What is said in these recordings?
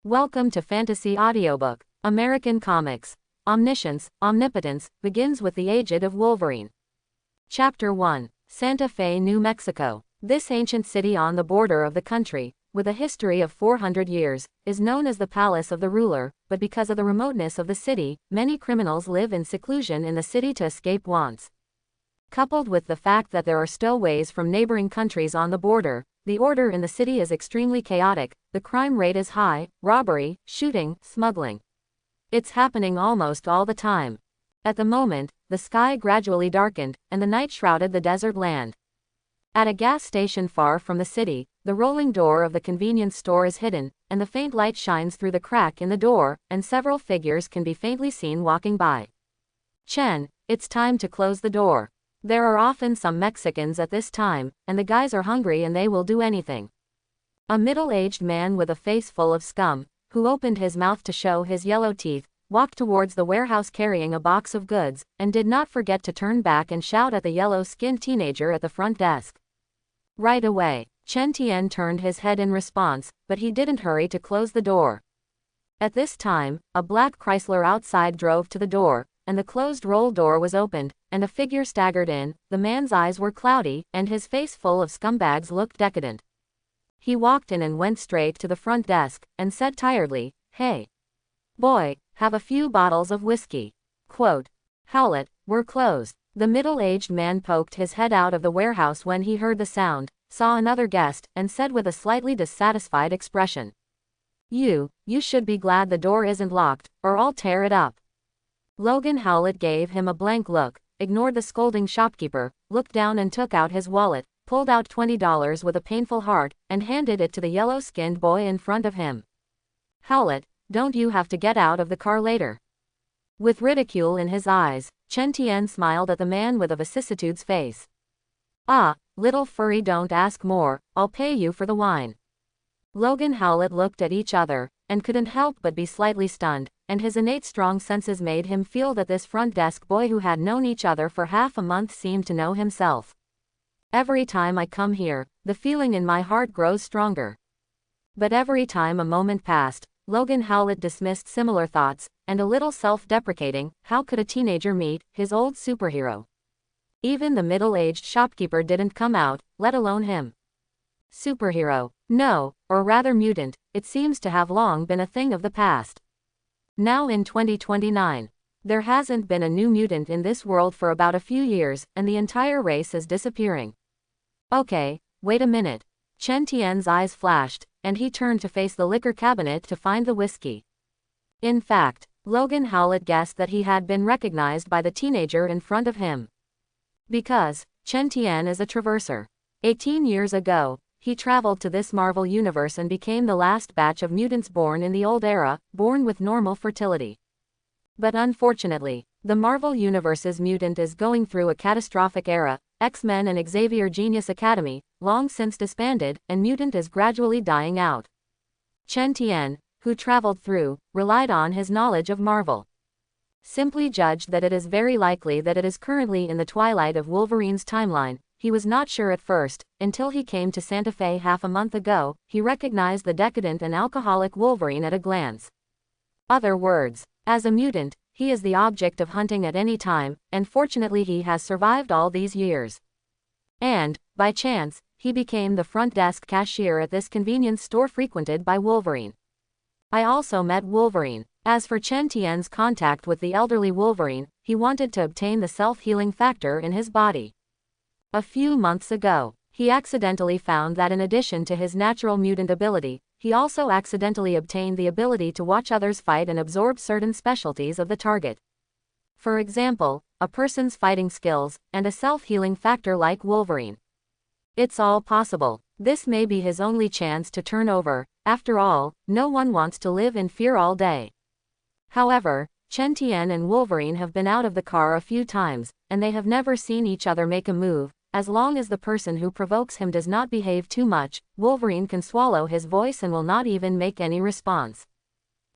Welcome to Fantasy Audiobook, American Comics. Omniscience, Omnipotence, begins with the aged of Wolverine. Chapter 1. Santa Fe, New Mexico. This ancient city on the border of the country, with a history of 400 years, is known as the Palace of the Ruler, but because of the remoteness of the city, many criminals live in seclusion in the city to escape wants. Coupled with the fact that there are stowaways from neighboring countries on the border, the order in the city is extremely chaotic, the crime rate is high, robbery, shooting, smuggling. It's happening almost all the time. At the moment, the sky gradually darkened, and the night shrouded the desert land. At a gas station far from the city, the rolling door of the convenience store is hidden, and the faint light shines through the crack in the door, and several figures can be faintly seen walking by. Chen, it's time to close the door. There are often some Mexicans at this time, and the guys are hungry and they will do anything. A middle-aged man with a face full of scum, who opened his mouth to show his yellow teeth, walked towards the warehouse carrying a box of goods, and did not forget to turn back and shout at the yellow-skinned teenager at the front desk. Right away, Chen Tian turned his head in response, but he didn't hurry to close the door. At this time, a black Chrysler outside drove to the door, and the closed roll door was opened, and a figure staggered in. The man's eyes were cloudy, and his face full of scumbags looked decadent. He walked in and went straight to the front desk, and said tiredly, "Hey, boy, have a few bottles of whiskey." Quote, "Howlett, we're closed." The middle-aged man poked his head out of the warehouse when he heard the sound, saw another guest, and said with a slightly dissatisfied expression, You should be glad the door isn't locked, or I'll tear it up." Logan Howlett gave him a blank look, ignored the scolding shopkeeper, looked down and took out his wallet, pulled out $20 with a painful heart, and handed it to the yellow-skinned boy in front of him. "Howlett, don't you have to get out of the car later?" With ridicule in his eyes, Chen Tian smiled at the man with a vicissitudes face. "Ah, little furry, don't ask more, I'll pay you for the wine." Logan Howlett looked at each other, and couldn't help but be slightly stunned, and his innate strong senses made him feel that this front desk boy who had known each other for half a month seemed to know himself. "Every time I come here, the feeling in my heart grows stronger." But every time a moment passed, Logan Howlett dismissed similar thoughts, and a little self-deprecating, how could a teenager meet his old superhero? Even the middle-aged shopkeeper didn't come out, let alone him. Superhero. No, or rather mutant, it seems to have long been a thing of the past. Now in 2029, there hasn't been a new mutant in this world for about a few years, and the entire race is disappearing. Okay, wait a minute. Chen Tian's eyes flashed, and he turned to face the liquor cabinet to find the whiskey. In fact, Logan Howlett guessed that he had been recognized by the teenager in front of him. Because Chen Tian is a traverser. 18 years ago, he traveled to this Marvel universe and became the last batch of mutants born in the old era, born with normal fertility. But unfortunately, the Marvel universe's mutant is going through a catastrophic era. X-Men and Xavier Genius Academy, long since disbanded, and mutant is gradually dying out. Chen Tian, who traveled through, relied on his knowledge of Marvel. Simply judged that it is very likely that it is currently in the twilight of Wolverine's timeline. He was not sure at first, until he came to Santa Fe half a month ago. He recognized the decadent and alcoholic Wolverine at a glance. Other words, as a mutant, he is the object of hunting at any time, and fortunately he has survived all these years. And, by chance, he became the front desk cashier at this convenience store frequented by Wolverine. I also met Wolverine. As for Chen Tian's contact with the elderly Wolverine, he wanted to obtain the self-healing factor in his body. A few months ago, he accidentally found that in addition to his natural mutant ability, he also accidentally obtained the ability to watch others fight and absorb certain specialties of the target. For example, a person's fighting skills, and a self-healing factor like Wolverine. It's all possible. This may be his only chance to turn over. After all, no one wants to live in fear all day. However, Chen Tian and Wolverine have been out of the car a few times, and they have never seen each other make a move. As long as the person who provokes him does not behave too much, Wolverine can swallow his voice and will not even make any response.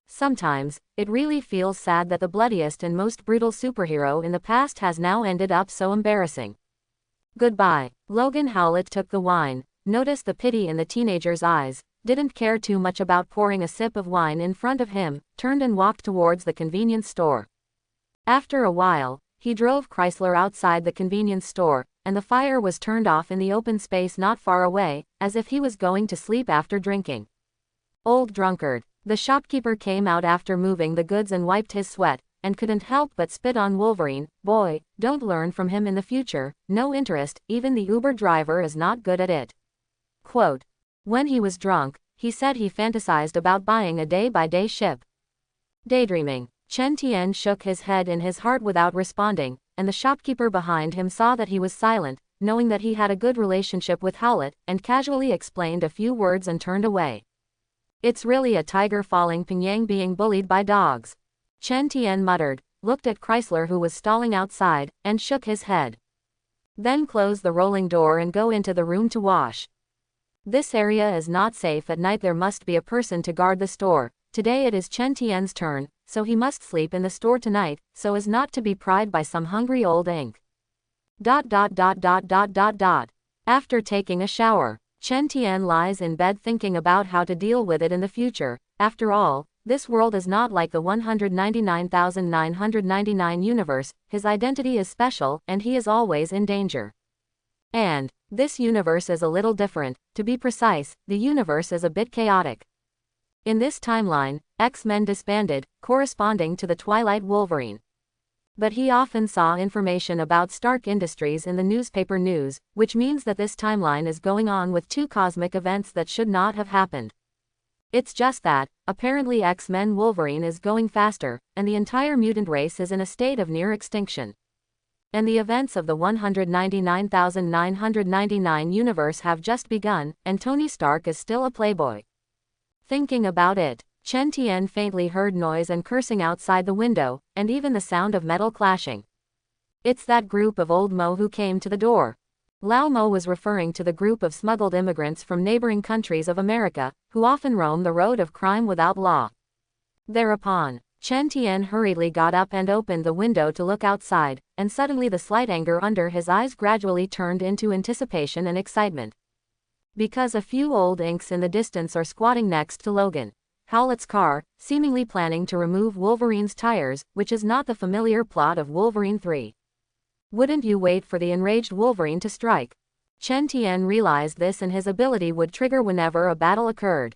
Sometimes, it really feels sad that the bloodiest and most brutal superhero in the past has now ended up so embarrassing. Goodbye. Logan Howlett took the wine, noticed the pity in the teenager's eyes, didn't care too much about pouring a sip of wine in front of him, turned and walked towards the convenience store. After a while, he drove Chrysler outside the convenience store, and the fire was turned off in the open space not far away, as if he was going to sleep after drinking. Old drunkard. The shopkeeper came out after moving the goods and wiped his sweat, and couldn't help but spit on Wolverine. Boy, don't learn from him in the future, no interest, even the Uber driver is not good at it. Quote. When he was drunk, he said he fantasized about buying a day-by-day ship. Daydreaming. Chen Tian shook his head in his heart without responding, and the shopkeeper behind him saw that he was silent, knowing that he had a good relationship with Howlett, and casually explained a few words and turned away. It's really a tiger falling Pingyang being bullied by dogs. Chen Tian muttered, looked at Chrysler who was stalling outside, and shook his head. Then close the rolling door and go into the room to wash. This area is not safe at night. There must be a person to guard the store. Today it is Chen Tian's turn, so he must sleep in the store tonight, so as not to be pried by some hungry old ink. After taking a shower, Chen Tian lies in bed thinking about how to deal with it in the future. After all, this world is not like the 199,999 universe, his identity is special, and he is always in danger. And this universe is a little different. To be precise, the universe is a bit chaotic. In this timeline, X-Men disbanded, corresponding to the Twilight Wolverine. But he often saw information about Stark Industries in the newspaper news, which means that this timeline is going on with two cosmic events that should not have happened. It's just that, apparently X-Men Wolverine is going faster, and the entire mutant race is in a state of near extinction. And the events of the 199,999 universe have just begun, and Tony Stark is still a playboy. Thinking about it, Chen Tian faintly heard noise and cursing outside the window, and even the sound of metal clashing. It's that group of old Mo who came to the door. Lao Mo was referring to the group of smuggled immigrants from neighboring countries of America, who often roam the road of crime without law. Thereupon, Chen Tian hurriedly got up and opened the window to look outside, and suddenly the slight anger under his eyes gradually turned into anticipation and excitement. Because a few old inks in the distance are squatting next to Logan Howlett's car, seemingly planning to remove Wolverine's tires, which is not the familiar plot of Wolverine 3. Wouldn't you wait for the enraged Wolverine to strike? Chen Tian realized this, and his ability would trigger whenever a battle occurred.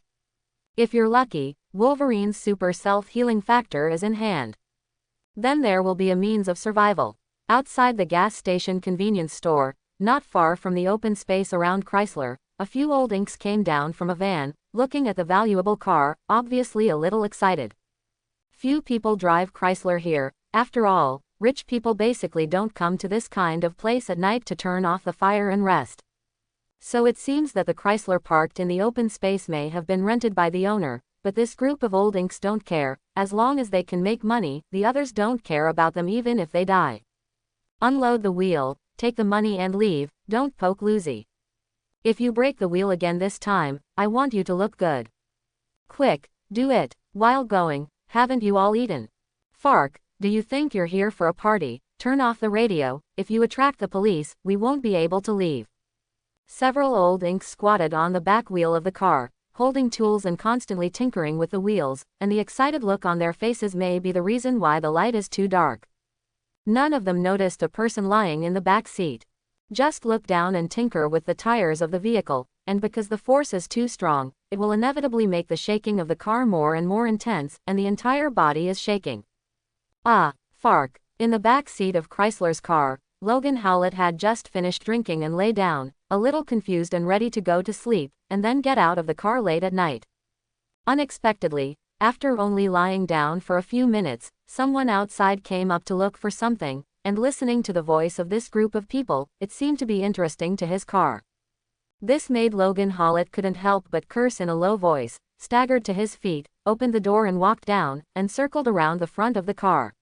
If you're lucky, Wolverine's super self-healing factor is in hand. Then there will be a means of survival. Outside the gas station convenience store, not far from the open space around Chrysler, a few old inks came down from a van, looking at the valuable car, obviously a little excited. Few people drive Chrysler here. After all, rich people basically don't come to this kind of place at night to turn off the fire and rest. So it seems that the Chrysler parked in the open space may have been rented by the owner, but this group of old inks don't care. As long as they can make money, the others don't care about them even if they die. Unload the wheel, take the money and leave, don't poke Lucy. If you break the wheel again this time, I want you to look good. Quick, do it. While going, haven't you all eaten? Fark, do you think you're here for a party? Turn off the radio. If you attract the police, we won't be able to leave. Several old inks squatted on the back wheel of the car, holding tools and constantly tinkering with the wheels, and the excited look on their faces may be the reason why the light is too dark. None of them noticed a person lying in the back seat. Just look down and tinker with the tires of the vehicle, and because the force is too strong, it will inevitably make the shaking of the car more and more intense, and the entire body is shaking. Ah, Fark. In the back seat of Chrysler's car, Logan Howlett had just finished drinking and lay down, a little confused and ready to go to sleep, and then get out of the car late at night. Unexpectedly, after only lying down for a few minutes, someone outside came up to look for something, and listening to the voice of this group of people, it seemed to be interesting to his car. This made Logan Howlett couldn't help but curse in a low voice, staggered to his feet, opened the door and walked down, and circled around the front of the car.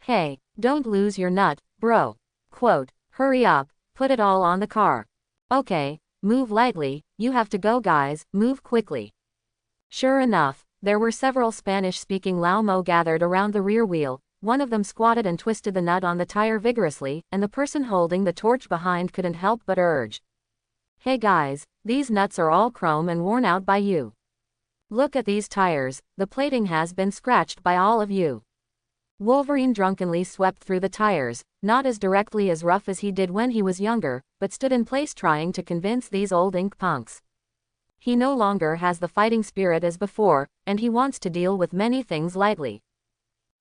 Hey, don't lose your nut, bro. Quote, hurry up, put it all on the car. Okay, move lightly, you have to go guys, move quickly. Sure enough, there were several Spanish-speaking Lao Mo gathered around the rear wheel. One of them squatted and twisted the nut on the tire vigorously, and the person holding the torch behind couldn't help but urge. Hey guys, these nuts are all chrome and worn out by you. Look at these tires, the plating has been scratched by all of you. Wolverine drunkenly swept through the tires, not as directly as rough as he did when he was younger, but stood in place trying to convince these old ink punks. He no longer has the fighting spirit as before, and he wants to deal with many things lightly.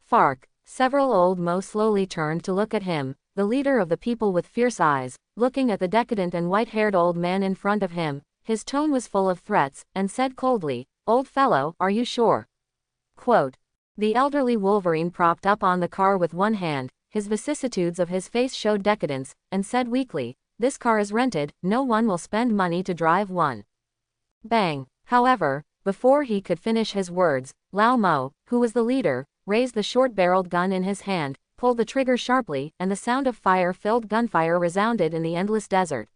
Fark. Several old Mo slowly turned to look at him, the leader of the people with fierce eyes, looking at the decadent and white-haired old man in front of him. His tone was full of threats, and said coldly, "Old fellow, are you sure?" Quote. The elderly Wolverine propped up on the car with one hand, his vicissitudes of his face showed decadence, and said weakly, "This car is rented, no one will spend money to drive one." Bang. However, before he could finish his words, Lao Mo, who was the leader, raised the short-barreled gun in his hand, pulled the trigger sharply, and the sound of fire-filled gunfire resounded in the endless desert.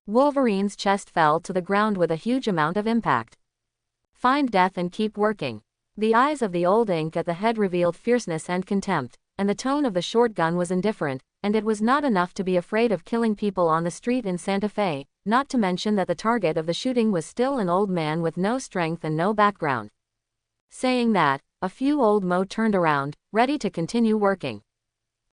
Wolverine's chest fell to the ground with a huge amount of impact. Find death and keep working. The eyes of the old ink at the head revealed fierceness and contempt, and the tone of the short gun was indifferent, and it was not enough to be afraid of killing people on the street in Santa Fe, not to mention that the target of the shooting was still an old man with no strength and no background. Saying that, a few old Mo turned around, ready to continue working.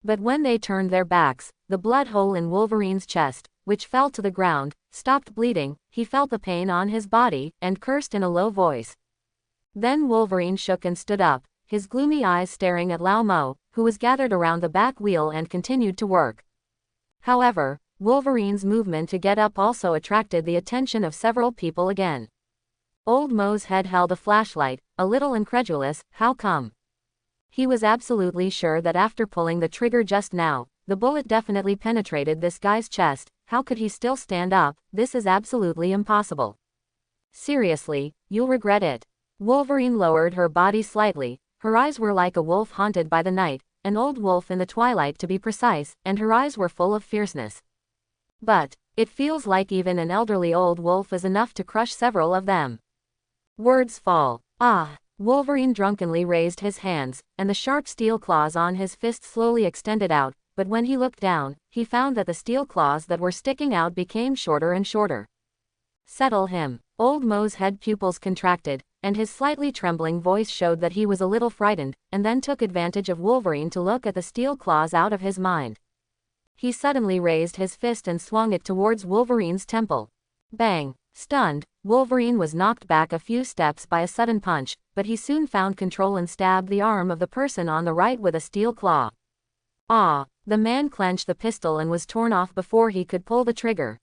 But when they turned their backs, the blood hole in Wolverine's chest, which fell to the ground, stopped bleeding. He felt the pain on his body, and cursed in a low voice. Then Wolverine shook and stood up, his gloomy eyes staring at Lao Mo, who was gathered around the back wheel and continued to work. However, Wolverine's movement to get up also attracted the attention of several people again. Old Mo's head held a flashlight, a little incredulous. How come? He was absolutely sure that after pulling the trigger just now, the bullet definitely penetrated this guy's chest. How could he still stand up? This is absolutely impossible. Seriously, you'll regret it. Wolverine lowered her body slightly. Her eyes were like a wolf haunted by the night, an old wolf in the twilight to be precise, and her eyes were full of fierceness. But it feels like even an elderly old wolf is enough to crush several of them. Words fall. Ah! Wolverine drunkenly raised his hands, and the sharp steel claws on his fist slowly extended out, but when he looked down, he found that the steel claws that were sticking out became shorter and shorter. Settle him. Old Mo's head pupils contracted, and his slightly trembling voice showed that he was a little frightened, and then took advantage of Wolverine to look at the steel claws out of his mind. He suddenly raised his fist and swung it towards Wolverine's temple. Bang! Stunned, Wolverine was knocked back a few steps by a sudden punch, but he soon found control and stabbed the arm of the person on the right with a steel claw. Ah! The man clenched the pistol and was torn off before he could pull the trigger.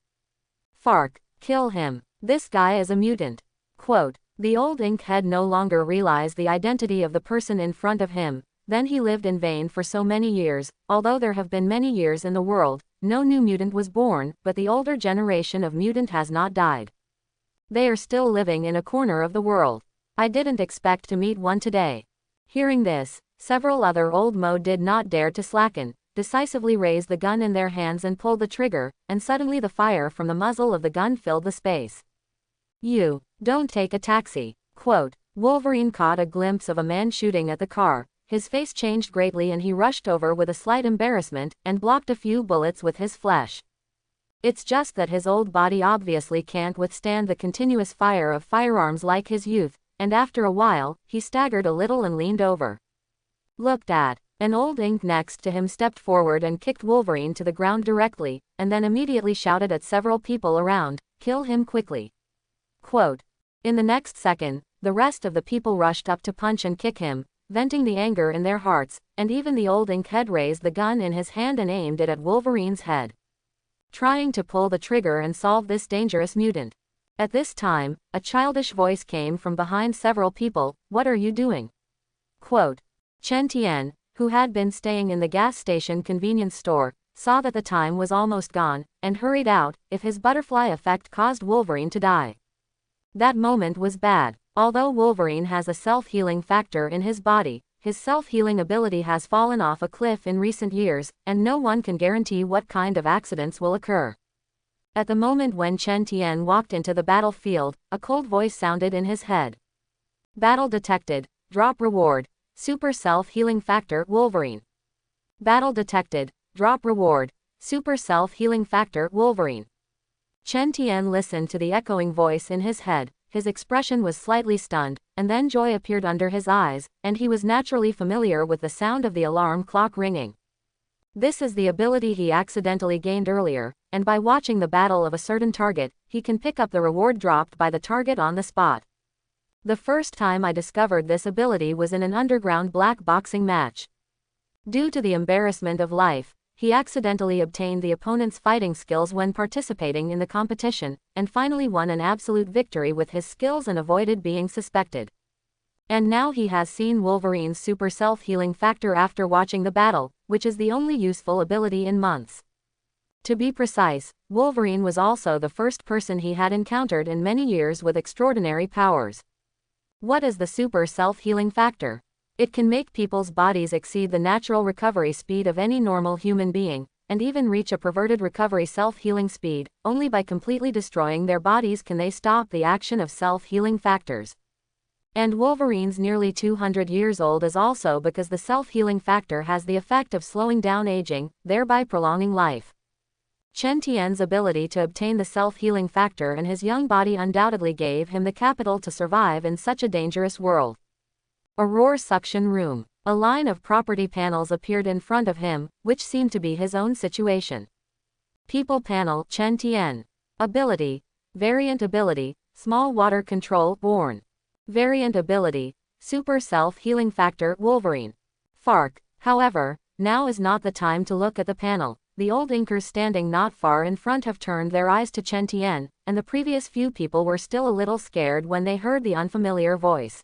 Fark! Kill him. This guy is a mutant. Quote. The old ink head no longer realized the identity of the person in front of him. Then he lived in vain for so many years. Although there have been many years in the world, no new mutant was born, but the older generation of mutant has not died. They are still living in a corner of the world. I didn't expect to meet one today. Hearing this, several other old Mo did not dare to slacken, decisively raised the gun in their hands and pulled the trigger, and suddenly the fire from the muzzle of the gun filled the space. You, don't take a taxi. Quote. Wolverine caught a glimpse of a man shooting at the car. His face changed greatly and he rushed over with a slight embarrassment, and blocked a few bullets with his flesh. It's just that his old body obviously can't withstand the continuous fire of firearms like his youth, and after a while, he staggered a little and leaned over. Looked at. An old ink next to him stepped forward and kicked Wolverine to the ground directly, and then immediately shouted at several people around, "Kill him quickly." Quote. In the next second, the rest of the people rushed up to punch and kick him, venting the anger in their hearts, and even the old ink head raised the gun in his hand and aimed it at Wolverine's head, trying to pull the trigger and solve this dangerous mutant. At this time, a childish voice came from behind several people. What are you doing? Quote. Chen Tian, who had been staying in the gas station convenience store, saw that the time was almost gone, and hurried out. If his butterfly effect caused Wolverine to die, that moment was bad. Although Wolverine has a self-healing factor in his body, his self-healing ability has fallen off a cliff in recent years, and no one can guarantee what kind of accidents will occur. At the moment when Chen Tian walked into the battlefield, a cold voice sounded in his head. Battle detected. Drop reward. Super self-healing factor Wolverine. Battle detected. Drop reward. Super self-healing factor Wolverine. Chen Tian listened to the echoing voice in his head, his expression was slightly stunned, and then joy appeared under his eyes, and he was naturally familiar with the sound of the alarm clock ringing. This is the ability he accidentally gained earlier, and by watching the battle of a certain target, he can pick up the reward dropped by the target on the spot. The first time I discovered this ability was in an underground black boxing match. Due to the embarrassment of life, he accidentally obtained the opponent's fighting skills when participating in the competition, and finally won an absolute victory with his skills and avoided being suspected. And now he has seen Wolverine's super self-healing factor after watching the battle, which is the only useful ability in months. To be precise, Wolverine was also the first person he had encountered in many years with extraordinary powers. What is the super self-healing factor? It can make people's bodies exceed the natural recovery speed of any normal human being, and even reach a perverted recovery self-healing speed. Only by completely destroying their bodies can they stop the action of self-healing factors. And Wolverine's nearly 200 years old is also because the self-healing factor has the effect of slowing down aging, thereby prolonging life. Chen Tian's ability to obtain the self-healing factor in his young body undoubtedly gave him the capital to survive in such a dangerous world. A roar suction room. A line of property panels appeared in front of him, which seemed to be his own situation. People panel Chen Tian. Ability. Variant ability, small water control born. Variant ability, super self-healing factor Wolverine. Fark. However, now is not the time to look at the panel. The old inkers standing not far in front have turned their eyes to Chen Tian, and the previous few people were still a little scared when they heard the unfamiliar voice.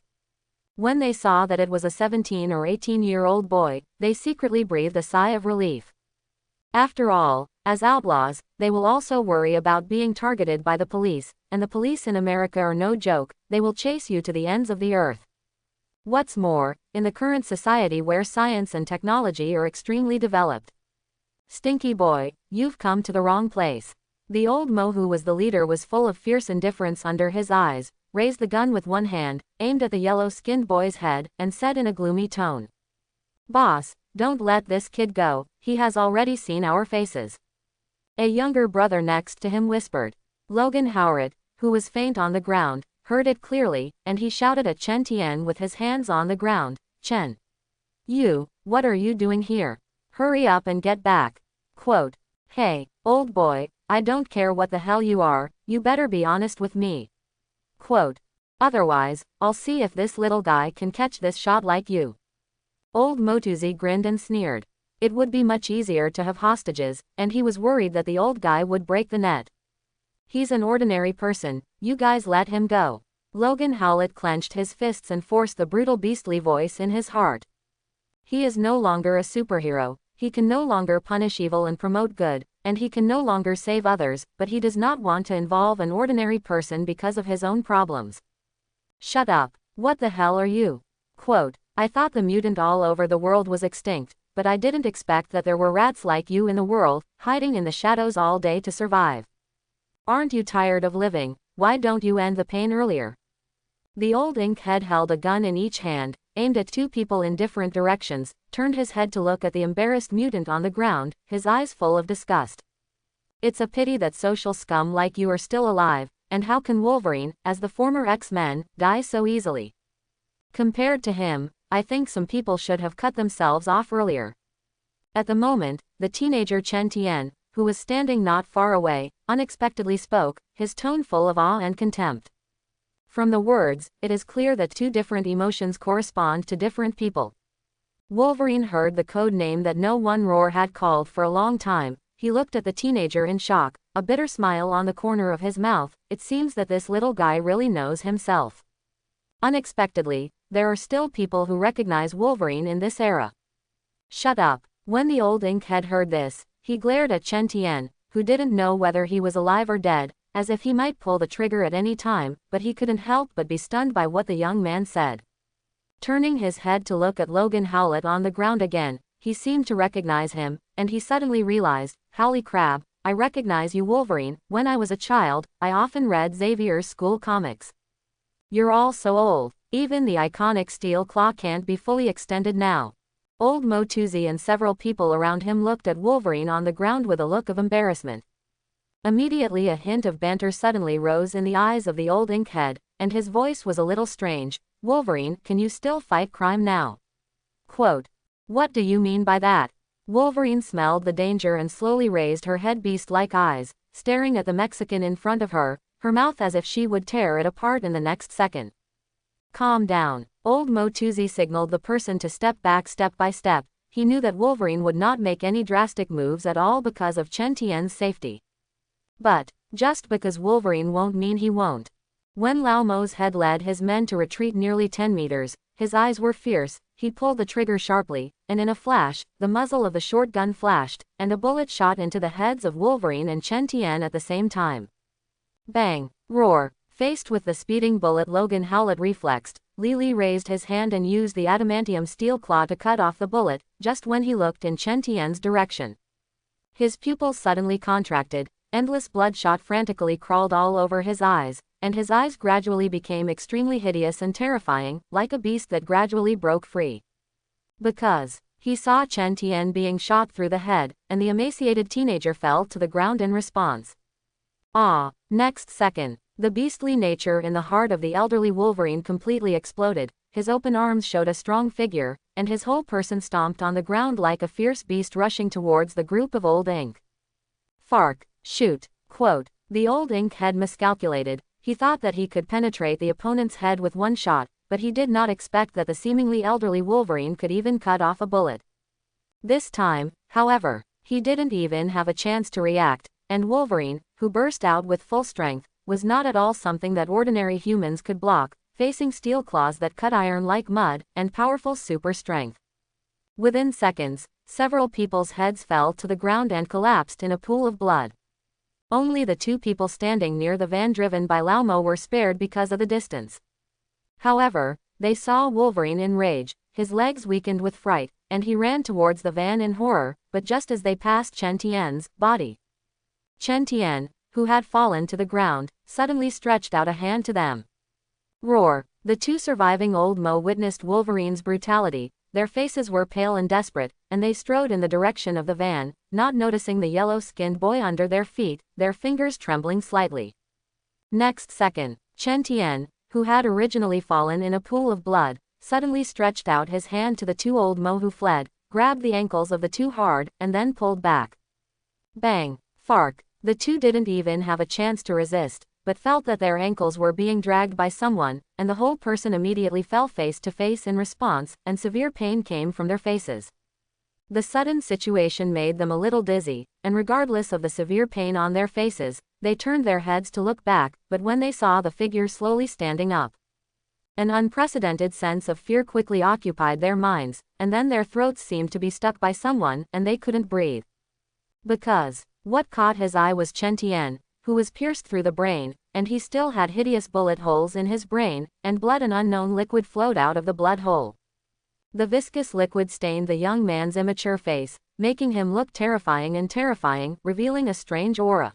When they saw that it was a 17 or 18-year-old boy, they secretly breathed a sigh of relief. After all, as outlaws, they will also worry about being targeted by the police, and the police in America are no joke, they will chase you to the ends of the earth. What's more, in the current society where science and technology are extremely developed. Stinky boy, you've come to the wrong place. The old Mo who was the leader was full of fierce indifference under his eyes, raised the gun with one hand, aimed at the yellow-skinned boy's head, and said in a gloomy tone. Boss, don't let this kid go, he has already seen our faces. A younger brother next to him whispered. Logan Howard, who was faint on the ground, heard it clearly, and he shouted at Chen Tian with his hands on the ground, Chen. You, what are you doing here? Hurry up and get back. Quote, hey, old boy, I don't care what the hell you are, you better be honest with me. Quote, otherwise, I'll see if this little guy can catch this shot like you. Old Motuzi grinned and sneered. It would be much easier to have hostages, and he was worried that the old guy would break the net. He's an ordinary person, you guys let him go. Logan Howlett clenched his fists and forced the brutal beastly voice in his heart. He is no longer a superhero, he can no longer punish evil and promote good, and he can no longer save others, but he does not want to involve an ordinary person because of his own problems. Shut up, what the hell are you? Quote, I thought the mutant all over the world was extinct, but I didn't expect that there were rats like you in the world, hiding in the shadows all day to survive. Aren't you tired of living? Why don't you end the pain earlier? The old inkhead held a gun in each hand, aimed at two people in different directions, turned his head to look at the embarrassed mutant on the ground, his eyes full of disgust. It's a pity that social scum like you are still alive, and how can Wolverine, as the former X-Men, die so easily? Compared to him, I think some people should have cut themselves off earlier. At the moment, the teenager Chen Tian, who was standing not far away, unexpectedly spoke, his tone full of awe and contempt. From the words, it is clear that two different emotions correspond to different people. Wolverine heard the code name that no one roar had called for a long time. He looked at the teenager in shock, a bitter smile on the corner of his mouth. It seems that this little guy really knows himself. Unexpectedly, there are still people who recognize Wolverine in this era. Shut up. When the old inkhead heard this, he glared at Chen Tian, who didn't know whether he was alive or dead, as if he might pull the trigger at any time, but he couldn't help but be stunned by what the young man said. Turning his head to look at Logan Howlett on the ground again, he seemed to recognize him, and he suddenly realized, holy crap, I recognize you Wolverine. When I was a child, I often read Xavier's school comics. You're all so old, even the iconic steel claw can't be fully extended now. Old Motuzi and several people around him looked at Wolverine on the ground with a look of embarrassment. Immediately a hint of banter suddenly rose in the eyes of the old inkhead, and his voice was a little strange. Wolverine, can you still fight crime now? Quote. What do you mean by that? Wolverine smelled the danger and slowly raised her head beast-like eyes, staring at the Mexican in front of her, her mouth as if she would tear it apart in the next second. Calm down. Old Motuzi signaled the person to step back step by step. He knew that Wolverine would not make any drastic moves at all because of Chen Tian's safety. But, just because Wolverine won't mean he won't. When Lao Mo's head led his men to retreat nearly 10 meters, his eyes were fierce. He pulled the trigger sharply, and in a flash, the muzzle of the short gun flashed, and a bullet shot into the heads of Wolverine and Chen Tian at the same time. Bang! Roar! Faced with the speeding bullet, Logan Howlett reflexed. Li raised his hand and used the adamantium steel claw to cut off the bullet, just when he looked in Chen Tian's direction. His pupils suddenly contracted, endless bloodshot frantically crawled all over his eyes, and his eyes gradually became extremely hideous and terrifying, like a beast that gradually broke free. Because he saw Chen Tian being shot through the head, and the emaciated teenager fell to the ground in response. Next second, the beastly nature in the heart of the elderly Wolverine completely exploded. His open arms showed a strong figure, and his whole person stomped on the ground like a fierce beast rushing towards the group of old ink. Fark, shoot, quote. The old ink head miscalculated. He thought that he could penetrate the opponent's head with one shot, but he did not expect that the seemingly elderly Wolverine could even cut off a bullet. This time, however, he didn't even have a chance to react, and Wolverine, who burst out with full strength, was not at all something that ordinary humans could block, facing steel claws that cut iron like mud, and powerful super strength. Within seconds, several people's heads fell to the ground and collapsed in a pool of blood. Only the two people standing near the van driven by Lao Mo were spared because of the distance. However, they saw Wolverine in rage, his legs weakened with fright, and he ran towards the van in horror, but just as they passed Chen Tian's body. Chen Tian, who had fallen to the ground, suddenly stretched out a hand to them. Roar! The two surviving old Mo witnessed Wolverine's brutality. Their faces were pale and desperate, and they strode in the direction of the van, not noticing the yellow-skinned boy under their feet, their fingers trembling slightly. Next second, Chen Tian, who had originally fallen in a pool of blood, suddenly stretched out his hand to the two old Mo who fled, grabbed the ankles of the two hard, and then pulled back. Bang! Fark! The two didn't even have a chance to resist, but felt that their ankles were being dragged by someone, and the whole person immediately fell face to face in response, and severe pain came from their faces. The sudden situation made them a little dizzy, and regardless of the severe pain on their faces, they turned their heads to look back, but when they saw the figure slowly standing up, an unprecedented sense of fear quickly occupied their minds, and then their throats seemed to be stuck by someone, and they couldn't breathe. Because what caught his eye was Chen Tian, who was pierced through the brain, and he still had hideous bullet holes in his brain, and blood and unknown liquid flowed out of the blood hole. The viscous liquid stained the young man's immature face, making him look terrifying, revealing a strange aura.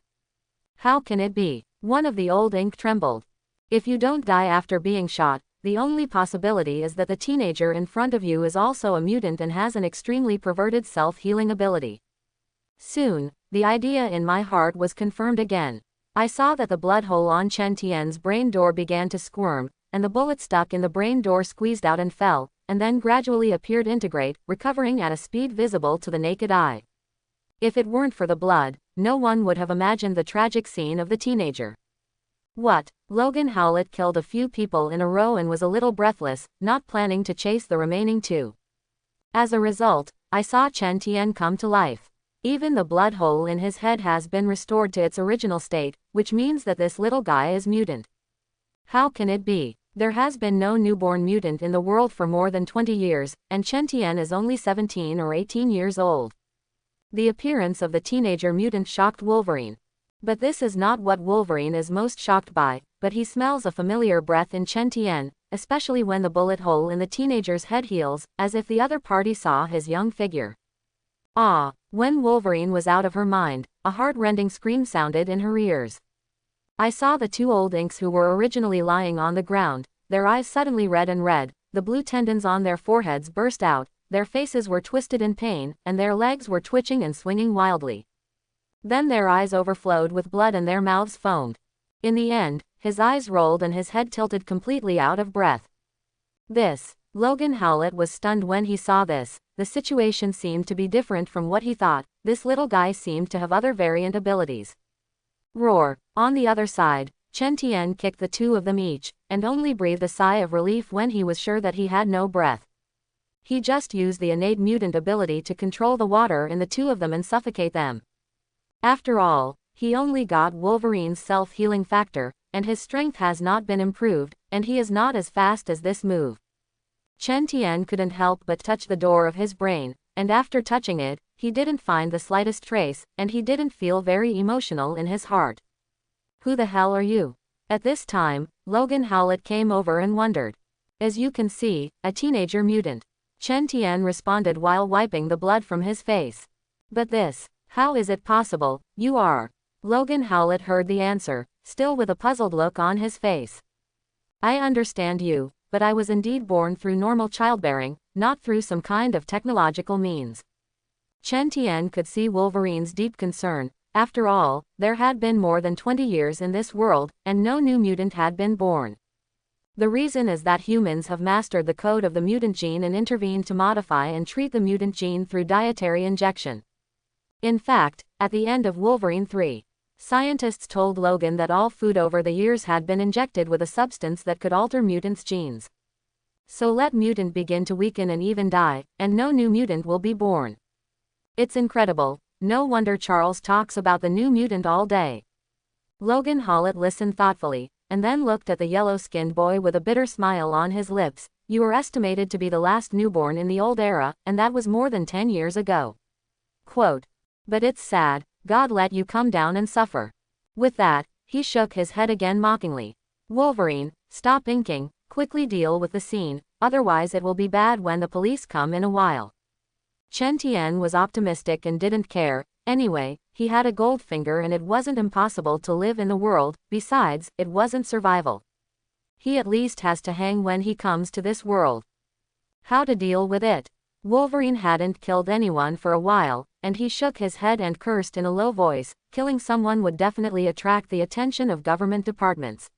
How can it be? One of the old ink trembled. If you don't die after being shot, the only possibility is that the teenager in front of you is also a mutant and has an extremely perverted self-healing ability. Soon, the idea in my heart was confirmed again. I saw that the blood hole on Chen Tian's brain door began to squirm, and the bullet stuck in the brain door squeezed out and fell, and then gradually appeared integrate, recovering at a speed visible to the naked eye. If it weren't for the blood, no one would have imagined the tragic scene of the teenager. What? Logan Howlett killed a few people in a row and was a little breathless, not planning to chase the remaining two. As a result, I saw Chen Tian come to life. Even the blood hole in his head has been restored to its original state, which means that this little guy is mutant. How can it be? There has been no newborn mutant in the world for more than 20 years, and Chen Tian is only 17 or 18 years old. The appearance of the teenager mutant shocked Wolverine. But this is not what Wolverine is most shocked by, but he smells a familiar breath in Chen Tian, especially when the bullet hole in the teenager's head heals, as if the other party saw his young figure. When Wolverine was out of her mind, a heart-rending scream sounded in her ears. I saw the two old inks who were originally lying on the ground, their eyes suddenly red, the blue tendons on their foreheads burst out, their faces were twisted in pain, and their legs were twitching and swinging wildly. Then their eyes overflowed with blood and their mouths foamed. In the end, his eyes rolled and his head tilted completely out of breath. Logan Howlett was stunned when he saw this. The situation seemed to be different from what he thought. This little guy seemed to have other variant abilities. Roar. On the other side, Chen Tian kicked the two of them each, and only breathed a sigh of relief when he was sure that he had no breath. He just used the innate mutant ability to control the water in the two of them and suffocate them. After all, he only got Wolverine's self-healing factor, and his strength has not been improved, and he is not as fast as this move. Chen Tian couldn't help but touch the door of his brain, and after touching it, he didn't find the slightest trace, and he didn't feel very emotional in his heart. Who the hell are you? At this time, Logan Howlett came over and wondered. As you can see, a teenager mutant. Chen Tian responded while wiping the blood from his face. But how is it possible? You are. Logan Howlett heard the answer, still with a puzzled look on his face. I understand you, but I was indeed born through normal childbearing, not through some kind of technological means. Chen Tian could see Wolverine's deep concern. After all, there had been more than 20 years in this world, and no new mutant had been born. The reason is that humans have mastered the code of the mutant gene and intervened to modify and treat the mutant gene through dietary injection. In fact, at the end of Wolverine 3, scientists told Logan that all food over the years had been injected with a substance that could alter mutants' genes. So let mutant begin to weaken and even die, and no new mutant will be born. It's incredible. No wonder Charles talks about the new mutant all day. Logan Howlett listened thoughtfully, and then looked at the yellow-skinned boy with a bitter smile on his lips. You were estimated to be the last newborn in the old era, and that was more than 10 years ago. Quote. But it's sad, God let you come down and suffer. With that, he shook his head again mockingly. Wolverine, stop inking, quickly deal with the scene, otherwise it will be bad when the police come in a while. Chen Tian was optimistic and didn't care. Anyway, he had a gold finger and it wasn't impossible to live in the world, besides, it wasn't survival. He at least has to hang when he comes to this world. How to deal with it? Wolverine hadn't killed anyone for a while, and he shook his head and cursed in a low voice. Killing someone would definitely attract the attention of government departments.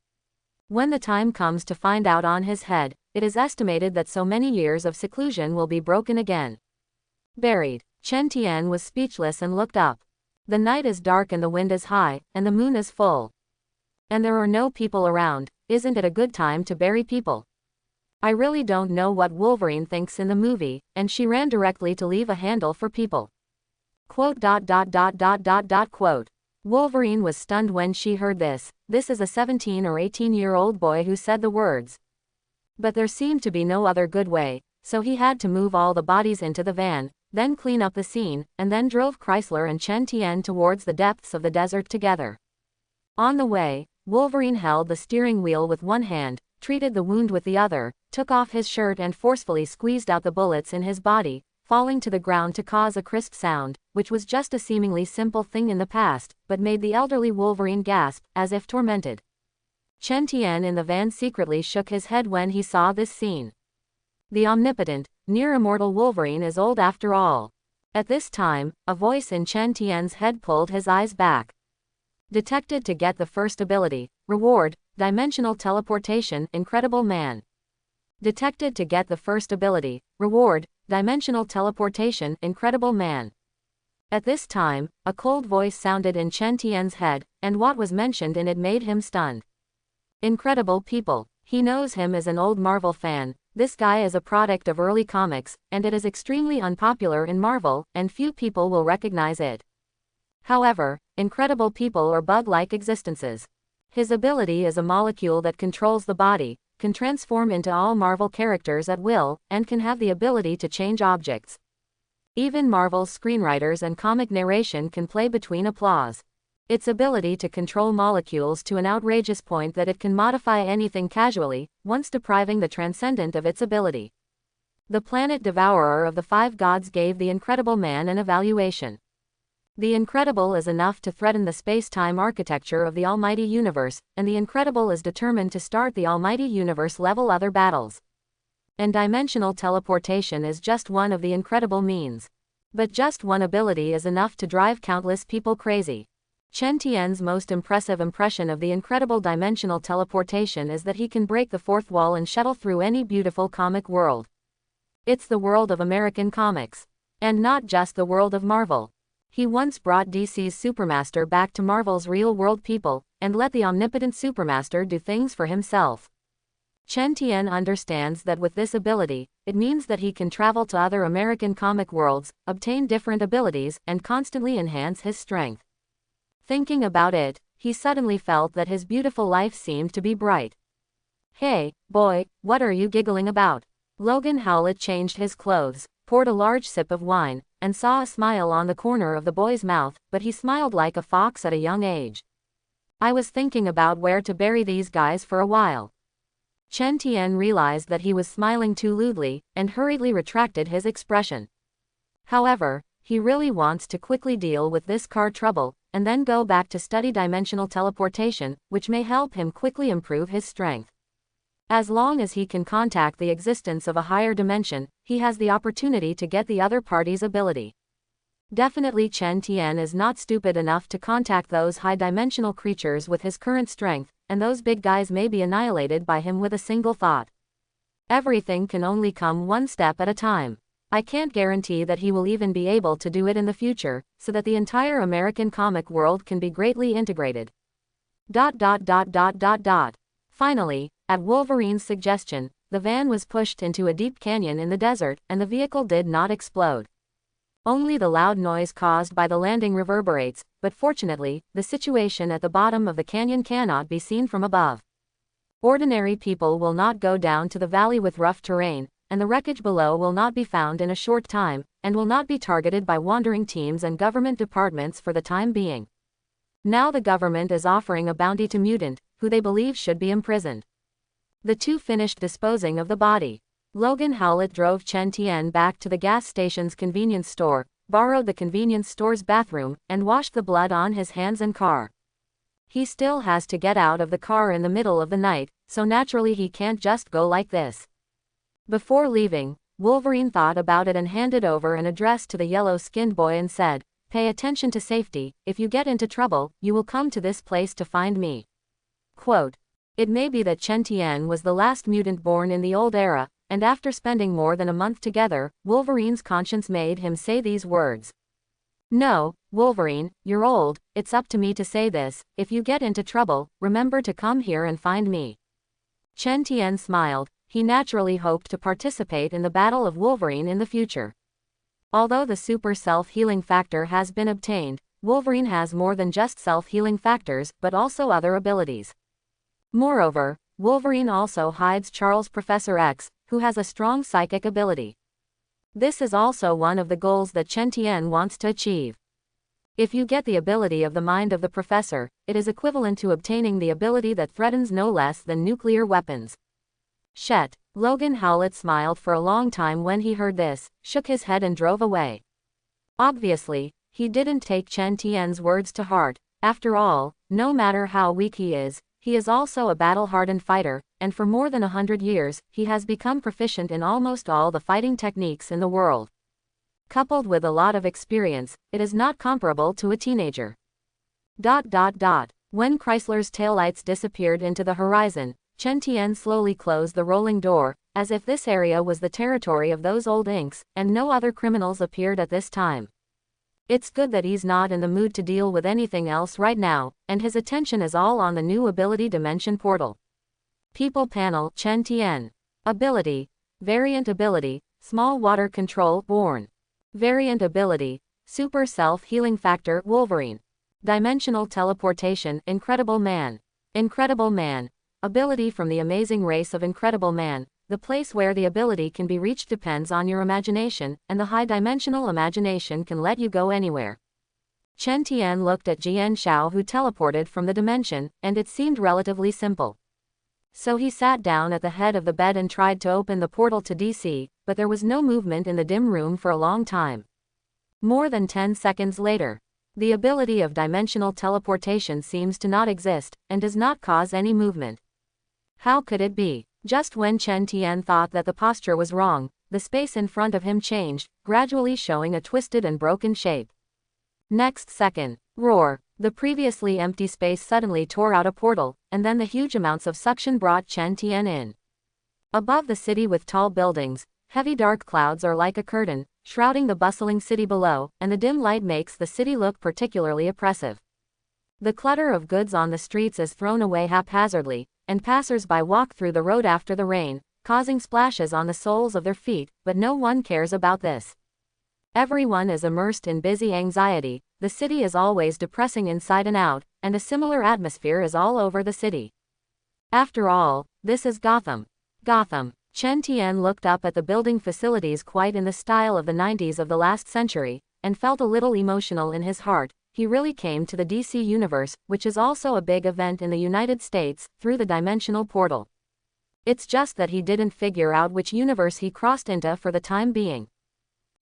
When the time comes to find out on his head, it is estimated that so many years of seclusion will be broken again. Buried. Chen Tian was speechless and looked up. The night is dark and the wind is high, and the moon is full. And there are no people around. Isn't it a good time to bury people? I really don't know what Wolverine thinks in the movie, and she ran directly to leave a handle for people. Quote. Quote. Wolverine was stunned when she heard this. This is a 17 or 18-year-old boy who said the words. But there seemed to be no other good way, so he had to move all the bodies into the van, then clean up the scene, and then drove Chrysler and Chen Tian towards the depths of the desert together. On the way, Wolverine held the steering wheel with one hand, treated the wound with the other, took off his shirt and forcefully squeezed out the bullets in his body, falling to the ground to cause a crisp sound, which was just a seemingly simple thing in the past, but made the elderly Wolverine gasp, as if tormented. Chen Tian in the van secretly shook his head when he saw this scene. The omnipotent, near-immortal Wolverine is old after all. At this time, a voice in Chen Tian's head pulled his eyes back. Detected to get the first ability. Reward, dimensional teleportation, incredible man. Detected to get the first ability. Reward, dimensional teleportation, incredible man. At this time, a cold voice sounded in Chen Tian's head, and what was mentioned in it made him stunned. Incredible people. He knows him as an old Marvel fan. This guy is a product of early comics, and it is extremely unpopular in Marvel, and few people will recognize it. However, incredible people are bug-like existences. His ability is a molecule that controls the body, can transform into all Marvel characters at will, and can have the ability to change objects. Even Marvel's screenwriters and comic narration can play between applause. Its ability to control molecules to an outrageous point that it can modify anything casually, once depriving the transcendent of its ability. The planet devourer of the five gods gave the Incredible Man an evaluation. The Incredible is enough to threaten the space-time architecture of the almighty universe, and the Incredible is determined to start the almighty universe-level other battles. And dimensional teleportation is just one of the incredible means. But just one ability is enough to drive countless people crazy. Chen Tian's most impressive impression of the incredible dimensional teleportation is that he can break the fourth wall and shuttle through any beautiful comic world. It's the world of American comics. And not just the world of Marvel. He once brought DC's Supermaster back to Marvel's real-world people, and let the omnipotent Supermaster do things for himself. Chen Tian understands that with this ability, it means that he can travel to other American comic worlds, obtain different abilities, and constantly enhance his strength. Thinking about it, he suddenly felt that his beautiful life seemed to be bright. "Hey, boy, what are you giggling about?" Logan Howlett changed his clothes, poured a large sip of wine, and saw a smile on the corner of the boy's mouth, but he smiled like a fox at a young age. "I was thinking about where to bury these guys for a while." Chen Tian realized that he was smiling too lewdly, and hurriedly retracted his expression. However, he really wants to quickly deal with this car trouble, and then go back to study dimensional teleportation, which may help him quickly improve his strength. As long as he can contact the existence of a higher dimension, he has the opportunity to get the other party's ability. Definitely Chen Tian is not stupid enough to contact those high-dimensional creatures with his current strength, and those big guys may be annihilated by him with a single thought. Everything can only come one step at a time. I can't guarantee that he will even be able to do it in the future, so that the entire American comic world can be greatly integrated. Finally, at Wolverine's suggestion, the van was pushed into a deep canyon in the desert, and the vehicle did not explode. Only the loud noise caused by the landing reverberates, but fortunately, the situation at the bottom of the canyon cannot be seen from above. Ordinary people will not go down to the valley with rough terrain, and the wreckage below will not be found in a short time, and will not be targeted by wandering teams and government departments for the time being. Now the government is offering a bounty to Mutant, who they believe should be imprisoned. The two finished disposing of the body. Logan Howlett drove Chen Tian back to the gas station's convenience store, borrowed the convenience store's bathroom, and washed the blood on his hands and car. He still has to get out of the car in the middle of the night, so naturally he can't just go like this. Before leaving, Wolverine thought about it and handed over an address to the yellow-skinned boy and said, "Pay attention to safety. If you get into trouble, you will come to this place to find me." Quote, it may be that Chen Tian was the last mutant born in the old era, and after spending more than a month together, Wolverine's conscience made him say these words. "No, Wolverine, you're old, it's up to me to say this, if you get into trouble, remember to come here and find me." Chen Tian smiled. He naturally hoped to participate in the battle of Wolverine in the future. Although the super self-healing factor has been obtained, Wolverine has more than just self-healing factors, but also other abilities. Moreover, Wolverine also hides Charles Professor X, who has a strong psychic ability. This is also one of the goals that Chen Tian wants to achieve. If you get the ability of the mind of the professor, it is equivalent to obtaining the ability that threatens no less than nuclear weapons. Shet. Logan Howlett smiled for a long time when he heard this, shook his head and drove away. Obviously, he didn't take Chen Tian's words to heart. After all, no matter how weak he is also a battle-hardened fighter, and for more than 100 years, he has become proficient in almost all the fighting techniques in the world. Coupled with a lot of experience, it is not comparable to a teenager. When Chrysler's taillights disappeared into the horizon, Chen Tian slowly closed the rolling door, as if this area was the territory of those old inks, and no other criminals appeared at this time. It's good that he's not in the mood to deal with anything else right now, and his attention is all on the new ability dimension portal. People panel, Chen Tian. Ability. Variant ability, small water control, born. Variant ability, super self-healing factor, Wolverine. Dimensional teleportation, Incredible Man. Incredible Man. Ability from the amazing race of Incredible Man. The place where the ability can be reached depends on your imagination, and the high-dimensional imagination can let you go anywhere. Chen Tian looked at Jian Xiao, who teleported from the dimension, and it seemed relatively simple. So he sat down at the head of the bed and tried to open the portal to DC, but there was no movement in the dim room for a long time. More than 10 seconds later, the ability of dimensional teleportation seems to not exist, and does not cause any movement. How could it be? Just when Chen Tian thought that the posture was wrong, the space in front of him changed, gradually showing a twisted and broken shape. Next second, roar, the previously empty space suddenly tore out a portal, and then the huge amounts of suction brought Chen Tian in. Above the city with tall buildings, heavy dark clouds are like a curtain, shrouding the bustling city below, and the dim light makes the city look particularly oppressive. The clutter of goods on the streets is thrown away haphazardly, and passers-by walk through the road after the rain, causing splashes on the soles of their feet, but no one cares about this. Everyone is immersed in busy anxiety, the city is always depressing inside and out, and a similar atmosphere is all over the city. After all, this is Gotham. Gotham. Chen Tian looked up at the building facilities quite in the style of the 90s of the last century, and felt a little emotional in his heart. He really came to the DC universe, which is also a big event in the United States, through the dimensional portal. It's just that he didn't figure out which universe he crossed into for the time being.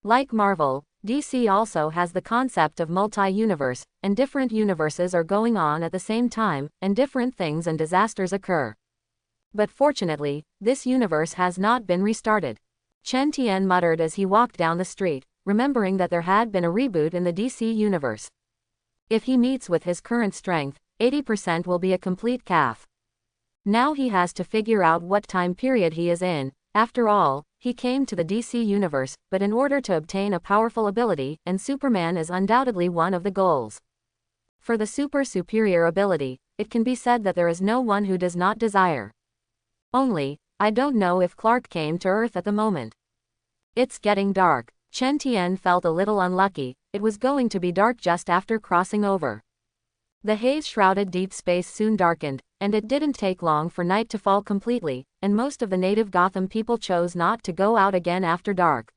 Like Marvel, DC also has the concept of multi-universe, and different universes are going on at the same time, and different things and disasters occur. But fortunately, this universe has not been restarted. Chen Tian muttered as he walked down the street, remembering that there had been a reboot in the DC universe. If he meets with his current strength, 80% will be a complete calf. Now he has to figure out what time period he is in. After all, he came to the DC universe, but in order to obtain a powerful ability, and Superman is undoubtedly one of the goals. For the superior ability, it can be said that there is no one who does not desire. Only, I don't know if Clark came to Earth at the moment. It's getting dark. Chen Tian felt a little unlucky, it was going to be dark just after crossing over. The haze-shrouded deep space soon darkened, and it didn't take long for night to fall completely, and most of the native Gotham people chose not to go out again after dark.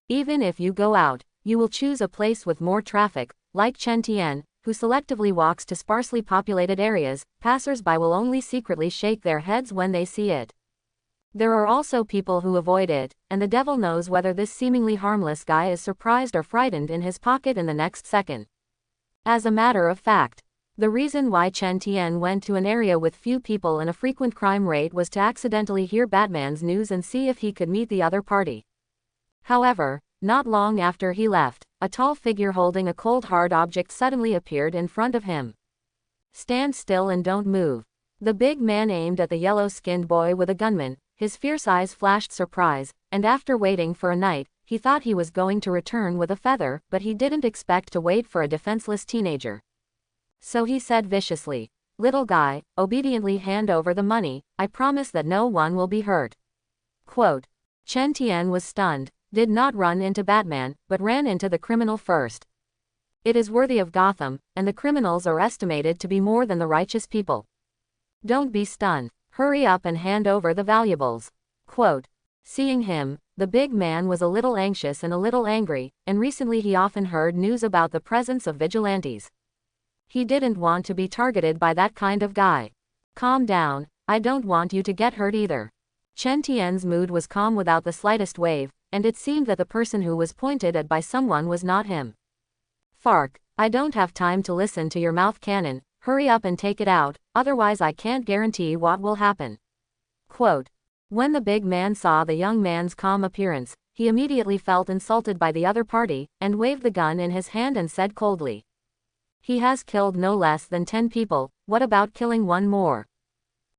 Even if you go out, you will choose a place with more traffic, like Chen Tian, who selectively walks to sparsely populated areas. Passers-by will only secretly shake their heads when they see it. There are also people who avoid it, and the devil knows whether this seemingly harmless guy is surprised or frightened in his pocket in the next second. As a matter of fact, the reason why Chen Tian went to an area with few people and a frequent crime rate was to accidentally hear Batman's news and see if he could meet the other party. However, not long after he left, a tall figure holding a cold hard object suddenly appeared in front of him. "Stand still and don't move." The big man aimed at the yellow-skinned boy with a gunman. His fierce eyes flashed surprise, and after waiting for a night, he thought he was going to return with a feather, but he didn't expect to wait for a defenseless teenager. So he said viciously, "Little guy, obediently hand over the money, I promise that no one will be hurt." Quote. Chen Tian was stunned, did not run into Batman, but ran into the criminal first. It is worthy of Gotham, and the criminals are estimated to be more than the righteous people. Don't be stunned. Hurry up and hand over the valuables. Quote. Seeing him, the big man was a little anxious and a little angry, and recently he often heard news about the presence of vigilantes. He didn't want to be targeted by that kind of guy. Calm down, I don't want you to get hurt either. Chen Tian's mood was calm without the slightest wave, and it seemed that the person who was pointed at by someone was not him. Fark, I don't have time to listen to your mouth cannon, hurry up and take it out, otherwise I can't guarantee what will happen. Quote. When the big man saw the young man's calm appearance, he immediately felt insulted by the other party, and waved the gun in his hand and said coldly. He has killed no less than 10 people, what about killing one more?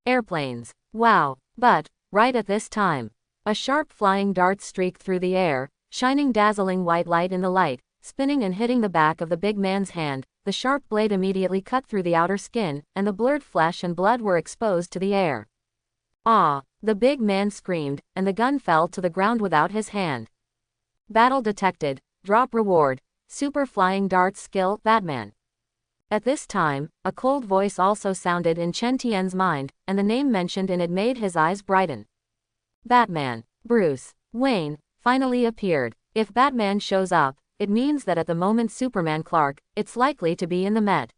Airplanes. Wow. But, right at this time, a sharp flying dart streaked through the air, shining dazzling white light in the light, spinning and hitting the back of the big man's hand. The sharp blade immediately cut through the outer skin, and the blurred flesh and blood were exposed to the air. Ah! The big man screamed, and the gun fell to the ground without his hand. Battle detected. Drop reward. Super flying darts skill, Batman. At this time, a cold voice also sounded in Chen Tian's mind, and the name mentioned in it made his eyes brighten. Batman. Bruce Wayne finally appeared. If Batman shows up, it means that at the moment Superman Clark, it's likely to be in the Met.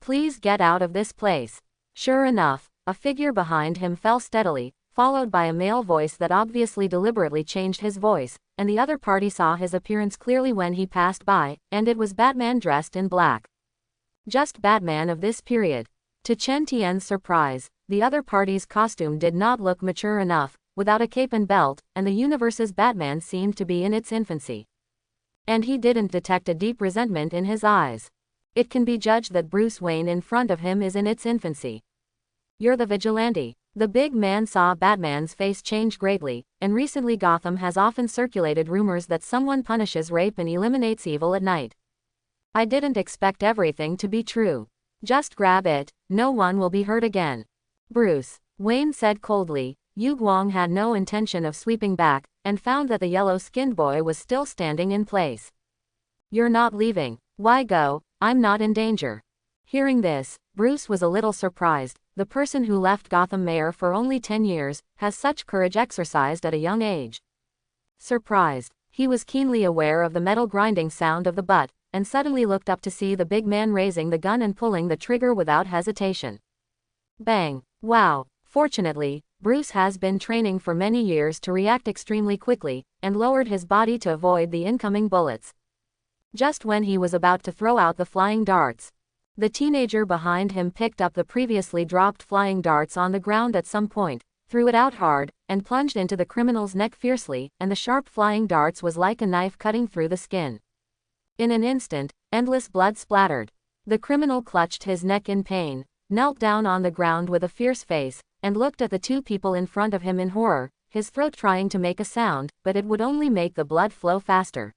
Please get out of this place. Sure enough, a figure behind him fell steadily, followed by a male voice that obviously deliberately changed his voice, and the other party saw his appearance clearly when he passed by, and it was Batman dressed in black. Just Batman of this period. To Chen Tian's surprise, the other party's costume did not look mature enough, without a cape and belt, and the universe's Batman seemed to be in its infancy. And he didn't detect a deep resentment in his eyes. It can be judged that Bruce Wayne in front of him is in its infancy. "You're the vigilante." The big man saw Batman's face change greatly, and recently Gotham has often circulated rumors that someone punishes rape and eliminates evil at night. "I didn't expect everything to be true. Just grab it, no one will be hurt again." Bruce Wayne said coldly. Yu Guang had no intention of sweeping back, and found that the yellow-skinned boy was still standing in place. "You're not leaving." "Why go? I'm not in danger." Hearing this, Bruce was a little surprised. The person who left Gotham mayor for only 10 years, has such courage exercised at a young age. Surprised, he was keenly aware of the metal grinding sound of the butt, and suddenly looked up to see the big man raising the gun and pulling the trigger without hesitation. Bang! Wow! Fortunately, Bruce has been training for many years to react extremely quickly, and lowered his body to avoid the incoming bullets. Just when he was about to throw out the flying darts, the teenager behind him picked up the previously dropped flying darts on the ground at some point, threw it out hard, and plunged into the criminal's neck fiercely, and the sharp flying darts was like a knife cutting through the skin. In an instant, endless blood splattered. The criminal clutched his neck in pain, knelt down on the ground with a fierce face, and looked at the two people in front of him in horror, his throat trying to make a sound, but it would only make the blood flow faster.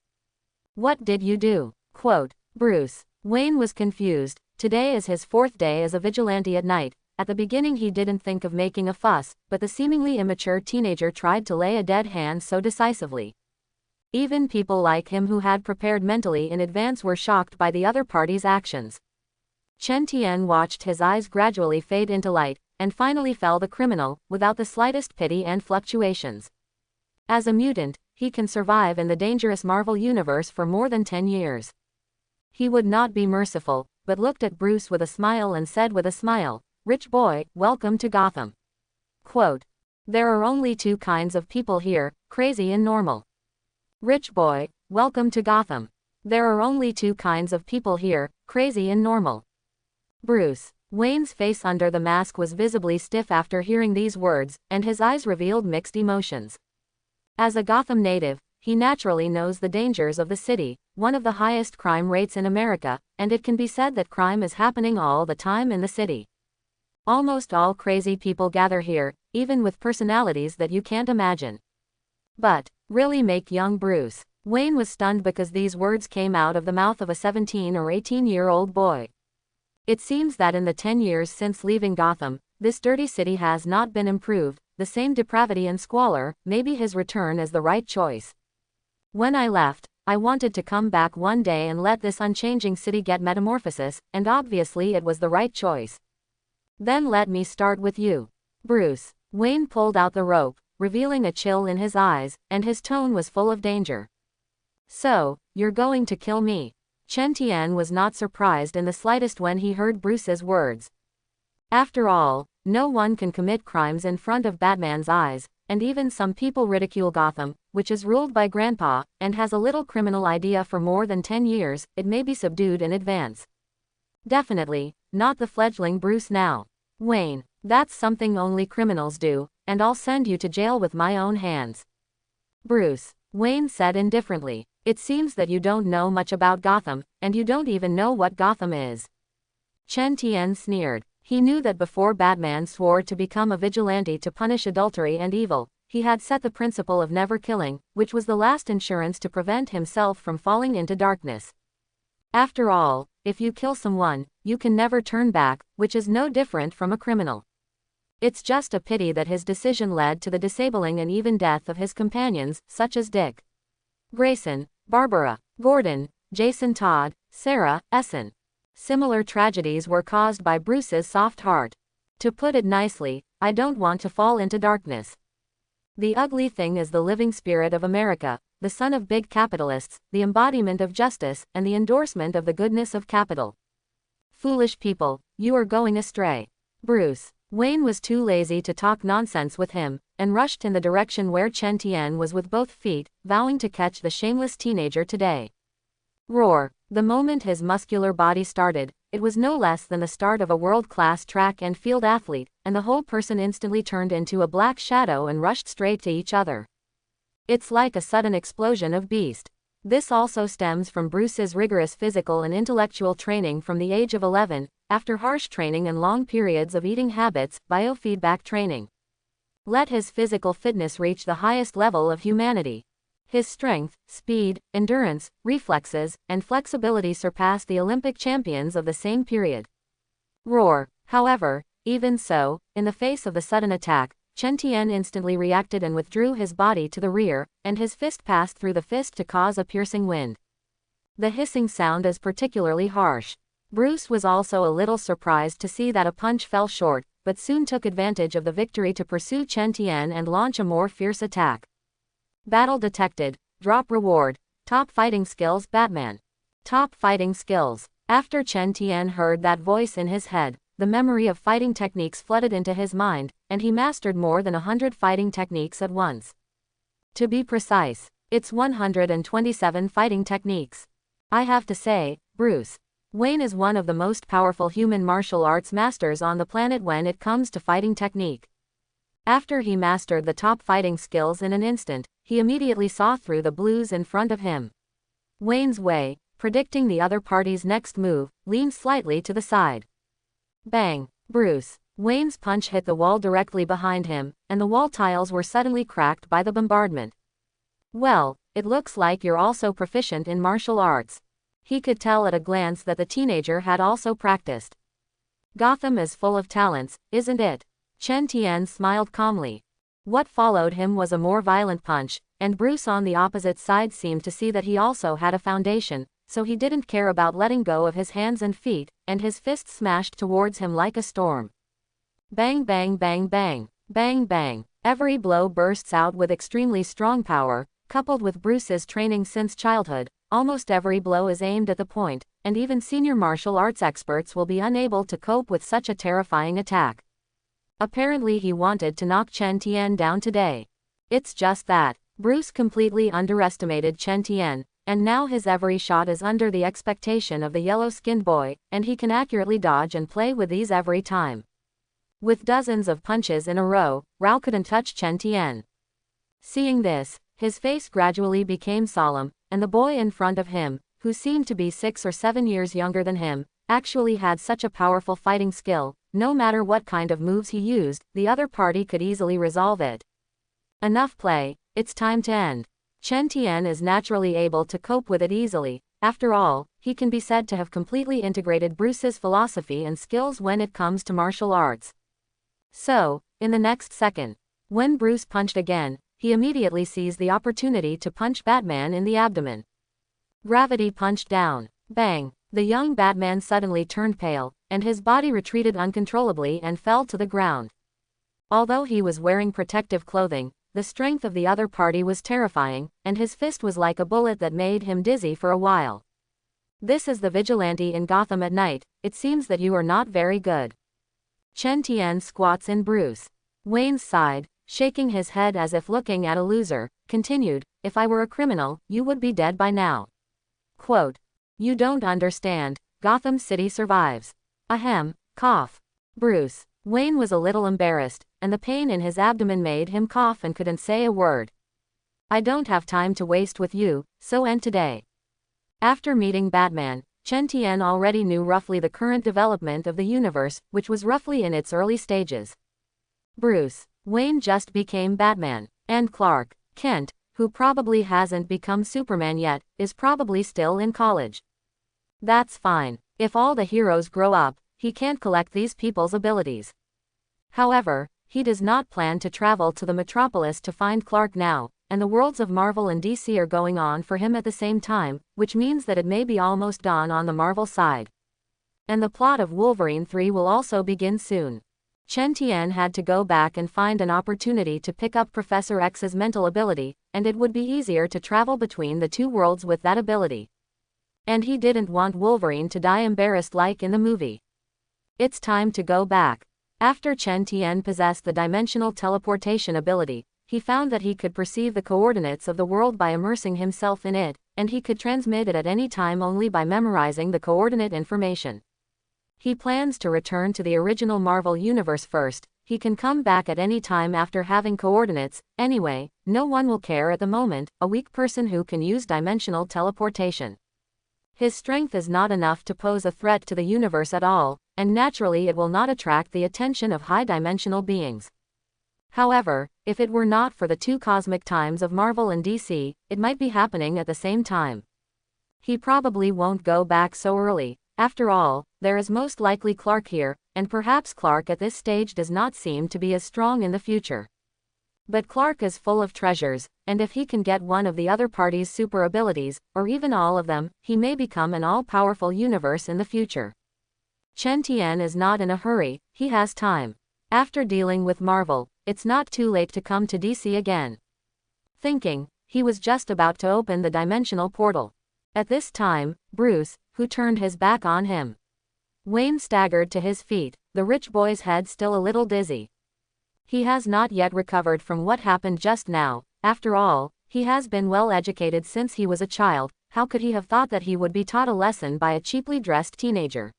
"What did you do?" Quote. Bruce Wayne was confused. Today is his 4th day as a vigilante at night. At the beginning he didn't think of making a fuss, but the seemingly immature teenager tried to lay a dead hand so decisively. Even people like him who had prepared mentally in advance were shocked by the other party's actions. Chen Tian watched his eyes gradually fade into light, and finally fell the criminal, without the slightest pity and fluctuations. As a mutant, he can survive in the dangerous Marvel universe for more than 10 years. He would not be merciful, but looked at Bruce with a smile and said with a smile, "Rich boy, welcome to Gotham." Quote. "There are only 2 kinds of people here, crazy and normal." Rich boy, welcome to Gotham. There are only 2 kinds of people here, crazy and normal. Bruce Wayne's face under the mask was visibly stiff after hearing these words, and his eyes revealed mixed emotions. As a Gotham native, he naturally knows the dangers of the city, one of the highest crime rates in America, and it can be said that crime is happening all the time in the city. Almost all crazy people gather here, even with personalities that you can't imagine. But, really make young Bruce Wayne was stunned because these words came out of the mouth of a 17 or 18-year-old boy. It seems that in the 10 years since leaving Gotham, this dirty city has not been improved, the same depravity and squalor. Maybe his return is the right choice. "When I left, I wanted to come back one day and let this unchanging city get metamorphosis, and obviously it was the right choice. Then let me start with you." Bruce Wayne pulled out the rope, revealing a chill in his eyes, and his tone was full of danger. "So, you're going to kill me?" Chen Tian was not surprised in the slightest when he heard Bruce's words. After all, no one can commit crimes in front of Batman's eyes, and even some people ridicule Gotham, which is ruled by Grandpa, and has a little criminal idea for more than 10 years, it may be subdued in advance. Definitely, not the fledgling Bruce now. "Wayne, that's something only criminals do, and I'll send you to jail with my own hands." Bruce Wayne said indifferently, "It seems that you don't know much about Gotham, and you don't even know what Gotham is." Chen Tian sneered. He knew that before Batman swore to become a vigilante to punish adultery and evil, he had set the principle of never killing, which was the last insurance to prevent himself from falling into darkness. After all, if you kill someone, you can never turn back, which is no different from a criminal. It's just a pity that his decision led to the disabling and even death of his companions, such as Dick Grayson, Barbara Gordon, Jason Todd, Sarah Essen. Similar tragedies were caused by Bruce's soft heart. To put it nicely, I don't want to fall into darkness. The ugly thing is the living spirit of America, the son of big capitalists, the embodiment of justice, and the endorsement of the goodness of capital. Foolish people, you are going astray. Bruce Wayne was too lazy to talk nonsense with him, and rushed in the direction where Chen Tian was with both feet, vowing to catch the shameless teenager today. Roar! The moment his muscular body started, it was no less than the start of a world-class track and field athlete, and the whole person instantly turned into a black shadow and rushed straight to each other. It's like a sudden explosion of beast. This also stems from Bruce's rigorous physical and intellectual training from the age of 11, after harsh training and long periods of eating habits, biofeedback training. Let his physical fitness reach the highest level of humanity. His strength, speed, endurance, reflexes, and flexibility surpassed the Olympic champions of the same period. Roar. However, even so, in the face of the sudden attack, Chen Tian instantly reacted and withdrew his body to the rear, and his fist passed through the fist to cause a piercing wind. The hissing sound is particularly harsh. Bruce was also a little surprised to see that a punch fell short, but soon took advantage of the victory to pursue Chen Tian and launch a more fierce attack. Battle detected. Drop reward. Top fighting skills Batman. Top fighting skills. After Chen Tian heard that voice in his head, the memory of fighting techniques flooded into his mind, and he mastered more than 100 fighting techniques at once. To be precise, it's 127 fighting techniques. I have to say, Bruce Wayne is one of the most powerful human martial arts masters on the planet when it comes to fighting technique. After he mastered the top fighting skills in an instant, he immediately saw through the blues in front of him. Wayne's way, predicting the other party's next move, leaned slightly to the side. Bang! Bruce Wayne's punch hit the wall directly behind him, and the wall tiles were suddenly cracked by the bombardment. Well, it looks like you're also proficient in martial arts. He could tell at a glance that the teenager had also practiced. Gotham is full of talents, isn't it? Chen Tian smiled calmly. What followed him was a more violent punch, and Bruce on the opposite side seemed to see that he also had a foundation, so he didn't care about letting go of his hands and feet, and his fists smashed towards him like a storm. Bang bang bang bang, bang bang. Every blow bursts out with extremely strong power, coupled with Bruce's training since childhood. Almost every blow is aimed at the point, and even senior martial arts experts will be unable to cope with such a terrifying attack. Apparently he wanted to knock Chen Tian down today. It's just that Bruce completely underestimated Chen Tian, and now his every shot is under the expectation of the yellow-skinned boy, and he can accurately dodge and play with these every time. With dozens of punches in a row, Rao couldn't touch Chen Tian. Seeing this, his face gradually became solemn, and the boy in front of him, who seemed to be 6 or 7 years younger than him, actually had such a powerful fighting skill. No matter what kind of moves he used, the other party could easily resolve it. Enough play, it's time to end. Chen Tian is naturally able to cope with it easily. After all, he can be said to have completely integrated Bruce's philosophy and skills when it comes to martial arts. So, in the next second, when Bruce punched again, he immediately seized the opportunity to punch Batman in the abdomen. Gravity punched down. Bang! The young Batman suddenly turned pale, and his body retreated uncontrollably and fell to the ground. Although he was wearing protective clothing, the strength of the other party was terrifying, and his fist was like a bullet that made him dizzy for a while. This is the vigilante in Gotham at night. It seems that you are not very good. Chen Tian squats in Bruce Wayne's side, shaking his head as if looking at a loser, continued, if I were a criminal, you would be dead by now. Quote, you don't understand, Gotham City survives. Ahem, cough. Bruce Wayne was a little embarrassed, and the pain in his abdomen made him cough and couldn't say a word. I don't have time to waste with you, so end today. After meeting Batman, Chen Tian already knew roughly the current development of the universe, which was roughly in its early stages. Bruce Wayne just became Batman, and Clark Kent, who probably hasn't become Superman yet, is probably still in college. That's fine. If all the heroes grow up, he can't collect these people's abilities. However, he does not plan to travel to the metropolis to find Clark now, and the worlds of Marvel and DC are going on for him at the same time, which means that it may be almost dawn on the Marvel side. And the plot of Wolverine 3 will also begin soon. Chen Tian had to go back and find an opportunity to pick up Professor X's mental ability, and it would be easier to travel between the two worlds with that ability. And he didn't want Wolverine to die embarrassed like in the movie. It's time to go back. After Chen Tian possessed the dimensional teleportation ability, he found that he could perceive the coordinates of the world by immersing himself in it, and he could transmit it at any time only by memorizing the coordinate information. He plans to return to the original Marvel Universe first. He can come back at any time after having coordinates. Anyway, no one will care at the moment, a weak person who can use dimensional teleportation. His strength is not enough to pose a threat to the universe at all, and naturally it will not attract the attention of high-dimensional beings. However, if it were not for the two cosmic times of Marvel and DC, it might be happening at the same time. He probably won't go back so early. After all, there is most likely Clark here, and perhaps Clark at this stage does not seem to be as strong in the future. But Clark is full of treasures, and if he can get one of the other party's super abilities, or even all of them, he may become an all-powerful universe in the future. Chen Tian is not in a hurry, he has time. After dealing with Marvel, it's not too late to come to DC again. Thinking, he was just about to open the dimensional portal. At this time, Bruce, who turned his back on him. Wayne staggered to his feet, the rich boy's head still a little dizzy. He has not yet recovered from what happened just now. After all, he has been well educated since he was a child. How could he have thought that he would be taught a lesson by a cheaply dressed teenager?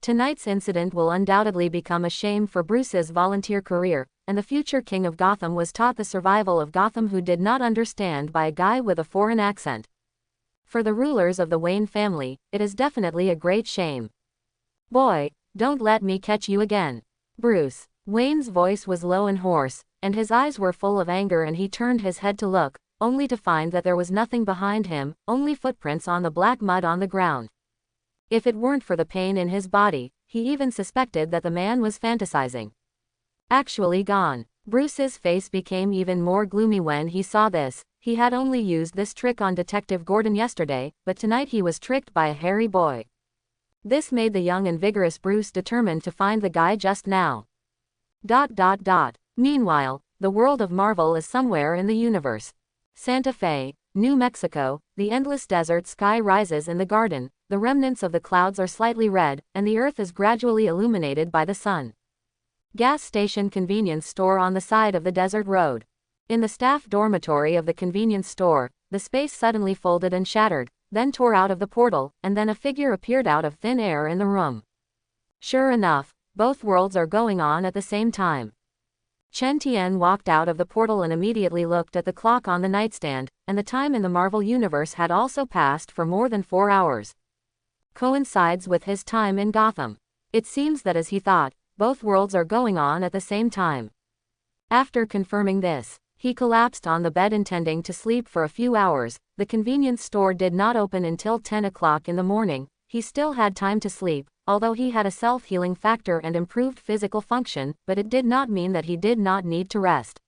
Tonight's incident will undoubtedly become a shame for Bruce's volunteer career, and the future king of Gotham was taught the survival of Gotham who did not understand by a guy with a foreign accent. For the rulers of the Wayne family, it is definitely a great shame. Boy, don't let me catch you again. Bruce. Wayne's voice was low and hoarse, and his eyes were full of anger, and he turned his head to look, only to find that there was nothing behind him, only footprints on the black mud on the ground. If it weren't for the pain in his body, he even suspected that the man was fantasizing. Actually gone. Bruce's face became even more gloomy when he saw this. He had only used this trick on Detective Gordon yesterday, but tonight he was tricked by a hairy boy. This made the young and vigorous Bruce determined to find the guy just now. ... Meanwhile, the world of Marvel is somewhere in the universe. Santa Fe, New Mexico, the endless desert sky rises in the garden, the remnants of the clouds are slightly red, and the earth is gradually illuminated by the sun. Gas station convenience store on the side of the desert road. In the staff dormitory of the convenience store, the space suddenly folded and shattered, then tore out of the portal, and then a figure appeared out of thin air in the room. Sure enough, both worlds are going on at the same time. Chen Tian walked out of the portal and immediately looked at the clock on the nightstand, and the time in the Marvel Universe had also passed for more than 4 hours. Coincides with his time in Gotham. It seems that as he thought, both worlds are going on at the same time. After confirming this, he collapsed on the bed intending to sleep for a few hours. The convenience store did not open until 10 o'clock in the morning. He still had time to sleep, although he had a self-healing factor and improved physical function, but it did not mean that he did not need to rest.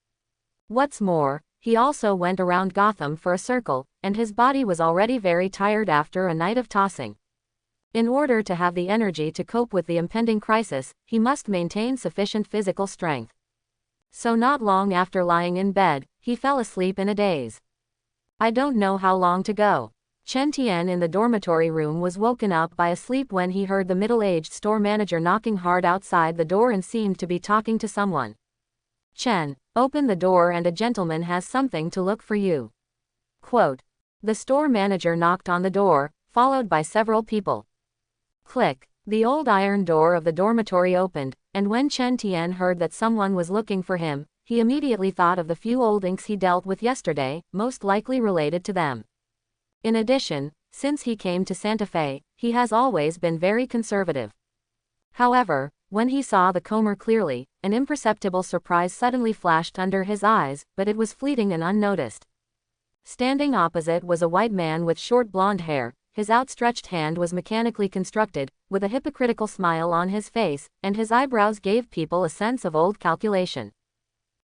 What's more, he also went around Gotham for a circle, and his body was already very tired after a night of tossing. In order to have the energy to cope with the impending crisis, he must maintain sufficient physical strength. So not long after lying in bed, he fell asleep in a daze. I don't know how long to go. Chen Tian in the dormitory room was woken up by a sleep when he heard the middle-aged store manager knocking hard outside the door and seemed to be talking to someone. Chen, open the door and a gentleman has something to look for you. Quote. The store manager knocked on the door, followed by several people. Click. The old iron door of the dormitory opened, and when Chen Tian heard that someone was looking for him, he immediately thought of the few old inks he dealt with yesterday, most likely related to them. In addition, since he came to Santa Fe, he has always been very conservative. However, when he saw the comber clearly, an imperceptible surprise suddenly flashed under his eyes, but it was fleeting and unnoticed. Standing opposite was a white man with short blonde hair. His outstretched hand was mechanically constructed, with a hypocritical smile on his face, and his eyebrows gave people a sense of old calculation.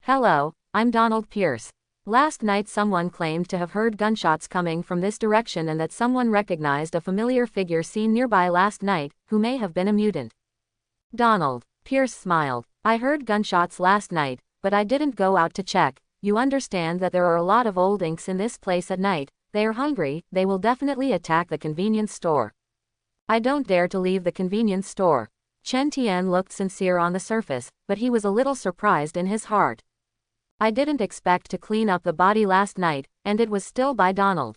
Hello, I'm Donald Pierce. Last night someone claimed to have heard gunshots coming from this direction and that someone recognized a familiar figure seen nearby last night, who may have been a mutant. Donald. Pierce smiled. I heard gunshots last night, but I didn't go out to check. You understand that there are a lot of old inks in this place at night. They are hungry, they will definitely attack the convenience store. I don't dare to leave the convenience store. Chen Tian looked sincere on the surface, but he was a little surprised in his heart. I didn't expect to clean up the body last night, and it was still by Donald.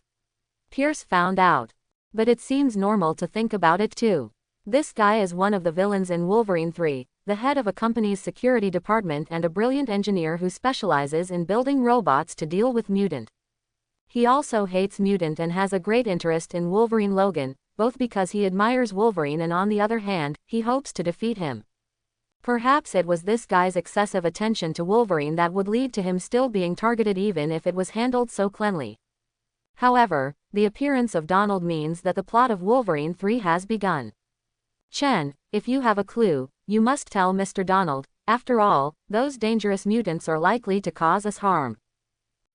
Pierce found out. But it seems normal to think about it too. This guy is one of the villains in Wolverine 3, the head of a company's security department and a brilliant engineer who specializes in building robots to deal with mutant. He also hates mutant and has a great interest in Wolverine Logan, both because he admires Wolverine and on the other hand, he hopes to defeat him. Perhaps it was this guy's excessive attention to Wolverine that would lead to him still being targeted even if it was handled so cleanly. However, the appearance of Donald means that the plot of Wolverine 3 has begun. Chen, if you have a clue, you must tell Mr. Donald. After all, those dangerous mutants are likely to cause us harm.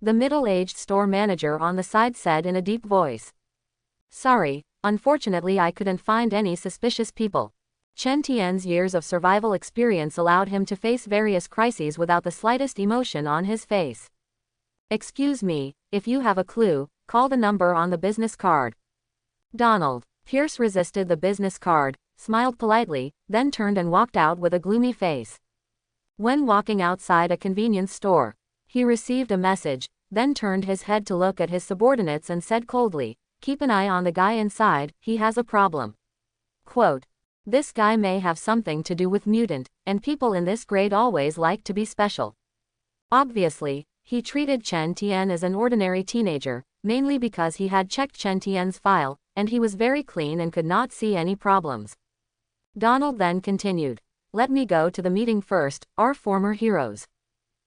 The middle-aged store manager on the side said in a deep voice. Sorry, unfortunately I couldn't find any suspicious people. Chen Tian's years of survival experience allowed him to face various crises without the slightest emotion on his face. Excuse me, if you have a clue, call the number on the business card. Donald. Pierce resisted the business card, smiled politely, then turned and walked out with a gloomy face. When walking outside a convenience store, he received a message, then turned his head to look at his subordinates and said coldly, "Keep an eye on the guy inside, he has a problem." Quote. This guy may have something to do with mutant, and people in this grade always like to be special. Obviously, he treated Chen Tian as an ordinary teenager, mainly because he had checked Chen Tian's file, and he was very clean and could not see any problems. Donald then continued. Let me go to the meeting first, our former heroes.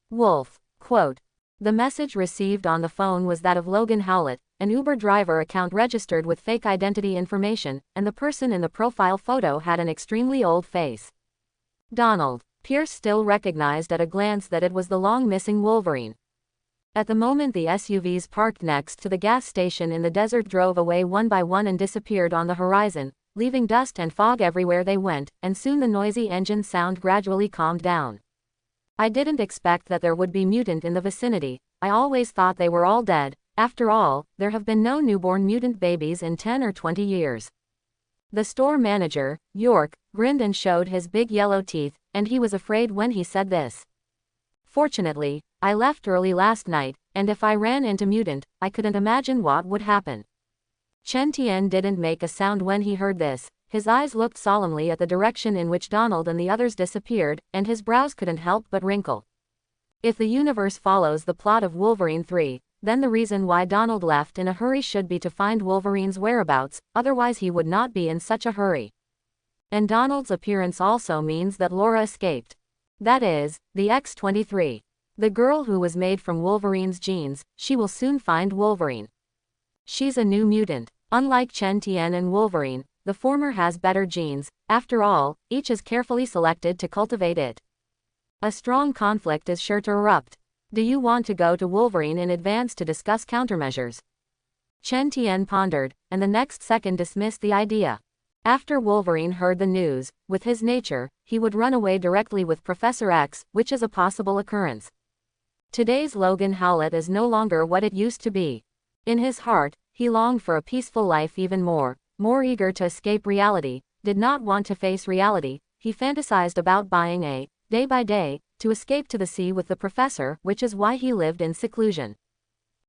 Wolf. Quote. The message received on the phone was that of Logan Howlett, an Uber driver account registered with fake identity information, and the person in the profile photo had an extremely old face. Donald. Pierce still recognized at a glance that it was the long-missing Wolverine. At the moment the SUVs parked next to the gas station in the desert drove away one by one and disappeared on the horizon, leaving dust and fog everywhere they went, and soon the noisy engine sound gradually calmed down. I didn't expect that there would be mutant in the vicinity, I always thought they were all dead. After all, there have been no newborn mutant babies in 10 or 20 years. The store manager, York, grinned and showed his big yellow teeth, and he was afraid when he said this. Fortunately, I left early last night, and if I ran into mutant, I couldn't imagine what would happen. Chen Tian didn't make a sound when he heard this. His eyes looked solemnly at the direction in which Donald and the others disappeared, and his brows couldn't help but wrinkle. If the universe follows the plot of Wolverine 3, then the reason why Donald left in a hurry should be to find Wolverine's whereabouts, otherwise he would not be in such a hurry. And Donald's appearance also means that Laura escaped. That is, the X-23. The girl who was made from Wolverine's genes, she will soon find Wolverine. She's a new mutant. Unlike Chen Tian and Wolverine, the former has better genes, after all, each is carefully selected to cultivate it. A strong conflict is sure to erupt. Do you want to go to Wolverine in advance to discuss countermeasures? Chen Tian pondered, and the next second dismissed the idea. After Wolverine heard the news, with his nature, he would run away directly with Professor X, which is a possible occurrence. Today's Logan Howlett is no longer what it used to be. In his heart, he longed for a peaceful life even more eager to escape reality, did not want to face reality. He fantasized about buying a, day by day, to escape to the sea with the professor, which is why he lived in seclusion.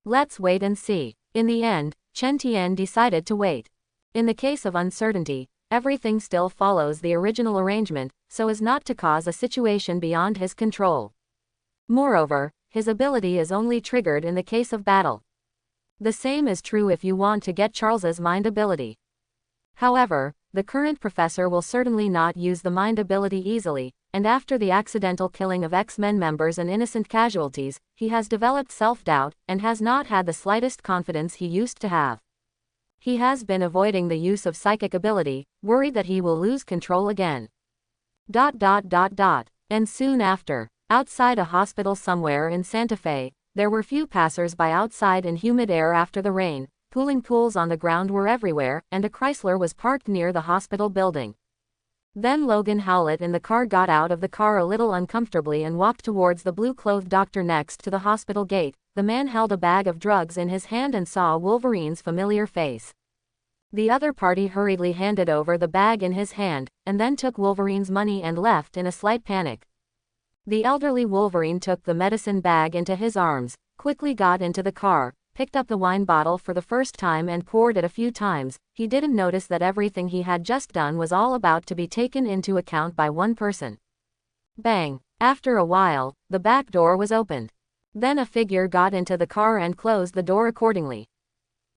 Let's wait and see. In the end, Chen Tian decided to wait. In the case of uncertainty, everything still follows the original arrangement, so as not to cause a situation beyond his control. Moreover, his ability is only triggered in the case of battle. The same is true if you want to get Charles's mind ability. However, the current professor will certainly not use the mind ability easily, and after the accidental killing of X-Men members and innocent casualties, he has developed self-doubt, and has not had the slightest confidence he used to have. He has been avoiding the use of psychic ability, worried that he will lose control again. And soon after, outside a hospital somewhere in Santa Fe, there were few passers-by outside in humid air after the rain. Cooling pools on the ground were everywhere, and a Chrysler was parked near the hospital building. Then Logan Howlett in the car got out of the car a little uncomfortably and walked towards the blue-clothed doctor next to the hospital gate. The man held a bag of drugs in his hand and saw Wolverine's familiar face. The other party hurriedly handed over the bag in his hand, and then took Wolverine's money and left in a slight panic. The elderly Wolverine took the medicine bag into his arms, quickly got into the car, picked up the wine bottle for the first time and poured it a few times. He didn't notice that everything he had just done was all about to be taken into account by one person. Bang! After a while, the back door was opened. Then a figure got into the car and closed the door accordingly.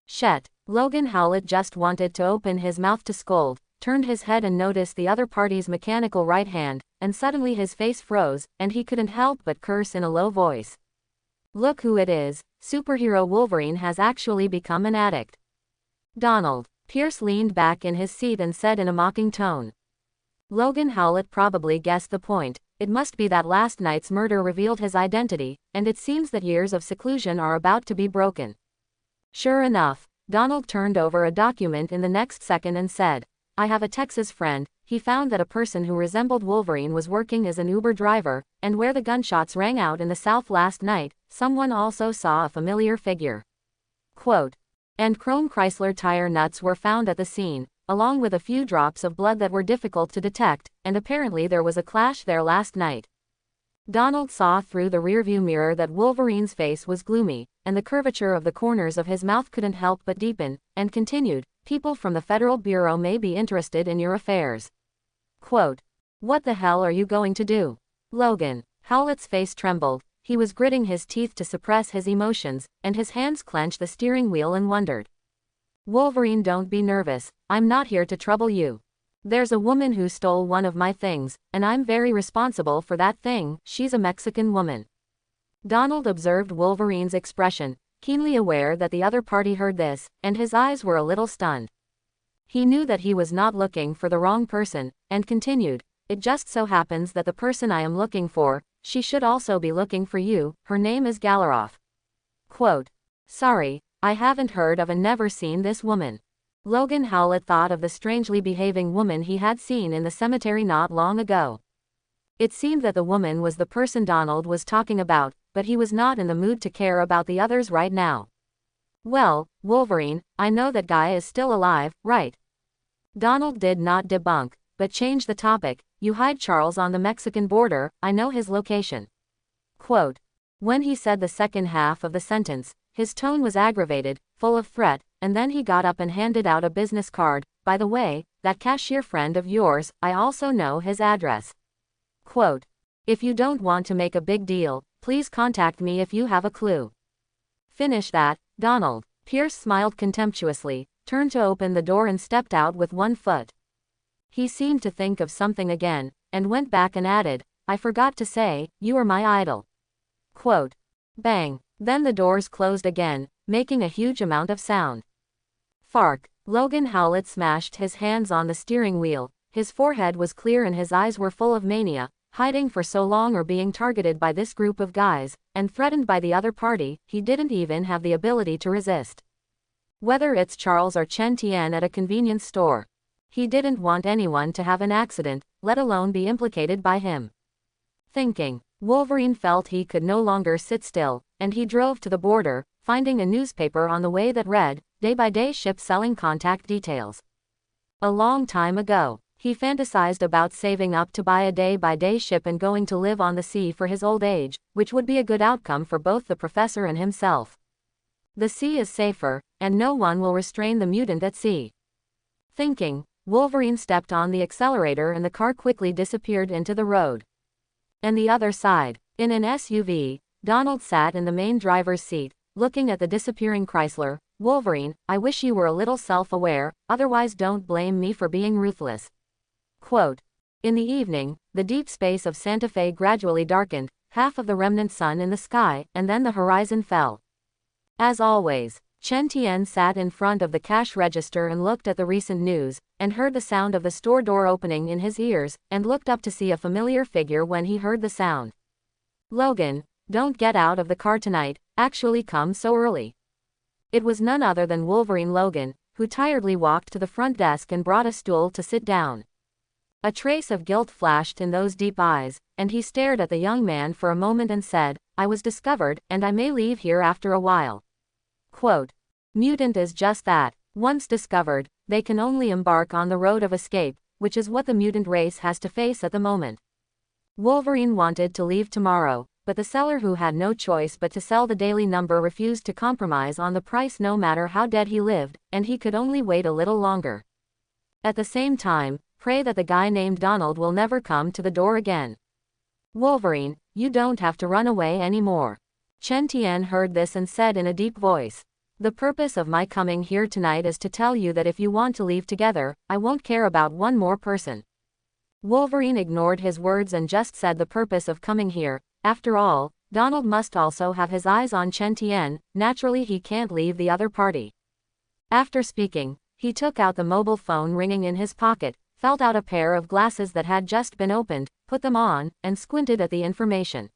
Shit! Logan Howlett just wanted to open his mouth to scold, turned his head and noticed the other party's mechanical right hand, and suddenly his face froze, and he couldn't help but curse in a low voice. Look who it is, superhero Wolverine has actually become an addict. Donald. Pierce leaned back in his seat and said in a mocking tone. Logan Howlett probably guessed the point. It must be that last night's murder revealed his identity, and it seems that years of seclusion are about to be broken. Sure enough, Donald turned over a document in the next second and said, I have a Texas friend. He found that a person who resembled Wolverine was working as an Uber driver, and where the gunshots rang out in the south last night, someone also saw a familiar figure. Quote. And chrome Chrysler tire nuts were found at the scene, along with a few drops of blood that were difficult to detect, and apparently there was a clash there last night. Donald saw through the rearview mirror that Wolverine's face was gloomy, and the curvature of the corners of his mouth couldn't help but deepen, and continued, people from the Federal Bureau may be interested in your affairs. Quote. What the hell are you going to do? Logan. Howlett's face trembled, he was gritting his teeth to suppress his emotions, and his hands clenched the steering wheel and wondered. Wolverine, don't be nervous, I'm not here to trouble you. There's a woman who stole one of my things, and I'm very responsible for that thing. She's a Mexican woman. Donald observed Wolverine's expression, keenly aware that the other party heard this, and his eyes were a little stunned. He knew that he was not looking for the wrong person, and continued, it just so happens that the person I am looking for, she should also be looking for you, her name is Galaroff. Quote. Sorry, I haven't heard of and never seen this woman. Logan Howlett thought of the strangely behaving woman he had seen in the cemetery not long ago. It seemed that the woman was the person Donald was talking about, but he was not in the mood to care about the others right now. Well, Wolverine, I know that guy is still alive, right? Donald did not debunk, but changed the topic. You hide Charles on the Mexican border, I know his location. Quote. When he said the second half of the sentence, his tone was aggravated, full of threat, and then he got up and handed out a business card. By the way, that cashier friend of yours, I also know his address. Quote. If you don't want to make a big deal, please contact me if you have a clue. Finish that, Donald. Pierce smiled contemptuously, turned to open the door and stepped out with one foot. He seemed to think of something again, and went back and added, I forgot to say, you are my idol. Quote. Bang. Then the doors closed again, making a huge amount of sound. Fark. Logan Howlett smashed his hands on the steering wheel, his forehead was clear and his eyes were full of mania, hiding for so long or being targeted by this group of guys, and threatened by the other party, he didn't even have the ability to resist. Whether it's Charles or Chen Tian at a convenience store. He didn't want anyone to have an accident, let alone be implicated by him. Thinking, Wolverine felt he could no longer sit still, and he drove to the border, finding a newspaper on the way that read, day-by-day ship selling contact details. A long time ago, he fantasized about saving up to buy a day-by-day ship and going to live on the sea for his old age, which would be a good outcome for both the professor and himself. The sea is safer, and no one will restrain the mutant at sea. Thinking, Wolverine stepped on the accelerator and the car quickly disappeared into the road. And the other side, in an SUV, Donald sat in the main driver's seat, looking at the disappearing Chrysler. Wolverine, I wish you were a little self-aware, otherwise don't blame me for being ruthless. Quote. In the evening, the deep space of Santa Fe gradually darkened, half of the remnant sun in the sky, and then the horizon fell. As always, Chen Tian sat in front of the cash register and looked at the recent news, and heard the sound of the store door opening in his ears, and looked up to see a familiar figure when he heard the sound. Logan, don't get out of the car tonight, actually come so early. It was none other than Wolverine Logan, who tiredly walked to the front desk and brought a stool to sit down. A trace of guilt flashed in those deep eyes, and he stared at the young man for a moment and said, I was discovered, and I may leave here after a while. Quote. Mutant is just that. Once discovered, they can only embark on the road of escape, which is what the mutant race has to face at the moment. Wolverine wanted to leave tomorrow, but the seller, who had no choice but to sell the daily number, refused to compromise on the price no matter how dead he lived, and he could only wait a little longer. At the same time, pray that the guy named Donald will never come to the door again. Wolverine, you don't have to run away anymore. Chen Tian heard this and said in a deep voice, "The purpose of my coming here tonight is to tell you that if you want to leave together, I won't care about one more person." Wolverine ignored his words and just said the purpose of coming here. After all, Donald must also have his eyes on Chen Tian, naturally he can't leave the other party. After speaking, he took out the mobile phone ringing in his pocket, felt out a pair of glasses that had just been opened, put them on, and squinted at the information.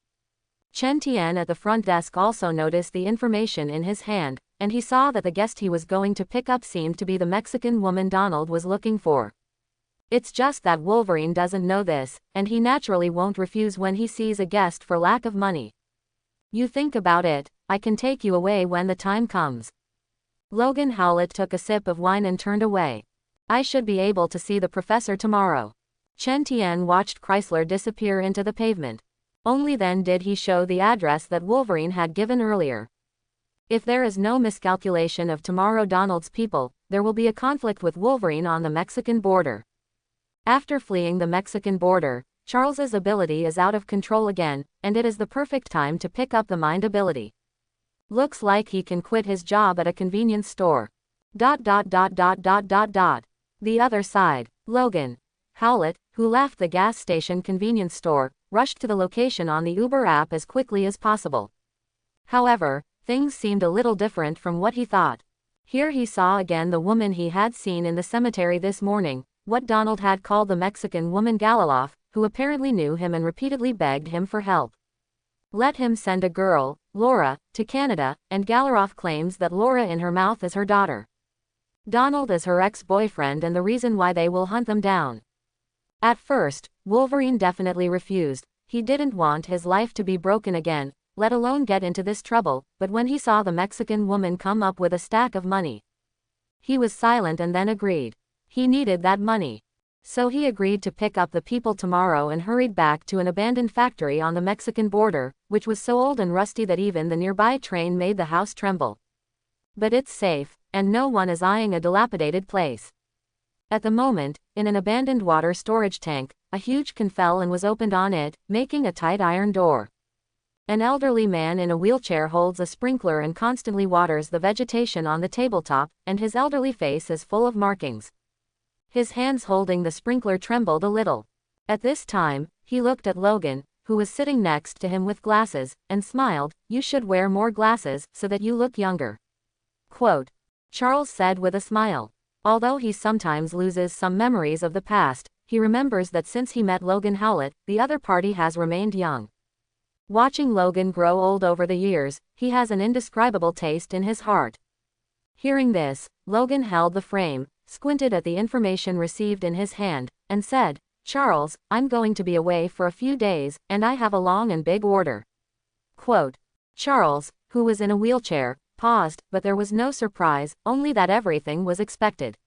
Chen Tian at the front desk also noticed the information in his hand, and he saw that the guest he was going to pick up seemed to be the Mexican woman Donald was looking for. It's just that Wolverine doesn't know this, and he naturally won't refuse when he sees a guest for lack of money. "You think about it, I can take you away when the time comes." Logan Howlett took a sip of wine and turned away. "I should be able to see the professor tomorrow." Chen Tian watched Chrysler disappear into the pavement. Only then did he show the address that Wolverine had given earlier. If there is no miscalculation of tomorrow Donald's people, there will be a conflict with Wolverine on the Mexican border. After fleeing the Mexican border, Charles's ability is out of control again, and it is the perfect time to pick up the mind ability. Looks like he can quit his job at a convenience store. The other side, Logan Howlett, who left the gas station convenience store, rushed to the location on the Uber app as quickly as possible. However, things seemed a little different from what he thought. Here he saw again the woman he had seen in the cemetery this morning, what Donald had called the Mexican woman Galiloff, who apparently knew him and repeatedly begged him for help. Let him send a girl, Laura, to Canada, and Galiloff claims that Laura in her mouth is her daughter. Donald is her ex-boyfriend and the reason why they will hunt them down. At first, Wolverine definitely refused. He didn't want his life to be broken again, let alone get into this trouble, but when he saw the Mexican woman come up with a stack of money, he was silent and then agreed. He needed that money. So he agreed to pick up the people tomorrow and hurried back to an abandoned factory on the Mexican border, which was so old and rusty that even the nearby train made the house tremble. But it's safe, and no one is eyeing a dilapidated place. At the moment, in an abandoned water storage tank, a huge can fell and was opened on it, making a tight iron door. An elderly man in a wheelchair holds a sprinkler and constantly waters the vegetation on the tabletop, and his elderly face is full of markings. His hands holding the sprinkler trembled a little. At this time, he looked at Logan, who was sitting next to him with glasses, and smiled. "You should wear more glasses, so that you look younger." Quote. Charles said with a smile. Although he sometimes loses some memories of the past, he remembers that since he met Logan Howlett, the other party has remained young. Watching Logan grow old over the years, he has an indescribable taste in his heart. Hearing this, Logan held the frame, squinted at the information received in his hand, and said, "Charles, I'm going to be away for a few days, and I have a long and big order." Quote. Charles, who was in a wheelchair, paused, but there was no surprise, only that everything was expected.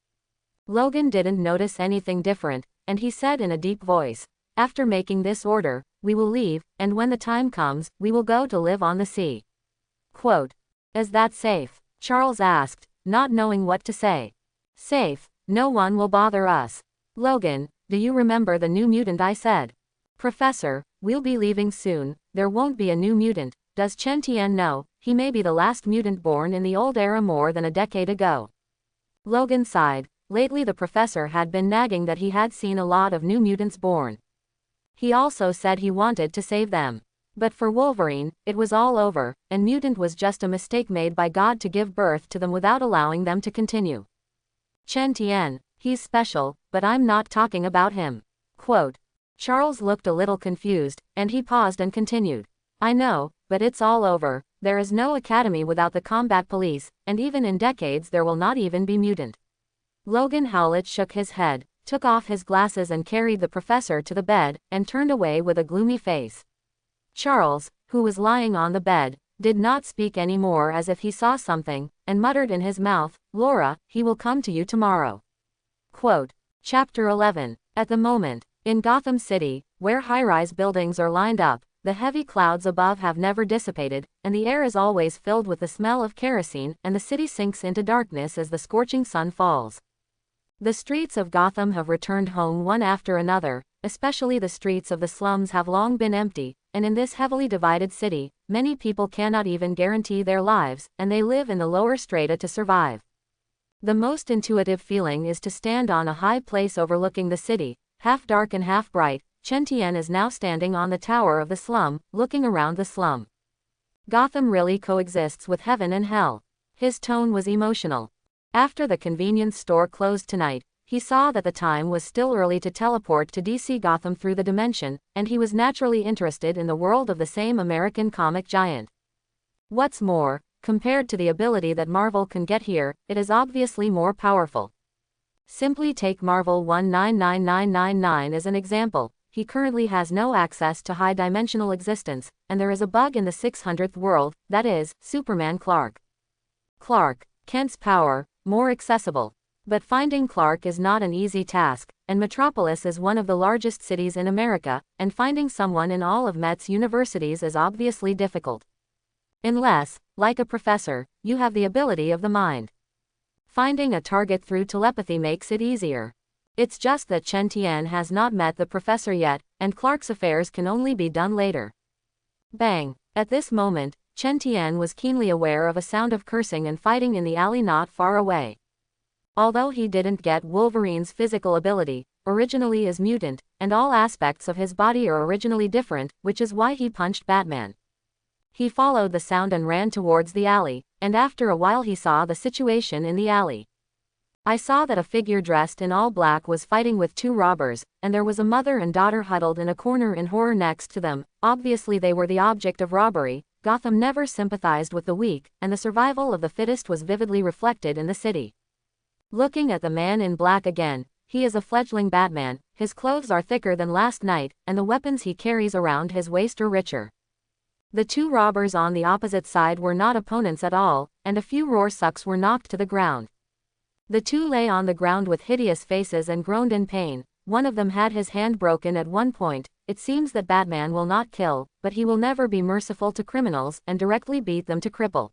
Logan didn't notice anything different, and he said in a deep voice, "After making this order, we will leave, and when the time comes, we will go to live on the sea." Quote. Is that safe? Charles asked, not knowing what to say. Safe, no one will bother us. Logan, do you remember the new mutant I said? Professor, we'll be leaving soon, there won't be a new mutant. Does Chen Tian know? He may be the last mutant born in the old era more than a decade ago. Logan sighed. Lately the professor had been nagging that he had seen a lot of new mutants born. He also said he wanted to save them. But for Wolverine, it was all over, and mutant was just a mistake made by God to give birth to them without allowing them to continue. Chen Tian, he's special, but I'm not talking about him. Quote. Charles looked a little confused, and he paused and continued. I know, but it's all over. There is no academy without the combat police, and even in decades there will not even be mutant. Logan Howlett shook his head, took off his glasses and carried the professor to the bed, and turned away with a gloomy face. Charles, who was lying on the bed, did not speak any more as if he saw something, and muttered in his mouth, Laura, he will come to you tomorrow. Quote. Chapter 11. At the moment, in Gotham City, where high-rise buildings are lined up, The heavy clouds above have never dissipated, and the air is always filled with the smell of kerosene, and the city sinks into darkness as the scorching sun falls. The streets of Gotham have returned home one after another, especially the streets of the slums have long been empty, and in this heavily divided city, many people cannot even guarantee their lives, and they live in the lower strata to survive. The most intuitive feeling is to stand on a high place overlooking the city, half dark and half bright. Chen Tian is now standing on the tower of the slum, looking around the slum. Gotham really coexists with heaven and hell. His tone was emotional. After the convenience store closed tonight, he saw that the time was still early to teleport to DC Gotham through the dimension, and he was naturally interested in the world of the same American comic giant. What's more, compared to the ability that Marvel can get here, it is obviously more powerful. Simply take Marvel 199999 as an example. He currently has no access to high-dimensional existence, and there is a bug in the 600th world, that is, Superman Clark. Kent's power, more accessible. But finding Clark is not an easy task, and Metropolis is one of the largest cities in America, and finding someone in all of Met's universities is obviously difficult. Unless, like a professor, you have the ability of the mind. Finding a target through telepathy makes it easier. It's just that Chen Tian has not met the professor yet, and Clark's affairs can only be done later. Bang! At this moment, Chen Tian was keenly aware of a sound of cursing and fighting in the alley not far away. Although he didn't get Wolverine's physical ability, originally as mutant, and all aspects of his body are originally different, which is why he punched Batman. He followed the sound and ran towards the alley, and after a while he saw the situation in the alley. I saw that a figure dressed in all black was fighting with two robbers, and there was a mother and daughter huddled in a corner in horror next to them. Obviously they were the object of robbery. Gotham never sympathized with the weak, and the survival of the fittest was vividly reflected in the city. Looking at the man in black again, he is a fledgling Batman, his clothes are thicker than last night, and the weapons he carries around his waist are richer. The two robbers on the opposite side were not opponents at all, and a few Rorschachs were knocked to the ground. The two lay on the ground with hideous faces and groaned in pain. One of them had his hand broken at one point. It seems that Batman will not kill, but he will never be merciful to criminals and directly beat them to cripple.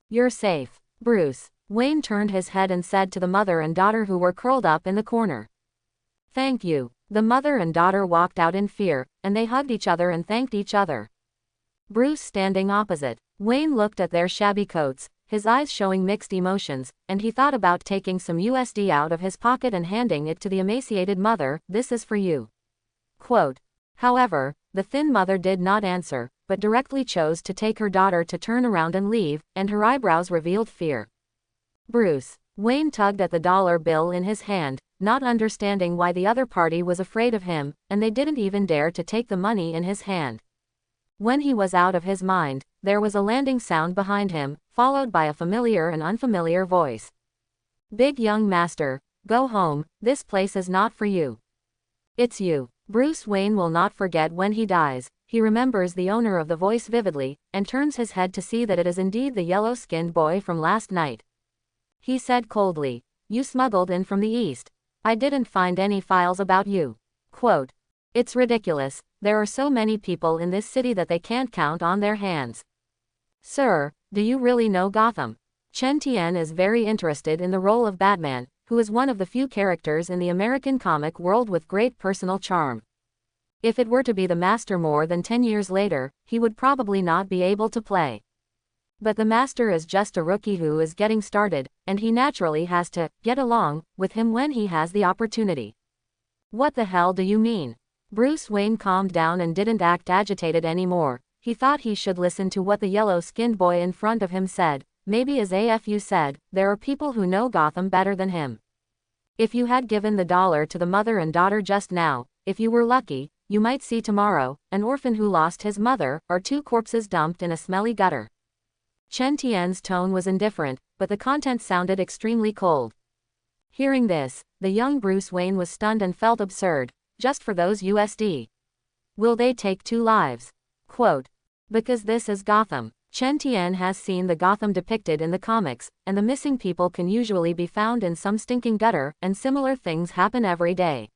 You're safe, Bruce. Wayne turned his head and said to the mother and daughter who were curled up in the corner. Thank you. The mother and daughter walked out in fear, and they hugged each other and thanked each other. Bruce standing opposite. Wayne looked at their shabby coats, his eyes showing mixed emotions, and he thought about taking some USD out of his pocket and handing it to the emaciated mother. This is for you. Quote. However, the thin mother did not answer, but directly chose to take her daughter to turn around and leave, and her eyebrows revealed fear. Bruce. Wayne tugged at the dollar bill in his hand, not understanding why the other party was afraid of him, and they didn't even dare to take the money in his hand. When he was out of his mind, there was a landing sound behind him, followed by a familiar and unfamiliar voice. Big young master, go home, this place is not for you. It's you. Bruce Wayne will not forget when he dies. He remembers the owner of the voice vividly, and turns his head to see that it is indeed the yellow-skinned boy from last night. He said coldly, you smuggled in from the east. I didn't find any files about you. Quote. It's ridiculous, there are so many people in this city that they can't count on their hands. Sir, do you really know Gotham? Chen Tian is very interested in the role of Batman, who is one of the few characters in the American comic world with great personal charm. If it were to be the Master more than 10 years later, he would probably not be able to play. But the Master is just a rookie who is getting started, and he naturally has to get along with him when he has the opportunity. What the hell do you mean? Bruce Wayne calmed down and didn't act agitated anymore. He thought he should listen to what the yellow-skinned boy in front of him said. Maybe as AFU said, there are people who know Gotham better than him. If you had given the dollar to the mother and daughter just now, if you were lucky, you might see tomorrow an orphan who lost his mother, or two corpses dumped in a smelly gutter. Chen Tian's tone was indifferent, but the content sounded extremely cold. Hearing this, the young Bruce Wayne was stunned and felt absurd. Just for those USD. Will they take 2 lives? Quote. Because this is Gotham. Chen Tian has seen the Gotham depicted in the comics, and the missing people can usually be found in some stinking gutter, and similar things happen every day.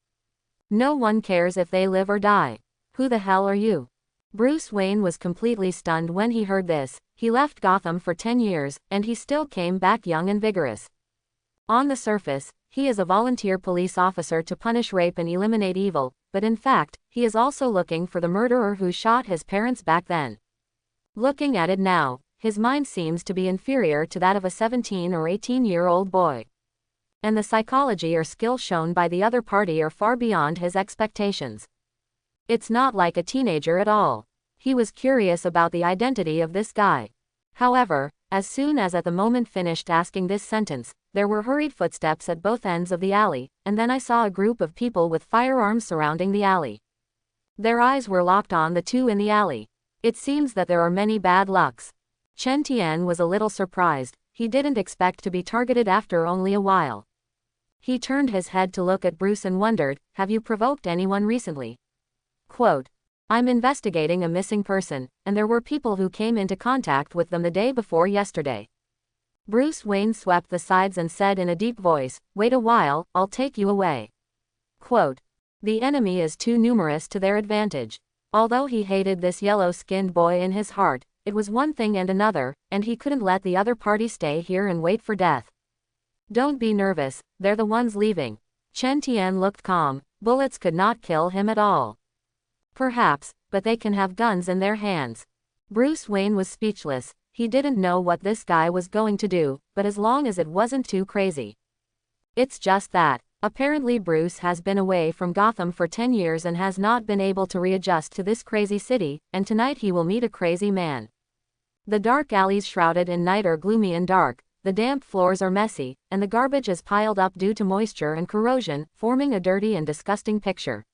No one cares if they live or die. Who the hell are you? Bruce Wayne was completely stunned when he heard this. He left Gotham for 10 years, and he still came back young and vigorous. On the surface, he is a volunteer police officer to punish rape and eliminate evil, but in fact, he is also looking for the murderer who shot his parents back then. Looking at it now, his mind seems to be inferior to that of a 17 or 18-year-old boy. And the psychology or skill shown by the other party are far beyond his expectations. It's not like a teenager at all. He was curious about the identity of this guy. However, as soon as at the moment finished asking this sentence, there were hurried footsteps at both ends of the alley, and then I saw a group of people with firearms surrounding the alley. Their eyes were locked on the two in the alley. It seems that there are many bad lucks. Chen Tian was a little surprised. He didn't expect to be targeted after only a while. He turned his head to look at Bruce and wondered, "Have you provoked anyone recently?" Quote, "I'm investigating a missing person, and there were people who came into contact with them the day before yesterday." Bruce Wayne swept the sides and said in a deep voice, "Wait a while, I'll take you away." Quote, "The enemy is too numerous to their advantage." Although he hated this yellow-skinned boy in his heart, it was one thing and another, and he couldn't let the other party stay here and wait for death. "Don't be nervous, they're the ones leaving." Chen Tian looked calm. Bullets could not kill him at all. Perhaps, but they can have guns in their hands. Bruce Wayne was speechless. He didn't know what this guy was going to do, but as long as it wasn't too crazy. It's just that, apparently Bruce has been away from Gotham for 10 years and has not been able to readjust to this crazy city, and tonight he will meet a crazy man. The dark alleys shrouded in night are gloomy and dark, the damp floors are messy, and the garbage is piled up due to moisture and corrosion, forming a dirty and disgusting picture.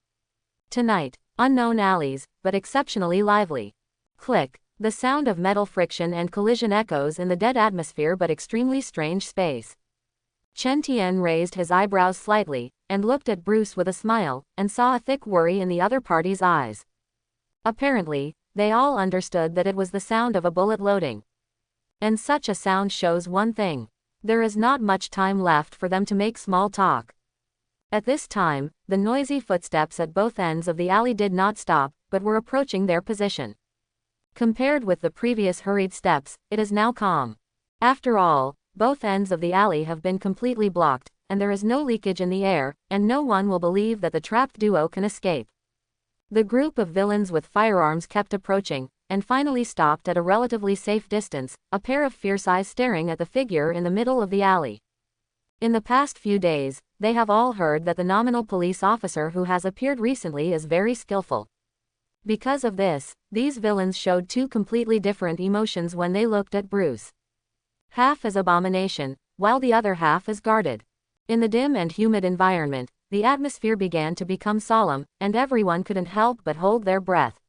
Tonight, unknown alleys, but exceptionally lively. Click. The sound of metal friction and collision echoes in the dead atmosphere but extremely strange space. Chen Tian raised his eyebrows slightly, and looked at Bruce with a smile, and saw a thick worry in the other party's eyes. Apparently, they all understood that it was the sound of a bullet loading. And such a sound shows one thing. There is not much time left for them to make small talk. At this time, the noisy footsteps at both ends of the alley did not stop, but were approaching their position. Compared with the previous hurried steps, it is now calm. After all, both ends of the alley have been completely blocked, and there is no leakage in the air, and no one will believe that the trapped duo can escape. The group of villains with firearms kept approaching, and finally stopped at a relatively safe distance, a pair of fierce eyes staring at the figure in the middle of the alley. In the past few days, they have all heard that the nominal police officer who has appeared recently is very skillful. Because of this, these villains showed two completely different emotions when they looked at Bruce. Half is abomination, while the other half is guarded. In the dim and humid environment, the atmosphere began to become solemn, and everyone couldn't help but hold their breath.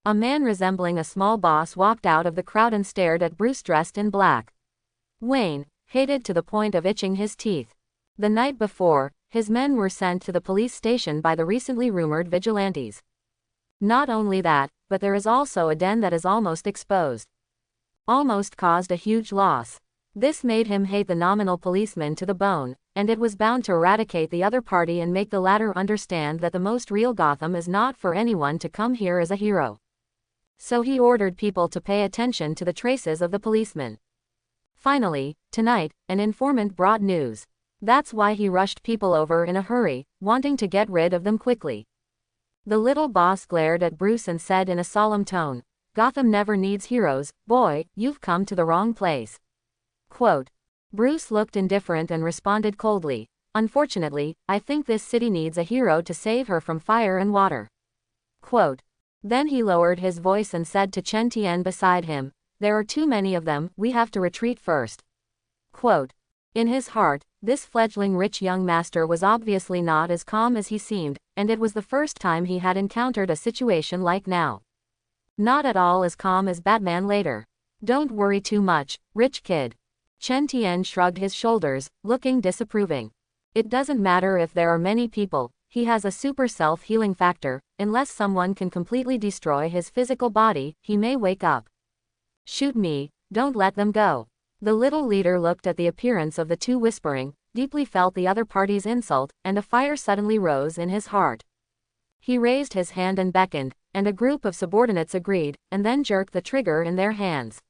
A man resembling a small boss walked out of the crowd and stared at Bruce dressed in black. Wayne hated to the point of itching his teeth. The night before, his men were sent to the police station by the recently rumored vigilantes. Not only that, but there is also a den that is almost exposed. Almost caused a huge loss. This made him hate the nominal policeman to the bone, and it was bound to eradicate the other party and make the latter understand that the most real Gotham is not for anyone to come here as a hero. So he ordered people to pay attention to the traces of the policeman. Finally, tonight, an informant brought news. That's why he rushed people over in a hurry, wanting to get rid of them quickly. The little boss glared at Bruce and said in a solemn tone, "Gotham never needs heroes, boy, you've come to the wrong place." Quote. Bruce looked indifferent and responded coldly, "Unfortunately, I think this city needs a hero to save her from fire and water." Quote. Then he lowered his voice and said to Chen Tian beside him, "There are too many of them, we have to retreat first." Quote. In his heart, this fledgling rich young master was obviously not as calm as he seemed, and it was the first time he had encountered a situation like now. Not at all as calm as Batman later. "Don't worry too much, rich kid." Chen Tian shrugged his shoulders, looking disapproving. "It doesn't matter if there are many people, he has a super self-healing factor, unless someone can completely destroy his physical body, he may wake up. Shoot me, don't let them go." The little leader looked at the appearance of the two whispering, deeply felt the other party's insult, and a fire suddenly rose in his heart. He raised his hand and beckoned, and a group of subordinates agreed, and then jerked the trigger in their hands.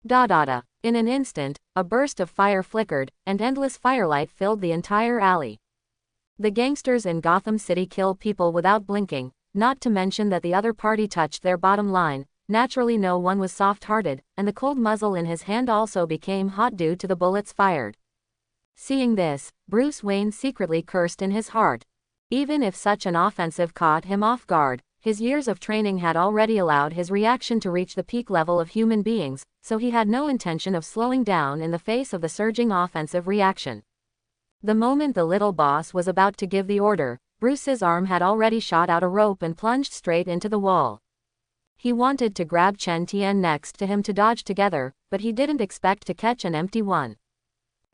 Da. In an instant, a burst of fire flickered, and endless firelight filled the entire alley. The gangsters in Gotham City kill people without blinking, not to mention that the other party touched their bottom line. Naturally no one was soft-hearted, and the cold muzzle in his hand also became hot due to the bullets fired. Seeing this, Bruce Wayne secretly cursed in his heart. Even if such an offensive caught him off guard, his years of training had already allowed his reaction to reach the peak level of human beings, so he had no intention of slowing down in the face of the surging offensive reaction. The moment the little boss was about to give the order, Bruce's arm had already shot out a rope and plunged straight into the wall. He wanted to grab Chen Tian next to him to dodge together, but he didn't expect to catch an empty one.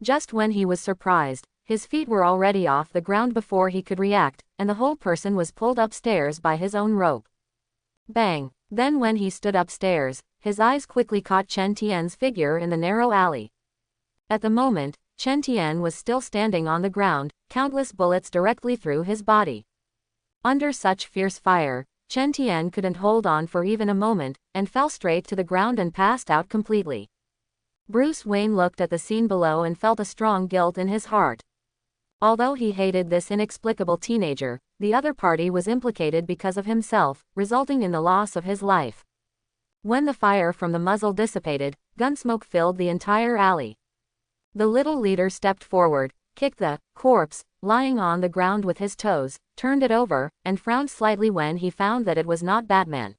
Just when he was surprised, his feet were already off the ground before he could react, and the whole person was pulled upstairs by his own rope. Bang! Then when he stood upstairs, his eyes quickly caught Chen Tian's figure in the narrow alley. At the moment, Chen Tian was still standing on the ground, countless bullets directly through his body. Under such fierce fire, Chen Tian couldn't hold on for even a moment, and fell straight to the ground and passed out completely. Bruce Wayne looked at the scene below and felt a strong guilt in his heart. Although he hated this inexplicable teenager, the other party was implicated because of himself, resulting in the loss of his life. When the fire from the muzzle dissipated, gunsmoke filled the entire alley. The little leader stepped forward, kicked the corpse lying on the ground with his toes, turned it over, and frowned slightly when he found that it was not Batman.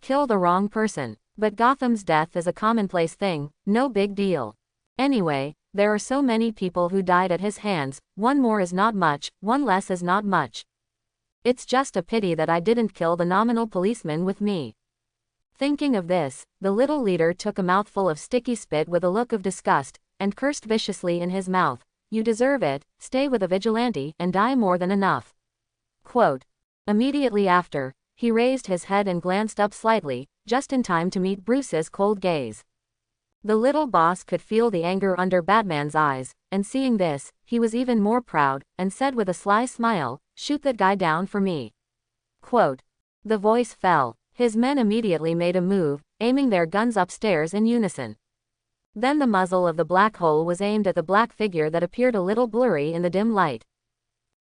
Kill the wrong person. But Gotham's death is a commonplace thing, no big deal. Anyway, there are so many people who died at his hands, one more is not much, one less is not much. It's just a pity that I didn't kill the nominal policeman with me. Thinking of this, the little leader took a mouthful of sticky spit with a look of disgust, and cursed viciously in his mouth. You deserve it, stay with a vigilante, and die more than enough. Quote. Immediately after, he raised his head and glanced up slightly, just in time to meet Bruce's cold gaze. The little boss could feel the anger under Batman's eyes, and seeing this, he was even more proud, and said with a sly smile, shoot that guy down for me. Quote. The voice fell. His men immediately made a move, aiming their guns upstairs in unison. Then the muzzle of the black hole was aimed at the black figure that appeared a little blurry in the dim light.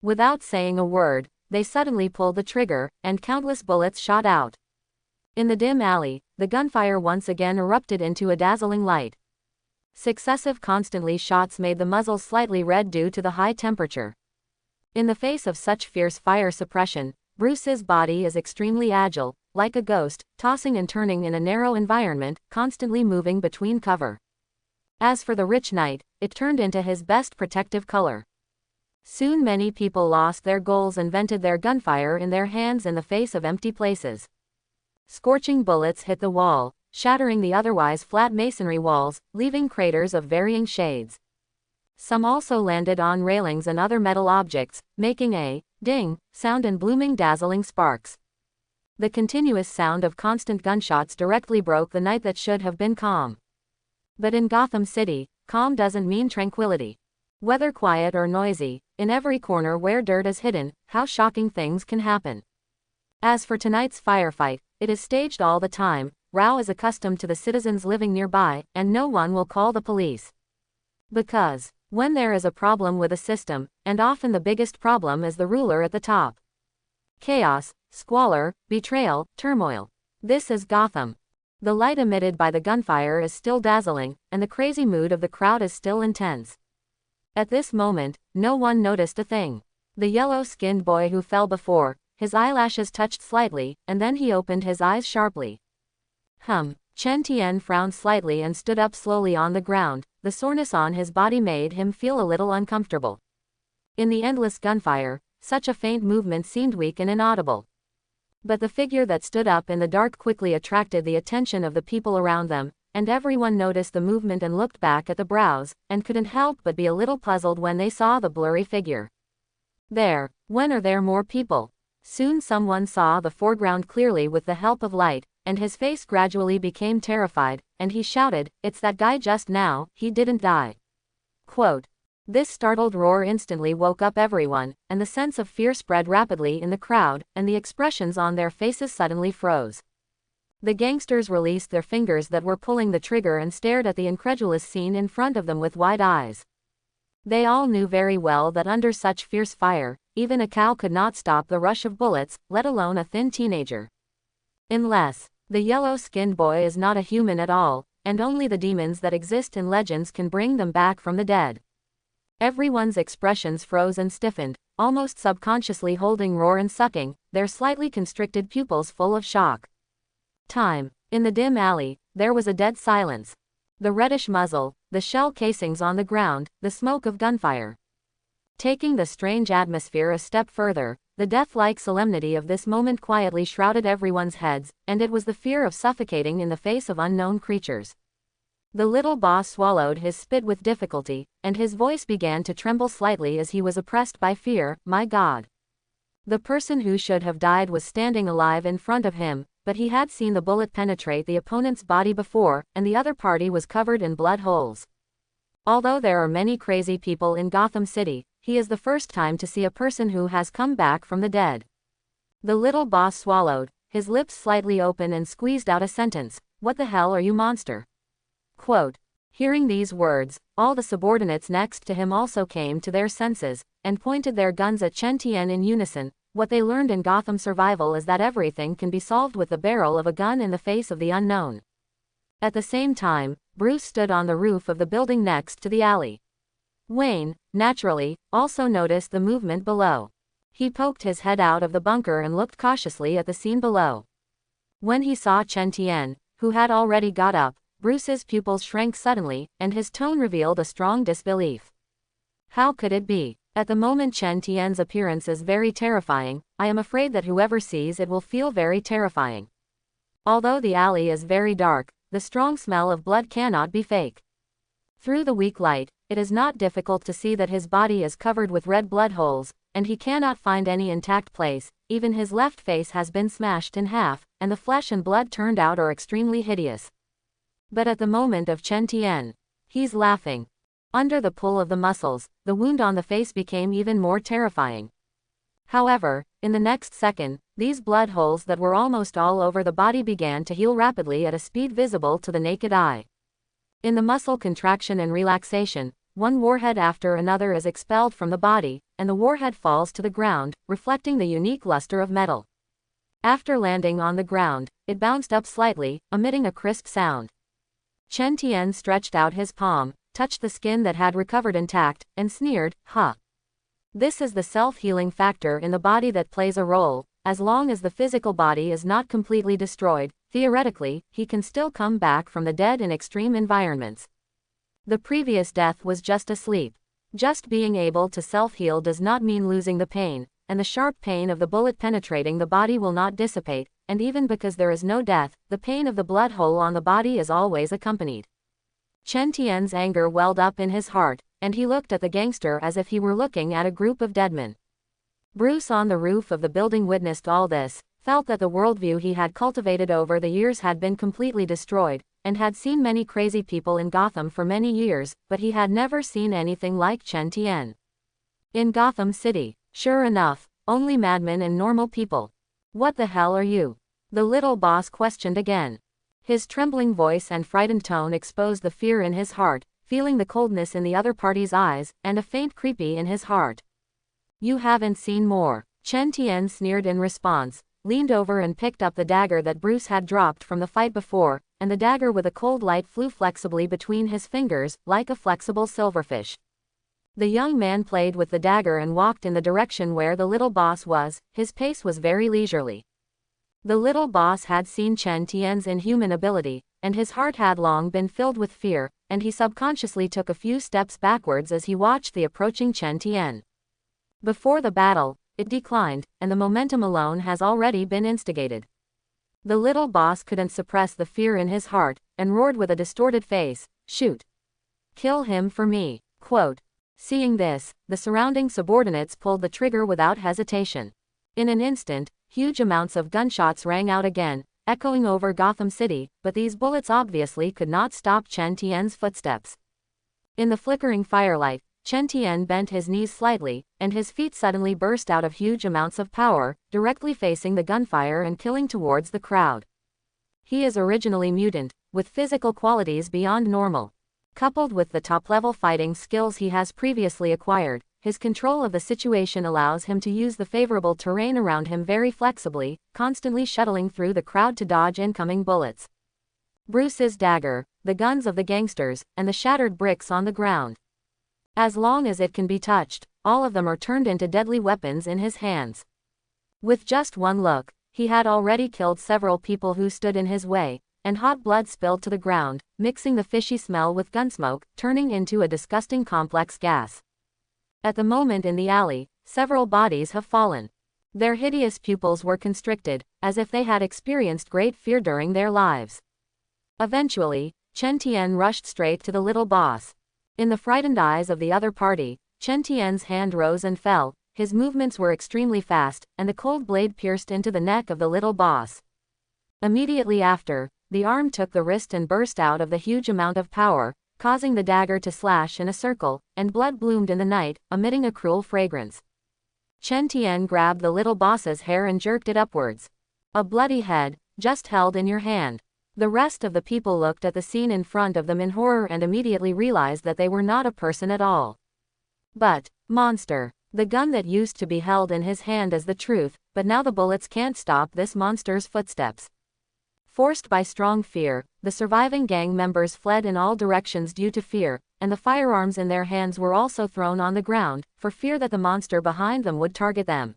Without saying a word, they suddenly pulled the trigger, and countless bullets shot out. In the dim alley, the gunfire once again erupted into a dazzling light. Successive constantly shots made the muzzle slightly red due to the high temperature. In the face of such fierce fire suppression, Bruce's body is extremely agile, like a ghost, tossing and turning in a narrow environment, constantly moving between cover. As for the rich knight, it turned into his best protective color. Soon many people lost their goals and vented their gunfire in their hands in the face of empty places. Scorching bullets hit the wall, shattering the otherwise flat masonry walls, leaving craters of varying shades. Some also landed on railings and other metal objects, making a ding sound and blooming dazzling sparks. The continuous sound of constant gunshots directly broke the night that should have been calm. But in Gotham City, calm doesn't mean tranquility. Whether quiet or noisy, in every corner where dirt is hidden, how shocking things can happen. As for tonight's firefight, it is staged all the time. Rao is accustomed to the citizens living nearby, and no one will call the police. Because, when there is a problem with a system, and often the biggest problem is the ruler at the top. Chaos, squalor, betrayal, turmoil. This is Gotham. The light emitted by the gunfire is still dazzling, and the crazy mood of the crowd is still intense. At this moment, no one noticed a thing. The yellow-skinned boy who fell before, his eyelashes touched slightly, and then he opened his eyes sharply. Chen Tian frowned slightly and stood up slowly on the ground. The soreness on his body made him feel a little uncomfortable. In the endless gunfire, such a faint movement seemed weak and inaudible. But the figure that stood up in the dark quickly attracted the attention of the people around them, and everyone noticed the movement and looked back at the brows, and couldn't help but be a little puzzled when they saw the blurry figure. When are there more people? Soon someone saw the foreground clearly with the help of light, and his face gradually became terrified, and he shouted, "It's that guy just now, he didn't die." Quote. This startled roar instantly woke up everyone, and the sense of fear spread rapidly in the crowd, and the expressions on their faces suddenly froze. The gangsters released their fingers that were pulling the trigger and stared at the incredulous scene in front of them with wide eyes. They all knew very well that under such fierce fire, even a cow could not stop the rush of bullets, let alone a thin teenager. Unless the yellow-skinned boy is not a human at all, and only the demons that exist in legends can bring them back from the dead. Everyone's expressions froze and stiffened, almost subconsciously holding roar and sucking, their slightly constricted pupils full of shock. Time. In the dim alley, there was a dead silence. The reddish muzzle, the shell casings on the ground, the smoke of gunfire. Taking the strange atmosphere a step further, the death-like solemnity of this moment quietly shrouded everyone's heads, and it was the fear of suffocating in the face of unknown creatures. The little boss swallowed his spit with difficulty, and his voice began to tremble slightly as he was oppressed by fear. My God. The person who should have died was standing alive in front of him, but he had seen the bullet penetrate the opponent's body before, and the other party was covered in blood holes. Although there are many crazy people in Gotham City, he is the first time to see a person who has come back from the dead. The little boss swallowed, his lips slightly open, and squeezed out a sentence. What the hell are you, monster? Quote. Hearing these words, all the subordinates next to him also came to their senses, and pointed their guns at Chen Tian in unison. What they learned in Gotham survival is that everything can be solved with the barrel of a gun in the face of the unknown. At the same time, Bruce stood on the roof of the building next to the alley. Wayne, naturally, also noticed the movement below. He poked his head out of the bunker and looked cautiously at the scene below. When he saw Chen Tian, who had already got up, Bruce's pupils shrank suddenly, and his tone revealed a strong disbelief. How could it be? At the moment Chen Tian's appearance is very terrifying. I am afraid that whoever sees it will feel very terrifying. Although the alley is very dark, the strong smell of blood cannot be fake. Through the weak light, it is not difficult to see that his body is covered with red blood holes, and he cannot find any intact place. Even his left face has been smashed in half, and the flesh and blood turned out are extremely hideous. But at the moment of Chen Tian, he's laughing. Under the pull of the muscles, the wound on the face became even more terrifying. However, in the next second, these blood holes that were almost all over the body began to heal rapidly at a speed visible to the naked eye. In the muscle contraction and relaxation, one warhead after another is expelled from the body, and the warhead falls to the ground, reflecting the unique luster of metal. After landing on the ground, it bounced up slightly, emitting a crisp sound. Chen Tian stretched out his palm, touched the skin that had recovered intact, and sneered, "Huh. This is the self-healing factor in the body that plays a role. As long as the physical body is not completely destroyed, theoretically, he can still come back from the dead in extreme environments. The previous death was just a sleep. Just being able to self-heal does not mean losing the pain, and the sharp pain of the bullet penetrating the body will not dissipate, and even because there is no death, the pain of the blood hole on the body is always accompanied." Chen Tian's anger welled up in his heart, and he looked at the gangster as if he were looking at a group of dead men. Bruce on the roof of the building witnessed all this, felt that the worldview he had cultivated over the years had been completely destroyed, and had seen many crazy people in Gotham for many years, but he had never seen anything like Chen Tian. In Gotham City, sure enough, only madmen and normal people. What the hell are you? The little boss questioned again. His trembling voice and frightened tone exposed the fear in his heart, feeling the coldness in the other party's eyes, and a faint creepy in his heart. You haven't seen more. Chen Tian sneered in response, leaned over and picked up the dagger that Bruce had dropped from the fight before, and the dagger with a cold light flew flexibly between his fingers, like a flexible silverfish. The young man played with the dagger and walked in the direction where the little boss was. His pace was very leisurely. The little boss had seen Chen Tian's inhuman ability, and his heart had long been filled with fear, and he subconsciously took a few steps backwards as he watched the approaching Chen Tian. Before the battle, it declined, and the momentum alone has already been instigated. The little boss couldn't suppress the fear in his heart, and roared with a distorted face, "Shoot! Kill him for me!" Quote. Seeing this, the surrounding subordinates pulled the trigger without hesitation. In an instant, huge amounts of gunshots rang out again, echoing over Gotham City, but these bullets obviously could not stop Chen Tian's footsteps. In the flickering firelight, Chen Tian bent his knees slightly, and his feet suddenly burst out of huge amounts of power, directly facing the gunfire and killing towards the crowd. He is originally mutant, with physical qualities beyond normal. Coupled with the top-level fighting skills he has previously acquired, his control of the situation allows him to use the favorable terrain around him very flexibly, constantly shuttling through the crowd to dodge incoming bullets. Bruce's dagger, the guns of the gangsters, and the shattered bricks on the ground. As long as it can be touched, all of them are turned into deadly weapons in his hands. With just one look, he had already killed several people who stood in his way, and hot blood spilled to the ground, mixing the fishy smell with gunsmoke, turning into a disgusting complex gas. At the moment in the alley, several bodies have fallen. Their hideous pupils were constricted, as if they had experienced great fear during their lives. Eventually, Chen Tian rushed straight to the little boss. In the frightened eyes of the other party, Chen Tian's hand rose and fell, his movements were extremely fast, and the cold blade pierced into the neck of the little boss. Immediately after, the arm took the wrist and burst out of the huge amount of power, causing the dagger to slash in a circle, and blood bloomed in the night, emitting a cruel fragrance. Chen Tian grabbed the little boss's hair and jerked it upwards. A bloody head, just held in your hand. The rest of the people looked at the scene in front of them in horror and immediately realized that they were not a person at all, but monster. The gun that used to be held in his hand is the truth, but now the bullets can't stop this monster's footsteps. Forced by strong fear, the surviving gang members fled in all directions due to fear, and the firearms in their hands were also thrown on the ground, for fear that the monster behind them would target them.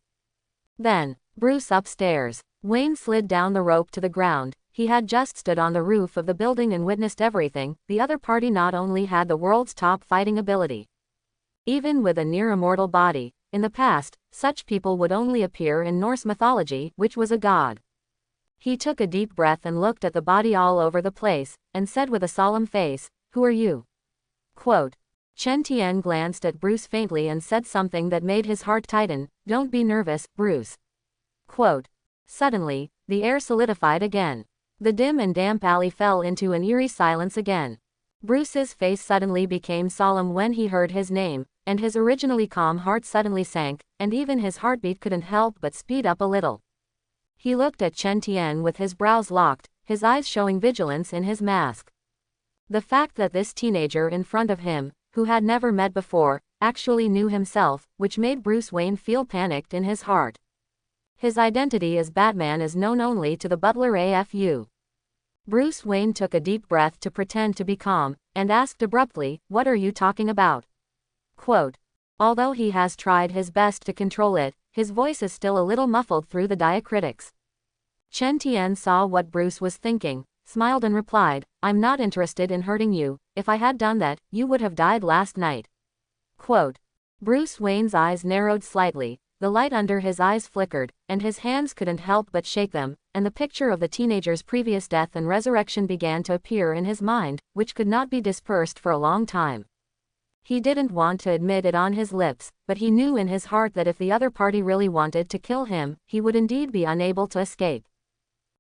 Then, Bruce upstairs. Wayne slid down the rope to the ground. He had just stood on the roof of the building and witnessed everything. The other party not only had the world's top fighting ability, even with a near-immortal body. In the past, such people would only appear in Norse mythology, which was a god. He took a deep breath and looked at the body all over the place, and said with a solemn face, "Who are you?" Quote. Chen Tian glanced at Bruce faintly and said something that made his heart tighten, "Don't be nervous, Bruce." Quote. Suddenly, the air solidified again. The dim and damp alley fell into an eerie silence again. Bruce's face suddenly became solemn when he heard his name, and his originally calm heart suddenly sank, and even his heartbeat couldn't help but speed up a little. He looked at Chen Tian with his brows locked, his eyes showing vigilance in his mask. The fact that this teenager in front of him, who had never met before, actually knew himself, which made Bruce Wayne feel panicked in his heart. His identity as Batman is known only to the butler AFU. Bruce Wayne took a deep breath to pretend to be calm, and asked abruptly, "What are you talking about?" Quote. Although he has tried his best to control it, his voice is still a little muffled through the diacritics. Chen Tian saw what Bruce was thinking, smiled and replied, "I'm not interested in hurting you. If I had done that, you would have died last night." Quote. Bruce Wayne's eyes narrowed slightly, the light under his eyes flickered, and his hands couldn't help but shake them, and the picture of the teenager's previous death and resurrection began to appear in his mind, which could not be dispersed for a long time. He didn't want to admit it on his lips, but he knew in his heart that if the other party really wanted to kill him, he would indeed be unable to escape.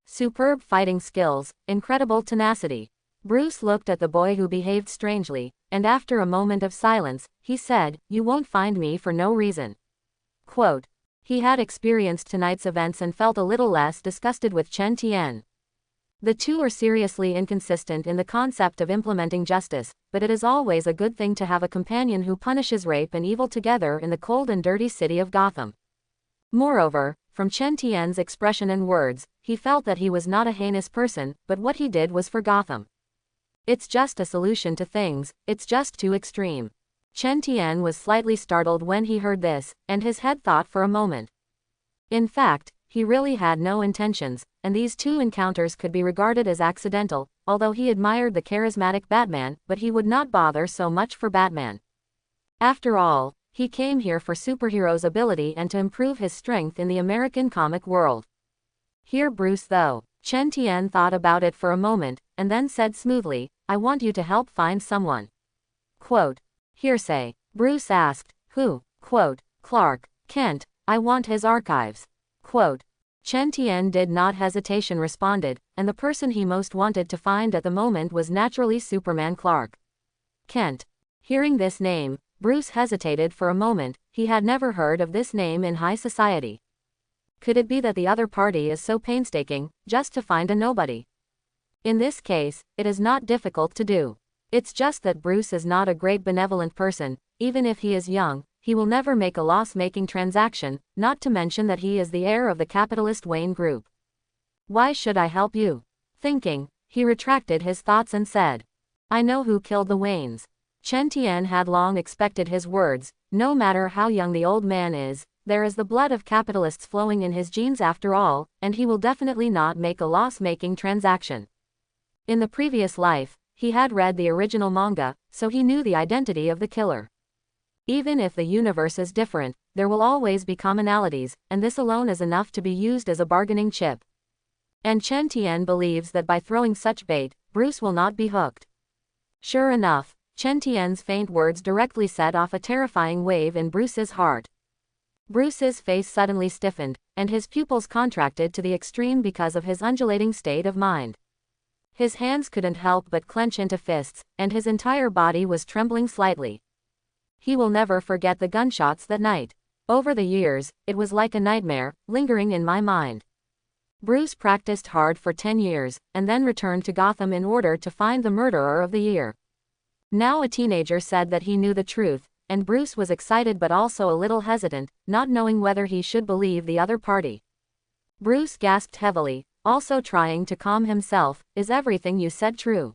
Superb fighting skills, incredible tenacity. Bruce looked at the boy who behaved strangely, and after a moment of silence, he said, "You won't find me for no reason." Quote. He had experienced tonight's events and felt a little less disgusted with Chen Tian. The two are seriously inconsistent in the concept of implementing justice, but it is always a good thing to have a companion who punishes rape and evil together in the cold and dirty city of Gotham. Moreover, from Chen Tian's expression and words, he felt that he was not a heinous person, but what he did was for Gotham. It's just a solution to things, it's just too extreme. Chen Tian was slightly startled when he heard this, and his head thought for a moment. In fact, he really had no intentions, and these two encounters could be regarded as accidental, although he admired the charismatic Batman, but he would not bother so much for Batman. After all, he came here for superheroes' ability and to improve his strength in the American comic world. Here Bruce though. Chen Tian thought about it for a moment, and then said smoothly, "I want you to help find someone." Quote. Hearsay. Bruce asked, "Who?" Quote. "Clark Kent. I want his archives." Quote. Chen Tian did not hesitation responded, and the person he most wanted to find at the moment was naturally Superman Clark Kent. Hearing this name, Bruce hesitated for a moment. He had never heard of this name in high society. Could it be that the other party is so painstaking, just to find a nobody? In this case, it is not difficult to do. It's just that Bruce is not a great benevolent person. Even if he is young, he will never make a loss-making transaction, not to mention that he is the heir of the capitalist Wayne Group. Why should I help you? Thinking, he retracted his thoughts and said, I know who killed the Waynes. Chen Tian had long expected his words. No matter how young the old man is, there is the blood of capitalists flowing in his genes after all, and he will definitely not make a loss-making transaction. In the previous life, he had read the original manga, so he knew the identity of the killer. Even if the universe is different, there will always be commonalities, and this alone is enough to be used as a bargaining chip. And Chen Tian believes that by throwing such bait, Bruce will not be hooked. Sure enough, Chen Tian's faint words directly set off a terrifying wave in Bruce's heart. Bruce's face suddenly stiffened, and his pupils contracted to the extreme because of his undulating state of mind. His hands couldn't help but clench into fists, and his entire body was trembling slightly. He will never forget the gunshots that night. Over the years, it was like a nightmare, lingering in my mind. Bruce practiced hard for 10 years, and then returned to Gotham in order to find the murderer of the year. Now a teenager said that he knew the truth, and Bruce was excited but also a little hesitant, not knowing whether he should believe the other party. Bruce gasped heavily, also trying to calm himself, is everything you said true?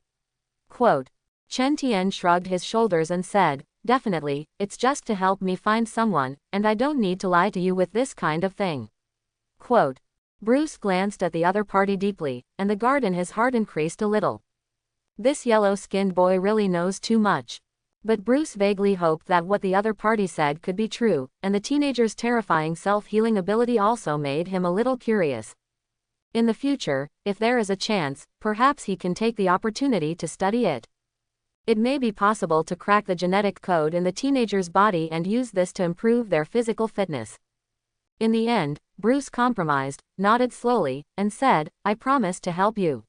Quote. Chen Tian shrugged his shoulders and said, definitely, it's just to help me find someone, and I don't need to lie to you with this kind of thing. Quote. Bruce glanced at the other party deeply, and the guard in his heart increased a little. This yellow-skinned boy really knows too much. But Bruce vaguely hoped that what the other party said could be true, and the teenager's terrifying self-healing ability also made him a little curious. In the future, if there is a chance, perhaps he can take the opportunity to study it. It may be possible to crack the genetic code in the teenager's body and use this to improve their physical fitness. In the end, Bruce compromised, nodded slowly, and said, I promise to help you.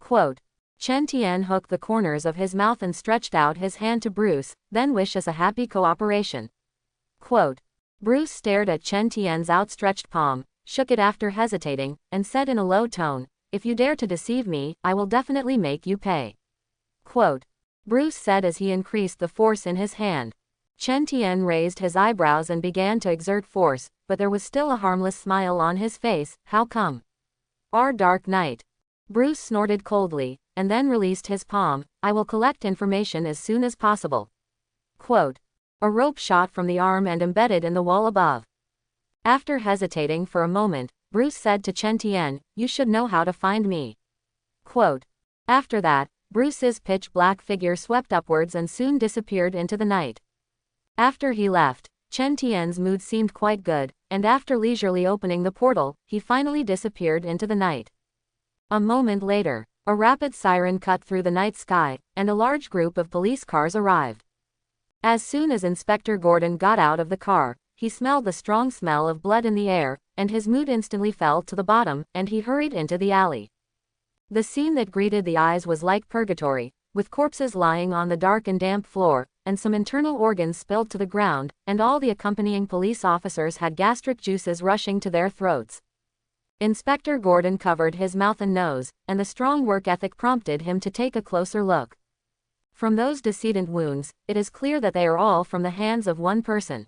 Quote. Chen Tian hooked the corners of his mouth and stretched out his hand to Bruce, then wish us a happy cooperation. Quote. Bruce stared at Chen Tian's outstretched palm, shook it after hesitating, and said in a low tone, if you dare to deceive me, I will definitely make you pay. Quote. Bruce said as he increased the force in his hand. Chen Tian raised his eyebrows and began to exert force, but there was still a harmless smile on his face. How come? Our dark night. Bruce snorted coldly, and then released his palm. I will collect information as soon as possible. Quote. A rope shot from the arm and embedded in the wall above. After hesitating for a moment, Bruce said to Chen Tian, you should know how to find me. Quote. After that, Bruce's pitch-black figure swept upwards and soon disappeared into the night. After he left, Chen Tian's mood seemed quite good, and after leisurely opening the portal, he finally disappeared into the night. A moment later, a rapid siren cut through the night sky, and a large group of police cars arrived. As soon as Inspector Gordon got out of the car, he smelled the strong smell of blood in the air, and his mood instantly fell to the bottom, and he hurried into the alley. The scene that greeted the eyes was like purgatory, with corpses lying on the dark and damp floor, and some internal organs spilled to the ground, and all the accompanying police officers had gastric juices rushing to their throats. Inspector Gordon covered his mouth and nose, and the strong work ethic prompted him to take a closer look. From those decedent wounds, it is clear that they are all from the hands of one person.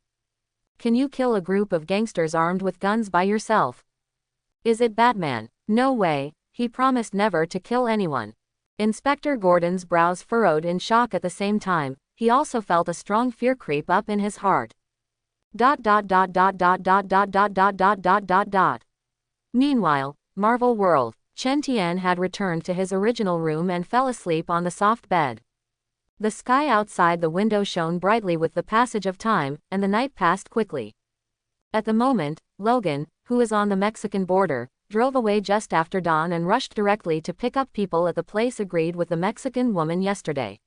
Can you kill a group of gangsters armed with guns by yourself? Is it Batman? No way, he promised never to kill anyone. Inspector Gordon's brows furrowed in shock at the same time, he also felt a strong fear creep up in his heart. Meanwhile, Marvel World, Chen Tian had returned to his original room and fell asleep on the soft bed. The sky outside the window shone brightly with the passage of time, and the night passed quickly. At the moment, Logan, who is on the Mexican border, drove away just after dawn and rushed directly to pick up people at the place agreed with the Mexican woman yesterday.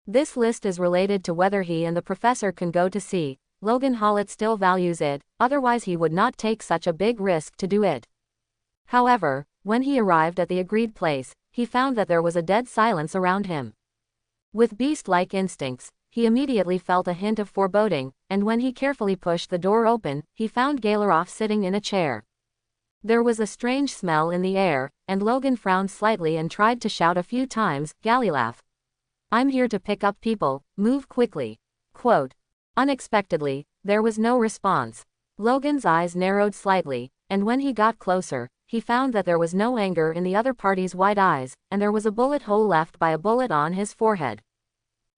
This list is related to whether he and the professor can go to sea. Logan Hallett still values it, otherwise he would not take such a big risk to do it. However, when he arrived at the agreed place, he found that there was a dead silence around him. With beast-like instincts, he immediately felt a hint of foreboding, and when he carefully pushed the door open, he found Galeroff sitting in a chair. There was a strange smell in the air, and Logan frowned slightly and tried to shout a few times, "Galilaf. I'm here to pick up people, move quickly." Quote. Unexpectedly, there was no response. Logan's eyes narrowed slightly, and when he got closer, he found that there was no anger in the other party's wide eyes, and there was a bullet hole left by a bullet on his forehead.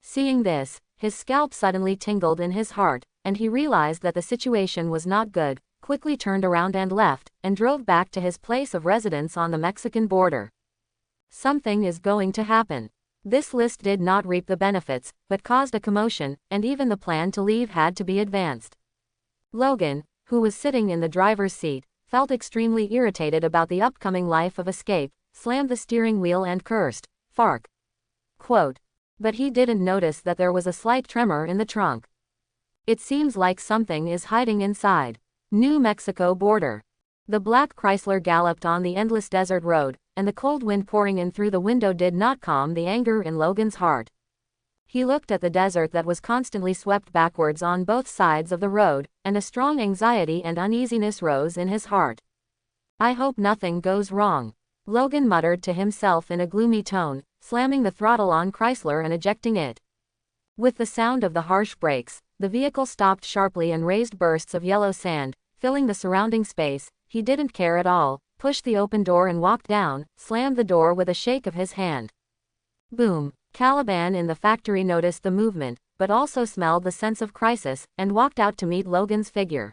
Seeing this, his scalp suddenly tingled in his heart, and he realized that the situation was not good, quickly turned around and left, and drove back to his place of residence on the Mexican border. Something is going to happen. This list did not reap the benefits, but caused a commotion, and even the plan to leave had to be advanced. Logan, who was sitting in the driver's seat, felt extremely irritated about the upcoming life of escape, slammed the steering wheel and cursed, "Fark." Quote. But he didn't notice that there was a slight tremor in the trunk. It seems like something is hiding inside. New Mexico border. The black Chrysler galloped on the endless desert road, and the cold wind pouring in through the window did not calm the anger in Logan's heart. He looked at the desert that was constantly swept backwards on both sides of the road, and a strong anxiety and uneasiness rose in his heart. "I hope nothing goes wrong," Logan muttered to himself in a gloomy tone, slamming the throttle on Chrysler and ejecting it. With the sound of the harsh brakes, the vehicle stopped sharply and raised bursts of yellow sand, filling the surrounding space. He didn't care at all, pushed the open door and walked down, slammed the door with a shake of his hand. Boom. Caliban in the factory noticed the movement, but also smelled the sense of crisis, and walked out to meet Logan's figure.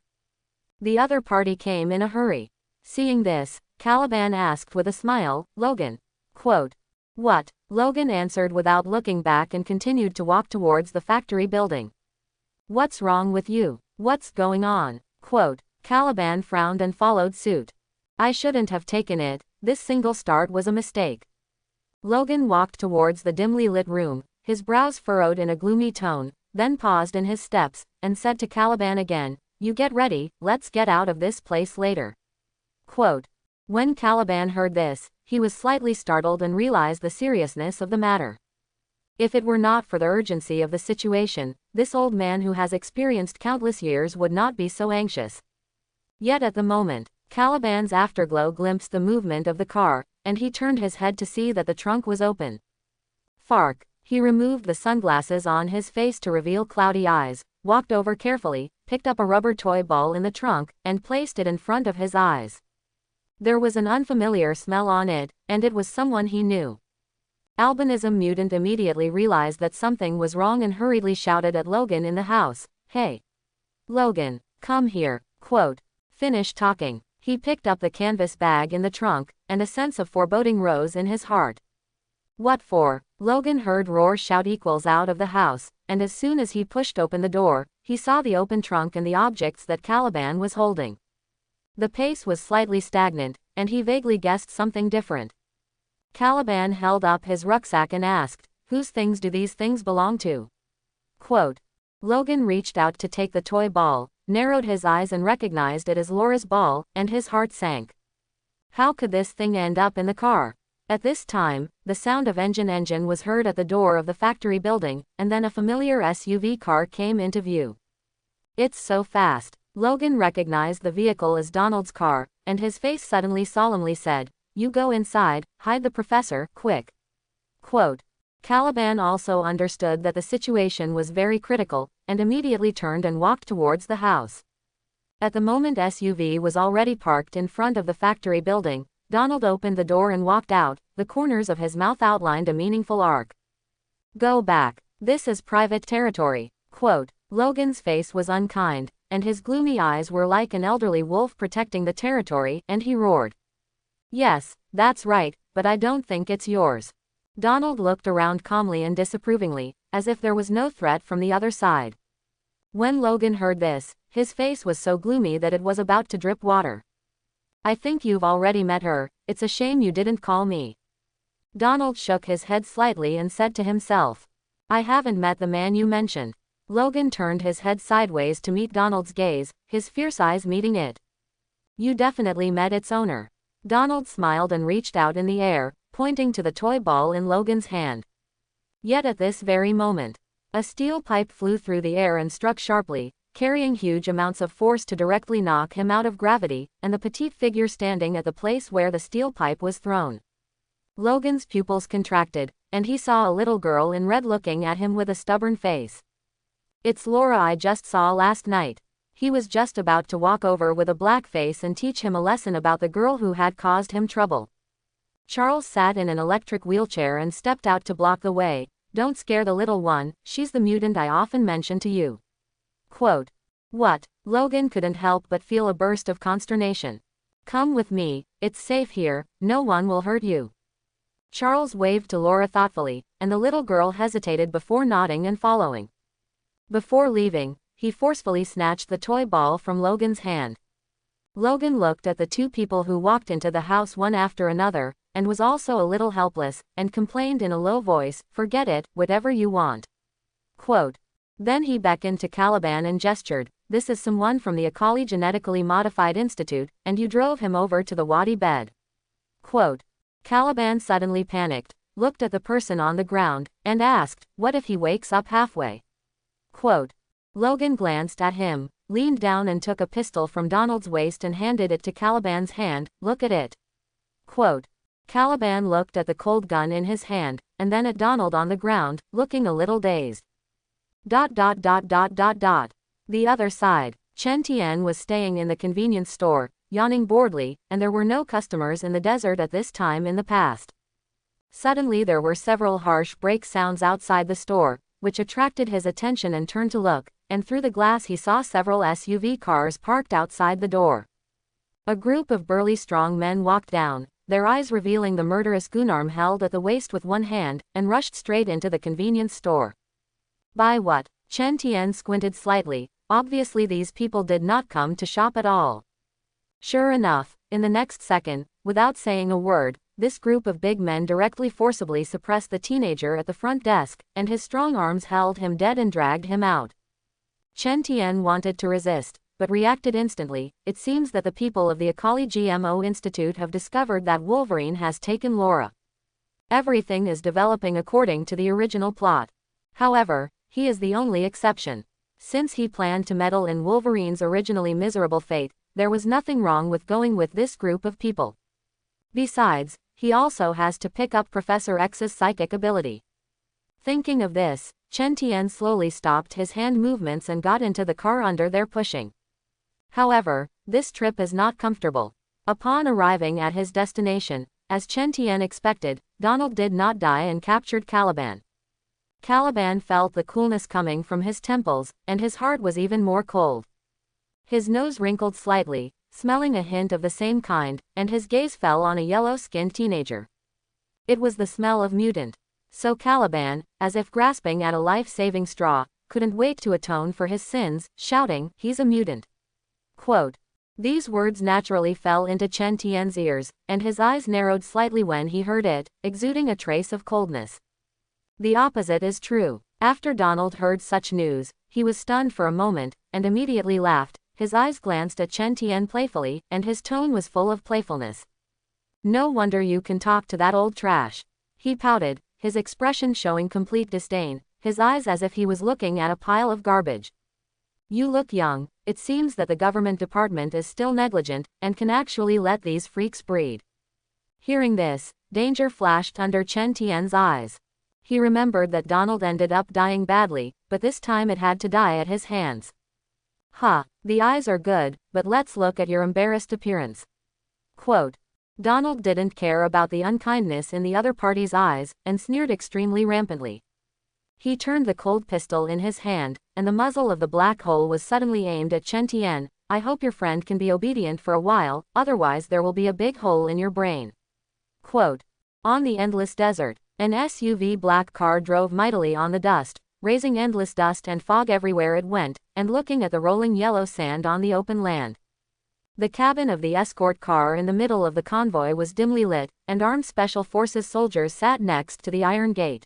The other party came in a hurry. Seeing this, Caliban asked with a smile, "Logan." Quote. "What?" Logan answered without looking back and continued to walk towards the factory building. "What's wrong with you? What's going on?" Quote. Caliban frowned and followed suit. "I shouldn't have taken it, this single start was a mistake." Logan walked towards the dimly lit room, his brows furrowed in a gloomy tone, then paused in his steps, and said to Caliban again, "You get ready, let's get out of this place later." Quote. When Caliban heard this, he was slightly startled and realized the seriousness of the matter. If it were not for the urgency of the situation, this old man who has experienced countless years would not be so anxious. Yet at the moment, Caliban's afterglow glimpsed the movement of the car, and he turned his head to see that the trunk was open. Fark. He removed the sunglasses on his face to reveal cloudy eyes, walked over carefully, picked up a rubber toy ball in the trunk, and placed it in front of his eyes. There was an unfamiliar smell on it, and it was someone he knew. Albinism Mutant immediately realized that something was wrong and hurriedly shouted at Logan in the house, "Hey! Logan, come here." Quote. Finish talking. He picked up the canvas bag in the trunk, and a sense of foreboding rose in his heart. "What for?" Logan heard roar shout equals out of the house, and as soon as he pushed open the door, he saw the open trunk and the objects that Caliban was holding. The pace was slightly stagnant, and he vaguely guessed something different. Caliban held up his rucksack and asked, "Whose things do these things belong to?" Quote. Logan reached out to take the toy ball, narrowed his eyes and recognized it as Laura's ball, and his heart sank. How could this thing end up in the car? At this time, the sound of engine was heard at the door of the factory building, and then a familiar SUV car came into view. "It's so fast." Logan recognized the vehicle as Donald's car, and his face suddenly solemnly said, "You go inside, hide the professor, quick." Quote. Caliban also understood that the situation was very critical, and immediately turned and walked towards the house. At the moment SUV was already parked in front of the factory building, Donald opened the door and walked out, the corners of his mouth outlined a meaningful arc. "Go back. This is private territory." Quote. Logan's face was unkind, and his gloomy eyes were like an elderly wolf protecting the territory, and he roared. "Yes, that's right, but I don't think it's yours." Donald looked around calmly and disapprovingly, as if there was no threat from the other side. When Logan heard this, his face was so gloomy that it was about to drip water. "I think you've already met her, it's a shame you didn't call me." Donald shook his head slightly and said to himself, "I haven't met the man you mentioned." Logan turned his head sideways to meet Donald's gaze, his fierce eyes meeting it. "You definitely met its owner." Donald smiled and reached out in the air, pointing to the toy ball in Logan's hand. Yet at this very moment, A steel pipe flew through the air and struck sharply, carrying huge amounts of force to directly knock him out of gravity, and the petite figure standing at the place where the steel pipe was thrown. Logan's pupils contracted, and he saw a little girl in red looking at him with a stubborn face. "It's Laura I just saw last night." He was just about to walk over with a black face and teach him a lesson about the girl who had caused him trouble. Charles sat in an electric wheelchair and stepped out to block the way. "Don't scare the little one, she's the mutant I often mention to you." Quote. What? Logan couldn't help but feel a burst of consternation. "Come with me, it's safe here, no one will hurt you." Charles waved to Laura thoughtfully, and the little girl hesitated before nodding and following. Before leaving, he forcefully snatched the toy ball from Logan's hand. Logan looked at the two people who walked into the house one after another, and was also a little helpless, and complained in a low voice, "Forget it, whatever you want." Quote. Then he beckoned to Caliban and gestured, "This is someone from the Akali Genetically Modified Institute, and you drove him over to the Wadi bed." Quote. Caliban suddenly panicked, looked at the person on the ground, and asked, "What if he wakes up halfway?" Quote. Logan glanced at him, leaned down and took a pistol from Donald's waist and handed it to Caliban's hand. "Look at it." Quote. Caliban looked at the cold gun in his hand, and then at Donald on the ground, looking a little dazed. The other side. Chen Tian was staying in the convenience store, yawning boredly, and there were no customers in the desert at this time in the past. Suddenly there were several harsh brake sounds outside the store, which attracted his attention and turned to look, and through the glass he saw several SUV cars parked outside the door. A group of burly strong men walked down, their eyes revealing the murderous goonarm held at the waist with one hand, and rushed straight into the convenience store. "Buy what?" Chen Tian squinted slightly. Obviously these people did not come to shop at all. Sure enough, in the next second, without saying a word, this group of big men directly forcibly suppressed the teenager at the front desk, and his strong arms held him dead and dragged him out. Chen Tian wanted to resist, but reacted instantly. "It seems that the people of the Akali GMO Institute have discovered that Wolverine has taken Laura. Everything is developing according to the original plot. However, he is the only exception. Since he planned to meddle in Wolverine's originally miserable fate, there was nothing wrong with going with this group of people. Besides, he also has to pick up Professor X's psychic ability." Thinking of this, Chen Tian slowly stopped his hand movements and got into the car under their pushing. However, this trip is not comfortable. Upon arriving at his destination, as Chen Tian expected, Donald did not die and captured Caliban. Caliban felt the coolness coming from his temples, and his heart was even more cold. His nose wrinkled slightly, smelling a hint of the same kind, and his gaze fell on a yellow-skinned teenager. It was the smell of mutant. So Caliban, as if grasping at a life-saving straw, couldn't wait to atone for his sins, shouting, "He's a mutant." Quote. These words naturally fell into Chen Tian's ears, and his eyes narrowed slightly when he heard it, exuding a trace of coldness. The opposite is true. After Donald heard such news, he was stunned for a moment, and immediately laughed. His eyes glanced at Chen Tian playfully, and his tone was full of playfulness. "No wonder you can talk to that old trash." He pouted, his expression showing complete disdain, his eyes as if he was looking at a pile of garbage. "You look young. It seems that the government department is still negligent, and can actually let these freaks breed." Hearing this, danger flashed under Chen Tian's eyes. He remembered that Donald ended up dying badly, but this time it had to die at his hands. The eyes are good, but let's look at your embarrassed appearance." Quote. Donald didn't care about the unkindness in the other party's eyes, and sneered extremely rampantly. He turned the cold pistol in his hand, and the muzzle of the black hole was suddenly aimed at Chen Tian. "I hope your friend can be obedient for a while, otherwise there will be a big hole in your brain." Quote. On the endless desert, an SUV black car drove mightily on the dust, raising endless dust and fog everywhere it went, and looking at the rolling yellow sand on the open land. The cabin of the escort car in the middle of the convoy was dimly lit, and armed Special Forces soldiers sat next to the iron gate.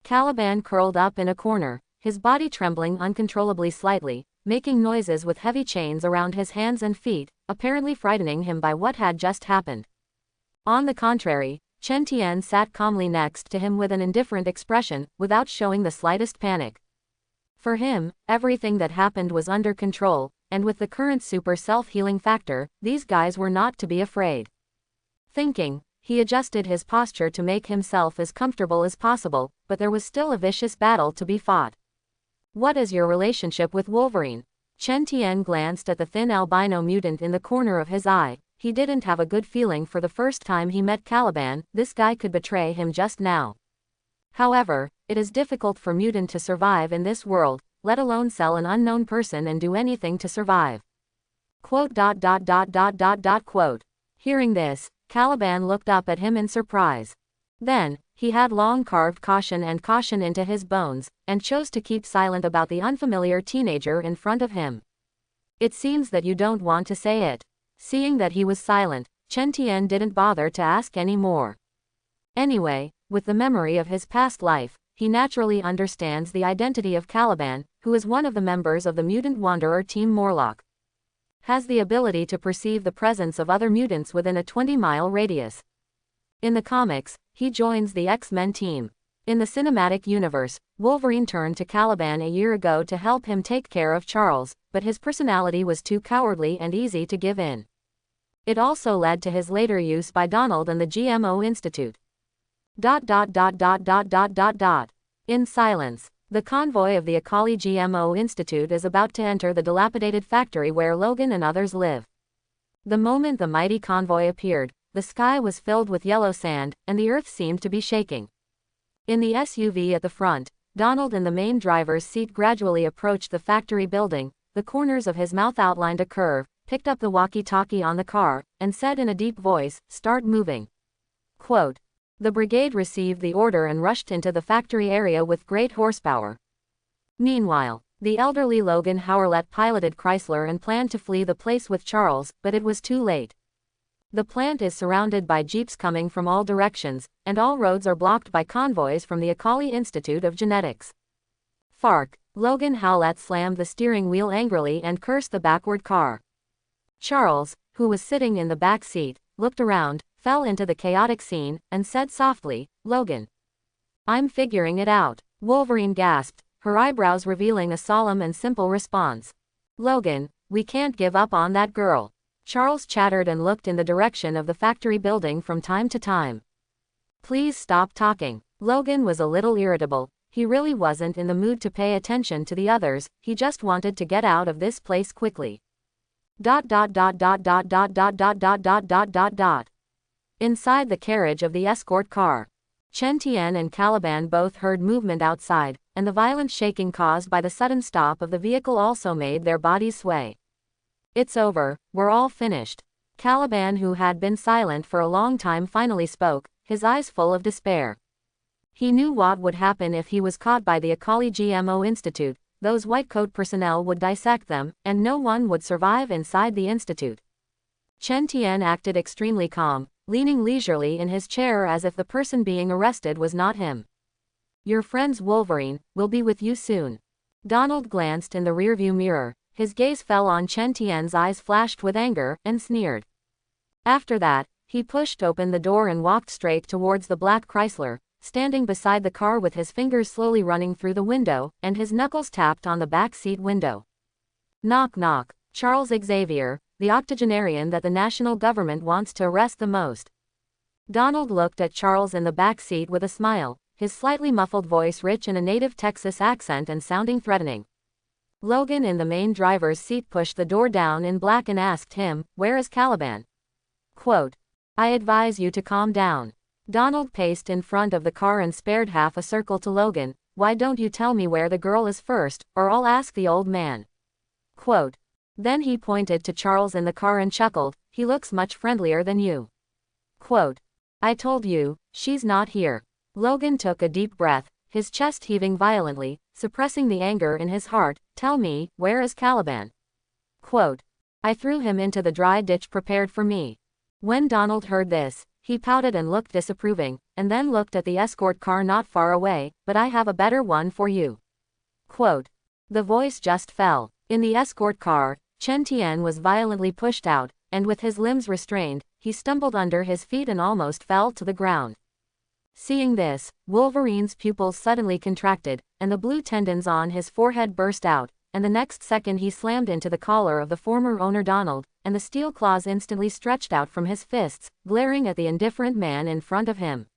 Caliban curled up in a corner, his body trembling uncontrollably slightly, making noises with heavy chains around his hands and feet, apparently frightening him by what had just happened. On the contrary, Chen Tian sat calmly next to him with an indifferent expression, without showing the slightest panic. For him, everything that happened was under control, and with the current super self-healing factor, these guys were not to be afraid. Thinking, he adjusted his posture to make himself as comfortable as possible, but there was still a vicious battle to be fought. What is your relationship with Wolverine? Chen Tian glanced at the thin albino mutant in the corner of his eye. He didn't have a good feeling for the first time he met Caliban. This guy could betray him just now. However, it is difficult for mutant to survive in this world, let alone sell an unknown person and do anything to survive. Quote. Hearing this, Caliban looked up at him in surprise. Then, he had long carved caution into his bones, and chose to keep silent about the unfamiliar teenager in front of him. It seems that you don't want to say it. Seeing that he was silent, Chen Tian didn't bother to ask any more. Anyway, with the memory of his past life, he naturally understands the identity of Caliban, who is one of the members of the Mutant Wanderer Team Morlock. Has the ability to perceive the presence of other mutants within a 20-mile radius. In the comics, he joins the X-Men team. In the cinematic universe, Wolverine turned to Caliban a year ago to help him take care of Charles, but his personality was too cowardly and easy to give in. It also led to his later use by Donald and the GMO Institute. In silence, the convoy of the Akali GMO Institute is about to enter the dilapidated factory where Logan and others live. The moment the mighty convoy appeared, the sky was filled with yellow sand, and the earth seemed to be shaking. In the SUV at the front, Donald in the main driver's seat gradually approached the factory building. The corners of his mouth outlined a curve, picked up the walkie-talkie on the car, and said in a deep voice, "Start moving." Quote. The brigade received the order and rushed into the factory area with great horsepower. Meanwhile, the elderly Logan Howlett piloted Chrysler and planned to flee the place with Charles, but it was too late. The plant is surrounded by jeeps coming from all directions, and all roads are blocked by convoys from the Akali Institute of Genetics. Fark, Logan Howlett slammed the steering wheel angrily and cursed the backward car. Charles, who was sitting in the back seat, looked around, fell into the chaotic scene, and said softly, "Logan. I'm figuring it out." Wolverine gasped, her eyebrows revealing a solemn and simple response. "Logan, we can't give up on that girl." Charles chattered and looked in the direction of the factory building from time to time. "Please stop talking." Logan was a little irritable. He really wasn't in the mood to pay attention to the others, he just wanted to get out of this place quickly. Inside the carriage of the escort car, Chen Tian and Caliban both heard movement outside, and the violent shaking caused by the sudden stop of the vehicle also made their bodies sway. "It's over, we're all finished." Caliban, who had been silent for a long time, finally spoke, his eyes full of despair. He knew what would happen if he was caught by the Akali GMO Institute. Those white-coat personnel would dissect them, and no one would survive inside the institute. Chen Tian acted extremely calm, leaning leisurely in his chair as if the person being arrested was not him. "Your friend's Wolverine will be with you soon." Donald glanced in the rearview mirror. His gaze fell on Chen Tian's eyes flashed with anger, and sneered. After that, he pushed open the door and walked straight towards the black Chrysler, standing beside the car with his fingers slowly running through the window, and his knuckles tapped on the back seat window. Knock knock. Charles Xavier, the octogenarian that the national government wants to arrest the most. Donald looked at Charles in the back seat with a smile, his slightly muffled voice rich in a native Texas accent and sounding threatening. Logan in the main driver's seat pushed the door down in black and asked him, "Where is Caliban?" Quote. "I advise you to calm down." Donald paced in front of the car and spared half a circle to Logan. "Why don't you tell me where the girl is first, or I'll ask the old man." Quote. Then he pointed to Charles in the car and chuckled, "He looks much friendlier than you." Quote. "I told you, she's not here." Logan took a deep breath, his chest heaving violently, suppressing the anger in his heart. "Tell me, where is Caliban?" Quote. "I threw him into the dry ditch prepared for me." When Donald heard this, he pouted and looked disapproving, and then looked at the escort car not far away. "But I have a better one for you." Quote. The voice just fell. In the escort car, Chen Tian was violently pushed out, and with his limbs restrained, he stumbled under his feet and almost fell to the ground. Seeing this, Wolverine's pupils suddenly contracted, and the blue tendons on his forehead burst out, and the next second he slammed into the collar of the former owner Donald, and the steel claws instantly stretched out from his fists, glaring at the indifferent man in front of him.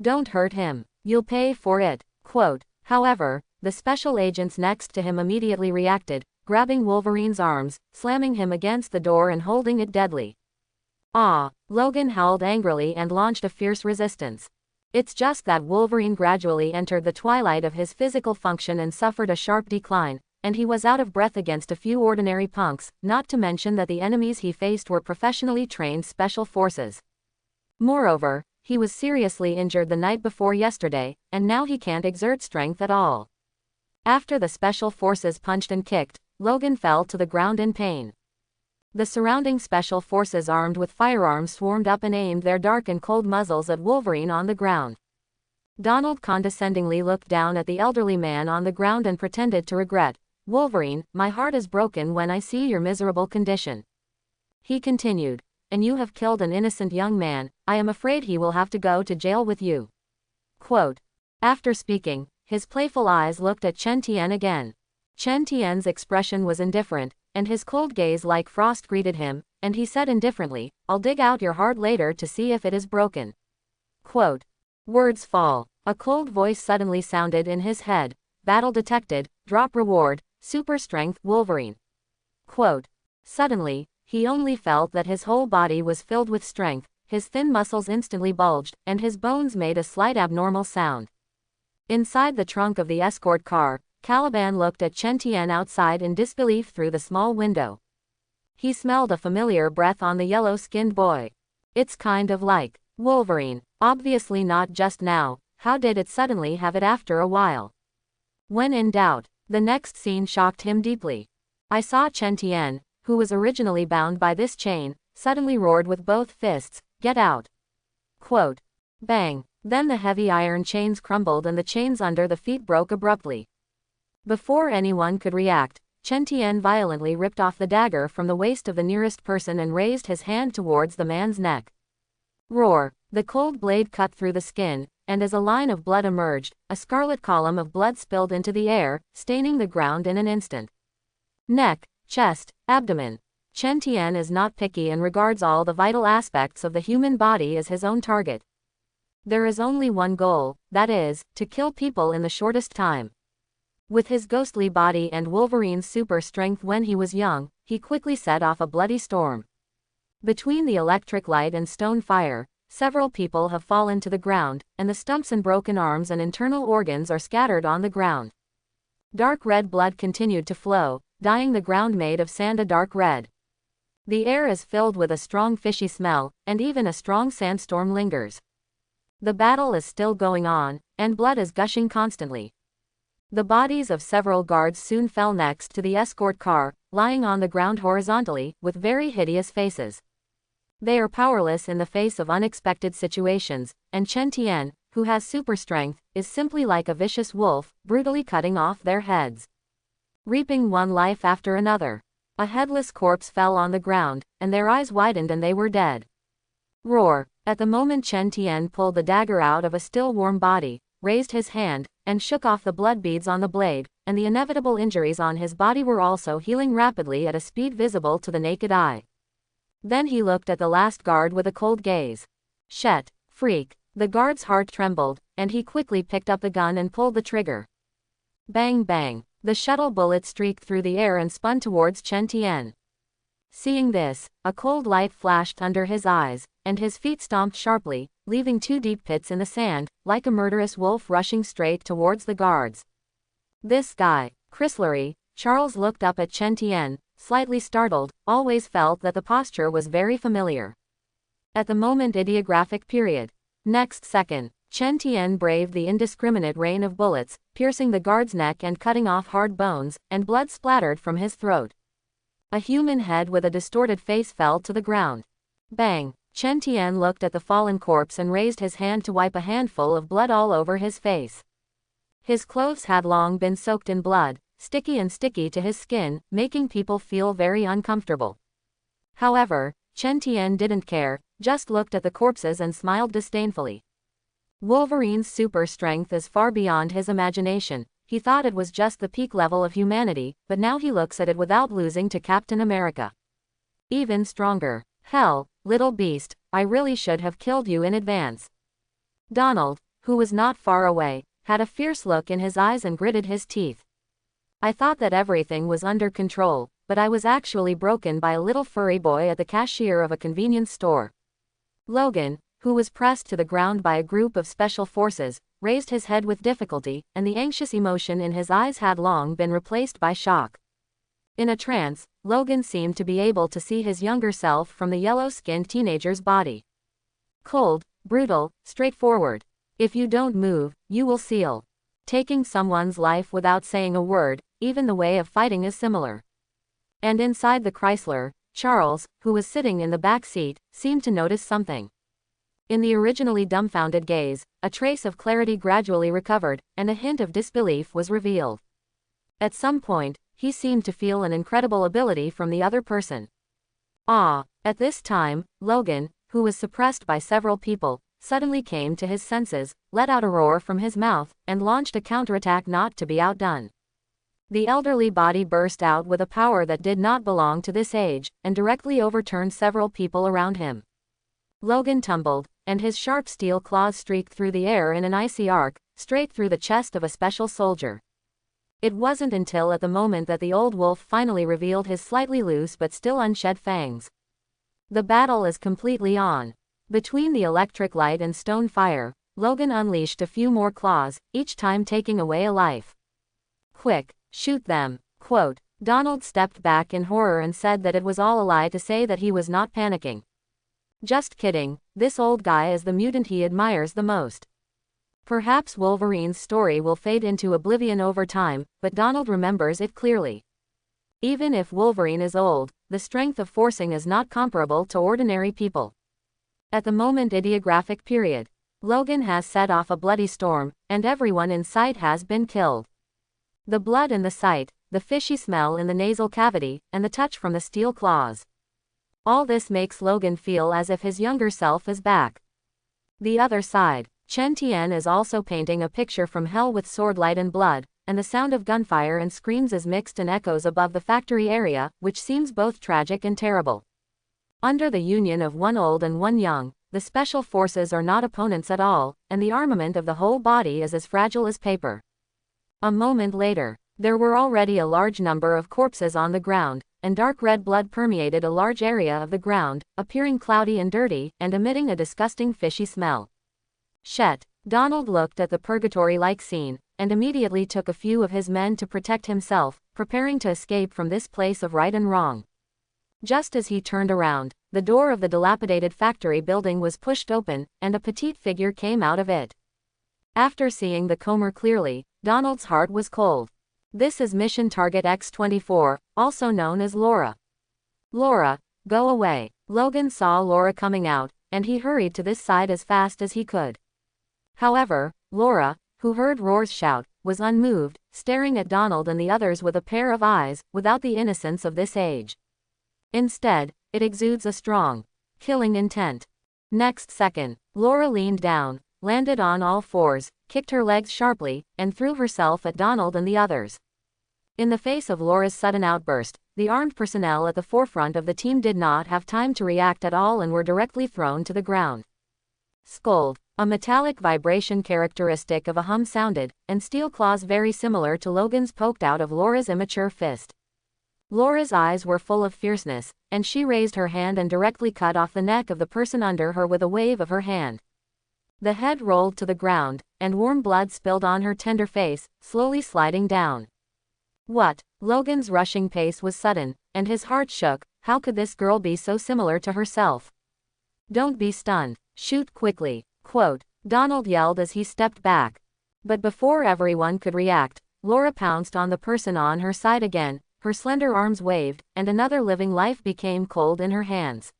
"Don't hurt him. You'll pay for it." Quote. However, the special agents next to him immediately reacted, grabbing Wolverine's arms, slamming him against the door and holding it deadly. "Ah!" Logan howled angrily and launched a fierce resistance. It's just that Wolverine gradually entered the twilight of his physical function and suffered a sharp decline, and he was out of breath against a few ordinary punks, not to mention that the enemies he faced were professionally trained special forces. Moreover, he was seriously injured the night before yesterday, and now he can't exert strength at all. After the special forces punched and kicked, Logan fell to the ground in pain. The surrounding special forces armed with firearms swarmed up and aimed their dark and cold muzzles at Wolverine on the ground. Donald condescendingly looked down at the elderly man on the ground and pretended to regret. "Wolverine, my heart is broken when I see your miserable condition." He continued, "And you have killed an innocent young man. I am afraid he will have to go to jail with you." Quote. After speaking, his playful eyes looked at Chen Tian again. Chen Tian's expression was indifferent, and his cold gaze like frost greeted him, and he said indifferently, "I'll dig out your heart later to see if it is broken." Quote. Words fall. A cold voice suddenly sounded in his head. "Battle detected, drop reward, super strength Wolverine." Quote. Suddenly, he only felt that his whole body was filled with strength, his thin muscles instantly bulged, and his bones made a slight abnormal sound. Inside the trunk of the escort car, Caliban looked at Chen Tian outside in disbelief through the small window. He smelled a familiar breath on the yellow-skinned boy. It's kind of like Wolverine. Obviously not just now. How did it suddenly have it after a while? When in doubt, the next scene shocked him deeply. I saw Chen Tian, who was originally bound by this chain, suddenly roared with both fists, "Get out!" Quote. Bang! Then the heavy iron chains crumbled and the chains under the feet broke abruptly. Before anyone could react, Chen Tian violently ripped off the dagger from the waist of the nearest person and raised his hand towards the man's neck. Roar! The cold blade cut through the skin, and as a line of blood emerged, a scarlet column of blood spilled into the air, staining the ground in an instant. Neck, chest, abdomen. Chen Tian is not picky and regards all the vital aspects of the human body as his own target. There is only one goal, that is, to kill people in the shortest time. With his ghostly body and Wolverine's super strength when he was young, he quickly set off a bloody storm. Between the electric light and stone fire, several people have fallen to the ground, and the stumps and broken arms and internal organs are scattered on the ground. Dark red blood continued to flow, dyeing the ground made of sand a dark red. The air is filled with a strong fishy smell, and even a strong sandstorm lingers. The battle is still going on, and blood is gushing constantly. The bodies of several guards soon fell next to the escort car, lying on the ground horizontally, with very hideous faces. They are powerless in the face of unexpected situations, and Chen Tian, who has super strength, is simply like a vicious wolf, brutally cutting off their heads. Reaping one life after another. A headless corpse fell on the ground, and their eyes widened and they were dead. Roar! At the moment Chen Tian pulled the dagger out of a still warm body, raised his hand, and shook off the blood beads on the blade, and the inevitable injuries on his body were also healing rapidly at a speed visible to the naked eye. Then he looked at the last guard with a cold gaze. Shet, freak. The guard's heart trembled, and he quickly picked up the gun and pulled the trigger. Bang bang. The shuttle bullet streaked through the air and spun towards Chen Tian. Seeing this, a cold light flashed under his eyes, and his feet stomped sharply, leaving two deep pits in the sand, like a murderous wolf rushing straight towards the guards. This guy, Chryslery. Charles looked up at Chen Tian, slightly startled, always felt that the posture was very familiar. At the moment ideographic period. Next second, Chen Tian braved the indiscriminate rain of bullets, piercing the guard's neck and cutting off hard bones, and blood splattered from his throat. A human head with a distorted face fell to the ground. Bang! Chen Tian looked at the fallen corpse and raised his hand to wipe a handful of blood all over his face. His clothes had long been soaked in blood, sticky to his skin, making people feel very uncomfortable. However, Chen Tian didn't care, just looked at the corpses and smiled disdainfully. Wolverine's super strength is far beyond his imagination. He thought it was just the peak level of humanity, but now he looks at it without losing to Captain America. Even stronger. Hell, little beast, I really should have killed you in advance. Donald, who was not far away, had a fierce look in his eyes and gritted his teeth. I thought that everything was under control, but I was actually broken by a little furry boy at the cashier of a convenience store. Logan, who was pressed to the ground by a group of special forces, raised his head with difficulty, and the anxious emotion in his eyes had long been replaced by shock. In a trance, Logan seemed to be able to see his younger self from the yellow-skinned teenager's body. Cold, brutal, straightforward. If you don't move, you will seal. Taking someone's life without saying a word, even the way of fighting is similar. And inside the Chrysler, Charles, who was sitting in the back seat, seemed to notice something. In the originally dumbfounded gaze, a trace of clarity gradually recovered, and a hint of disbelief was revealed. At some point, he seemed to feel an incredible ability from the other person. At this time, Logan, who was suppressed by several people, suddenly came to his senses, let out a roar from his mouth, and launched a counterattack not to be outdone. The elderly body burst out with a power that did not belong to this age, and directly overturned several people around him. Logan tumbled, and his sharp steel claws streaked through the air in an icy arc, straight through the chest of a special soldier. It wasn't until at the moment that the old wolf finally revealed his slightly loose but still unshed fangs. The battle is completely on. Between the electric light and stone fire, Logan unleashed a few more claws, each time taking away a life. Quick, shoot them, quote. Donald stepped back in horror and said that it was all a lie to say that he was not panicking. Just kidding, this old guy is the mutant he admires the most. Perhaps Wolverine's story will fade into oblivion over time, but Donald remembers it clearly. Even if Wolverine is old, the strength of forcing is not comparable to ordinary people. At the moment ideographic period, Logan has set off a bloody storm, and everyone in sight has been killed. The blood in the sight, the fishy smell in the nasal cavity, and the touch from the steel claws. All this makes Logan feel as if his younger self is back. The other side. Chen Tian is also painting a picture from hell with swordlight and blood, and the sound of gunfire and screams is mixed and echoes above the factory area, which seems both tragic and terrible. Under the union of one old and one young, the special forces are not opponents at all, and the armament of the whole body is as fragile as paper. A moment later, there were already a large number of corpses on the ground, and dark red blood permeated a large area of the ground, appearing cloudy and dirty, and emitting a disgusting fishy smell. Shit. Donald looked at the purgatory-like scene, and immediately took a few of his men to protect himself, preparing to escape from this place of right and wrong. Just as he turned around, the door of the dilapidated factory building was pushed open, and a petite figure came out of it. After seeing the Comer clearly, Donald's heart was cold. This is Mission Target X-24, also known as Laura. Laura, go away. Logan saw Laura coming out, and he hurried to this side as fast as he could. However, Laura, who heard Roar's shout, was unmoved, staring at Donald and the others with a pair of eyes, without the innocence of this age. Instead, it exudes a strong, killing intent. Next second, Laura leaned down, landed on all fours, kicked her legs sharply, and threw herself at Donald and the others. In the face of Laura's sudden outburst, the armed personnel at the forefront of the team did not have time to react at all and were directly thrown to the ground. Scold. A metallic vibration characteristic of a hum sounded, and steel claws very similar to Logan's poked out of Laura's immature fist. Laura's eyes were full of fierceness, and she raised her hand and directly cut off the neck of the person under her with a wave of her hand. The head rolled to the ground, and warm blood spilled on her tender face, slowly sliding down. What? Logan's rushing pace was sudden, and his heart shook. How could this girl be so similar to herself? Don't be stunned. Shoot quickly. Quote. Donald yelled as he stepped back. But before everyone could react, Laura pounced on the person on her side again, her slender arms waved, and another living life became cold in her hands.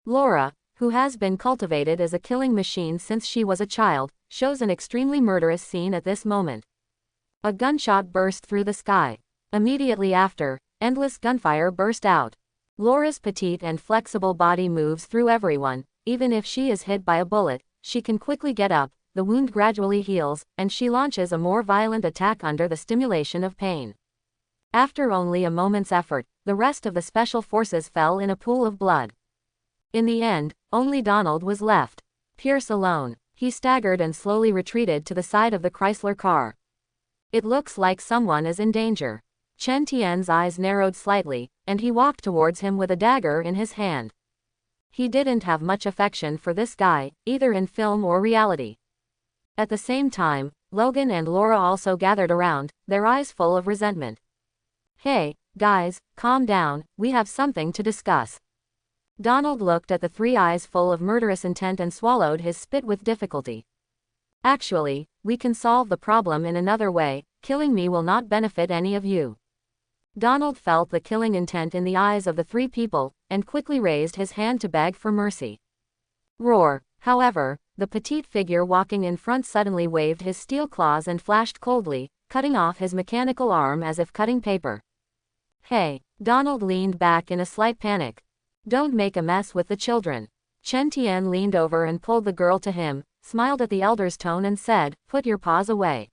Laura, who has been cultivated as a killing machine since she was a child, shows an extremely murderous scene at this moment. A gunshot burst through the sky. Immediately after, endless gunfire burst out. Laura's petite and flexible body moves through everyone. Even if she is hit by a bullet, she can quickly get up, the wound gradually heals, and she launches a more violent attack under the stimulation of pain. After only a moment's effort, the rest of the special forces fell in a pool of blood. In the end, only Donald was left. Pierce alone. He staggered and slowly retreated to the side of the Chrysler car. It looks like someone is in danger. Chen Tian's eyes narrowed slightly, and he walked towards him with a dagger in his hand. He didn't have much affection for this guy, either in film or reality. At the same time, Logan and Laura also gathered around, their eyes full of resentment. Hey, guys, calm down, we have something to discuss. Donald looked at the three eyes full of murderous intent and swallowed his spit with difficulty. Actually, we can solve the problem in another way, killing me will not benefit any of you. Donald felt the killing intent in the eyes of the three people, and quickly raised his hand to beg for mercy. Roar. However, the petite figure walking in front suddenly waved his steel claws and flashed coldly, cutting off his mechanical arm as if cutting paper. Hey. Donald leaned back in a slight panic. Don't make a mess with the children. Chen Tian leaned over and pulled the girl to him, smiled at the elder's tone and said, put your paws away.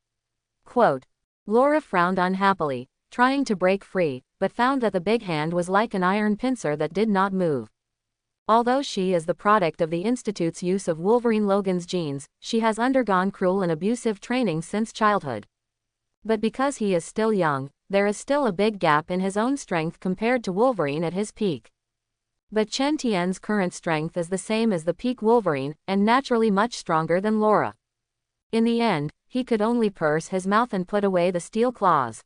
Quote. Laura frowned unhappily, trying to break free, but found that the big hand was like an iron pincer that did not move. Although she is the product of the Institute's use of Wolverine Logan's genes, she has undergone cruel and abusive training since childhood. But because he is still young, there is still a big gap in his own strength compared to Wolverine at his peak. But Chen Tian's current strength is the same as the peak Wolverine, and naturally much stronger than Laura. In the end, he could only purse his mouth and put away the steel claws.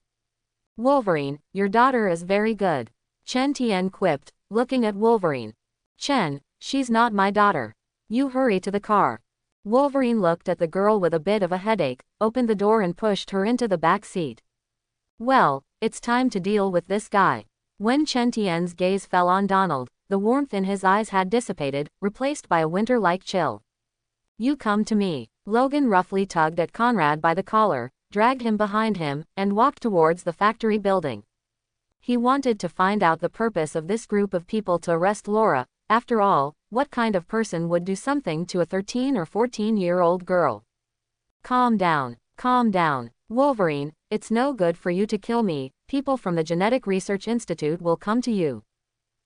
Wolverine, your daughter is very good. Chen Tian quipped, looking at Wolverine. Chen, she's not my daughter. You hurry to the car. Wolverine looked at the girl with a bit of a headache, opened the door and pushed her into the back seat. Well, it's time to deal with this guy. When Chen Tian's gaze fell on Donald, the warmth in his eyes had dissipated, replaced by a winter-like chill. You come to me. Logan roughly tugged at Conrad by the collar, dragged him behind him, and walked towards the factory building. He wanted to find out the purpose of this group of people to arrest Laura. After all, what kind of person would do something to a 13 or 14-year-old girl? Calm down. Calm down. Wolverine, it's no good for you to kill me. People from the Genetic Research Institute will come to you.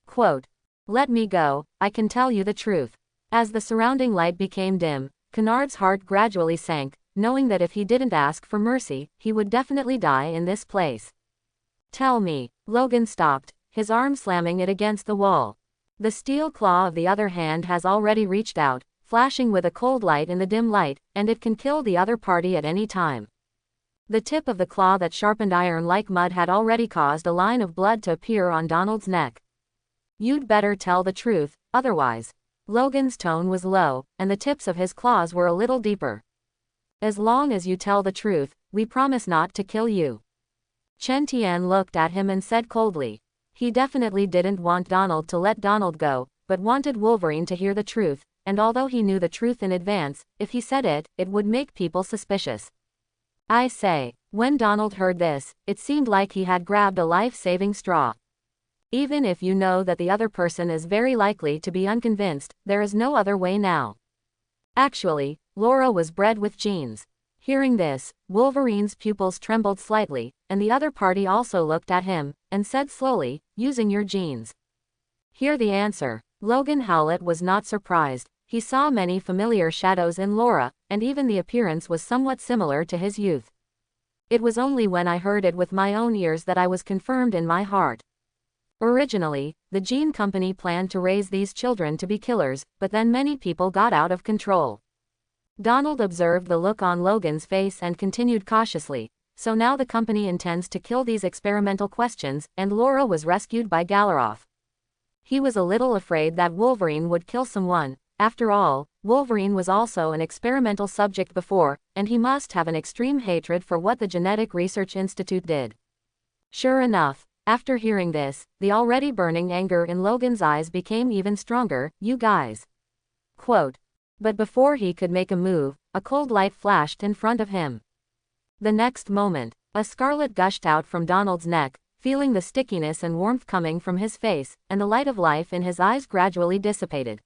Quote. Let me go, I can tell you the truth. As the surrounding light became dim, Kennard's heart gradually sank, knowing that if he didn't ask for mercy, he would definitely die in this place. Tell me. Logan stopped, his arm slamming it against the wall. The steel claw of the other hand has already reached out, flashing with a cold light in the dim light, and it can kill the other party at any time. The tip of the claw that sharpened iron like mud had already caused a line of blood to appear on Donald's neck. You'd better tell the truth, otherwise. Logan's tone was low, and the tips of his claws were a little deeper. As long as you tell the truth, we promise not to kill you. Chen Tian looked at him and said coldly. He definitely didn't want Donald to let Donald go, but wanted Wolverine to hear the truth, and although he knew the truth in advance, if he said it, it would make people suspicious. I say. When Donald heard this, it seemed like he had grabbed a life-saving straw. Even if you know that the other person is very likely to be unconvinced, there is no other way now. Actually, Laura was bred with genes. Hearing this, Wolverine's pupils trembled slightly, and the other party also looked at him, and said slowly, using your genes. Hear the answer. Logan Howlett was not surprised. He saw many familiar shadows in Laura, and even the appearance was somewhat similar to his youth. It was only when I heard it with my own ears that I was confirmed in my heart. Originally, the gene company planned to raise these children to be killers, but then many people got out of control. Donald observed the look on Logan's face and continued cautiously, so now the company intends to kill these experimental questions, and Laura was rescued by Galaroff. He was a little afraid that Wolverine would kill someone. After all, Wolverine was also an experimental subject before, and he must have an extreme hatred for what the Genetic Research Institute did. Sure enough, after hearing this, the already burning anger in Logan's eyes became even stronger. You guys. Quote. But before he could make a move, a cold light flashed in front of him. The next moment, a scarlet gushed out from Donald's neck, feeling the stickiness and warmth coming from his face, and the light of life in his eyes gradually dissipated.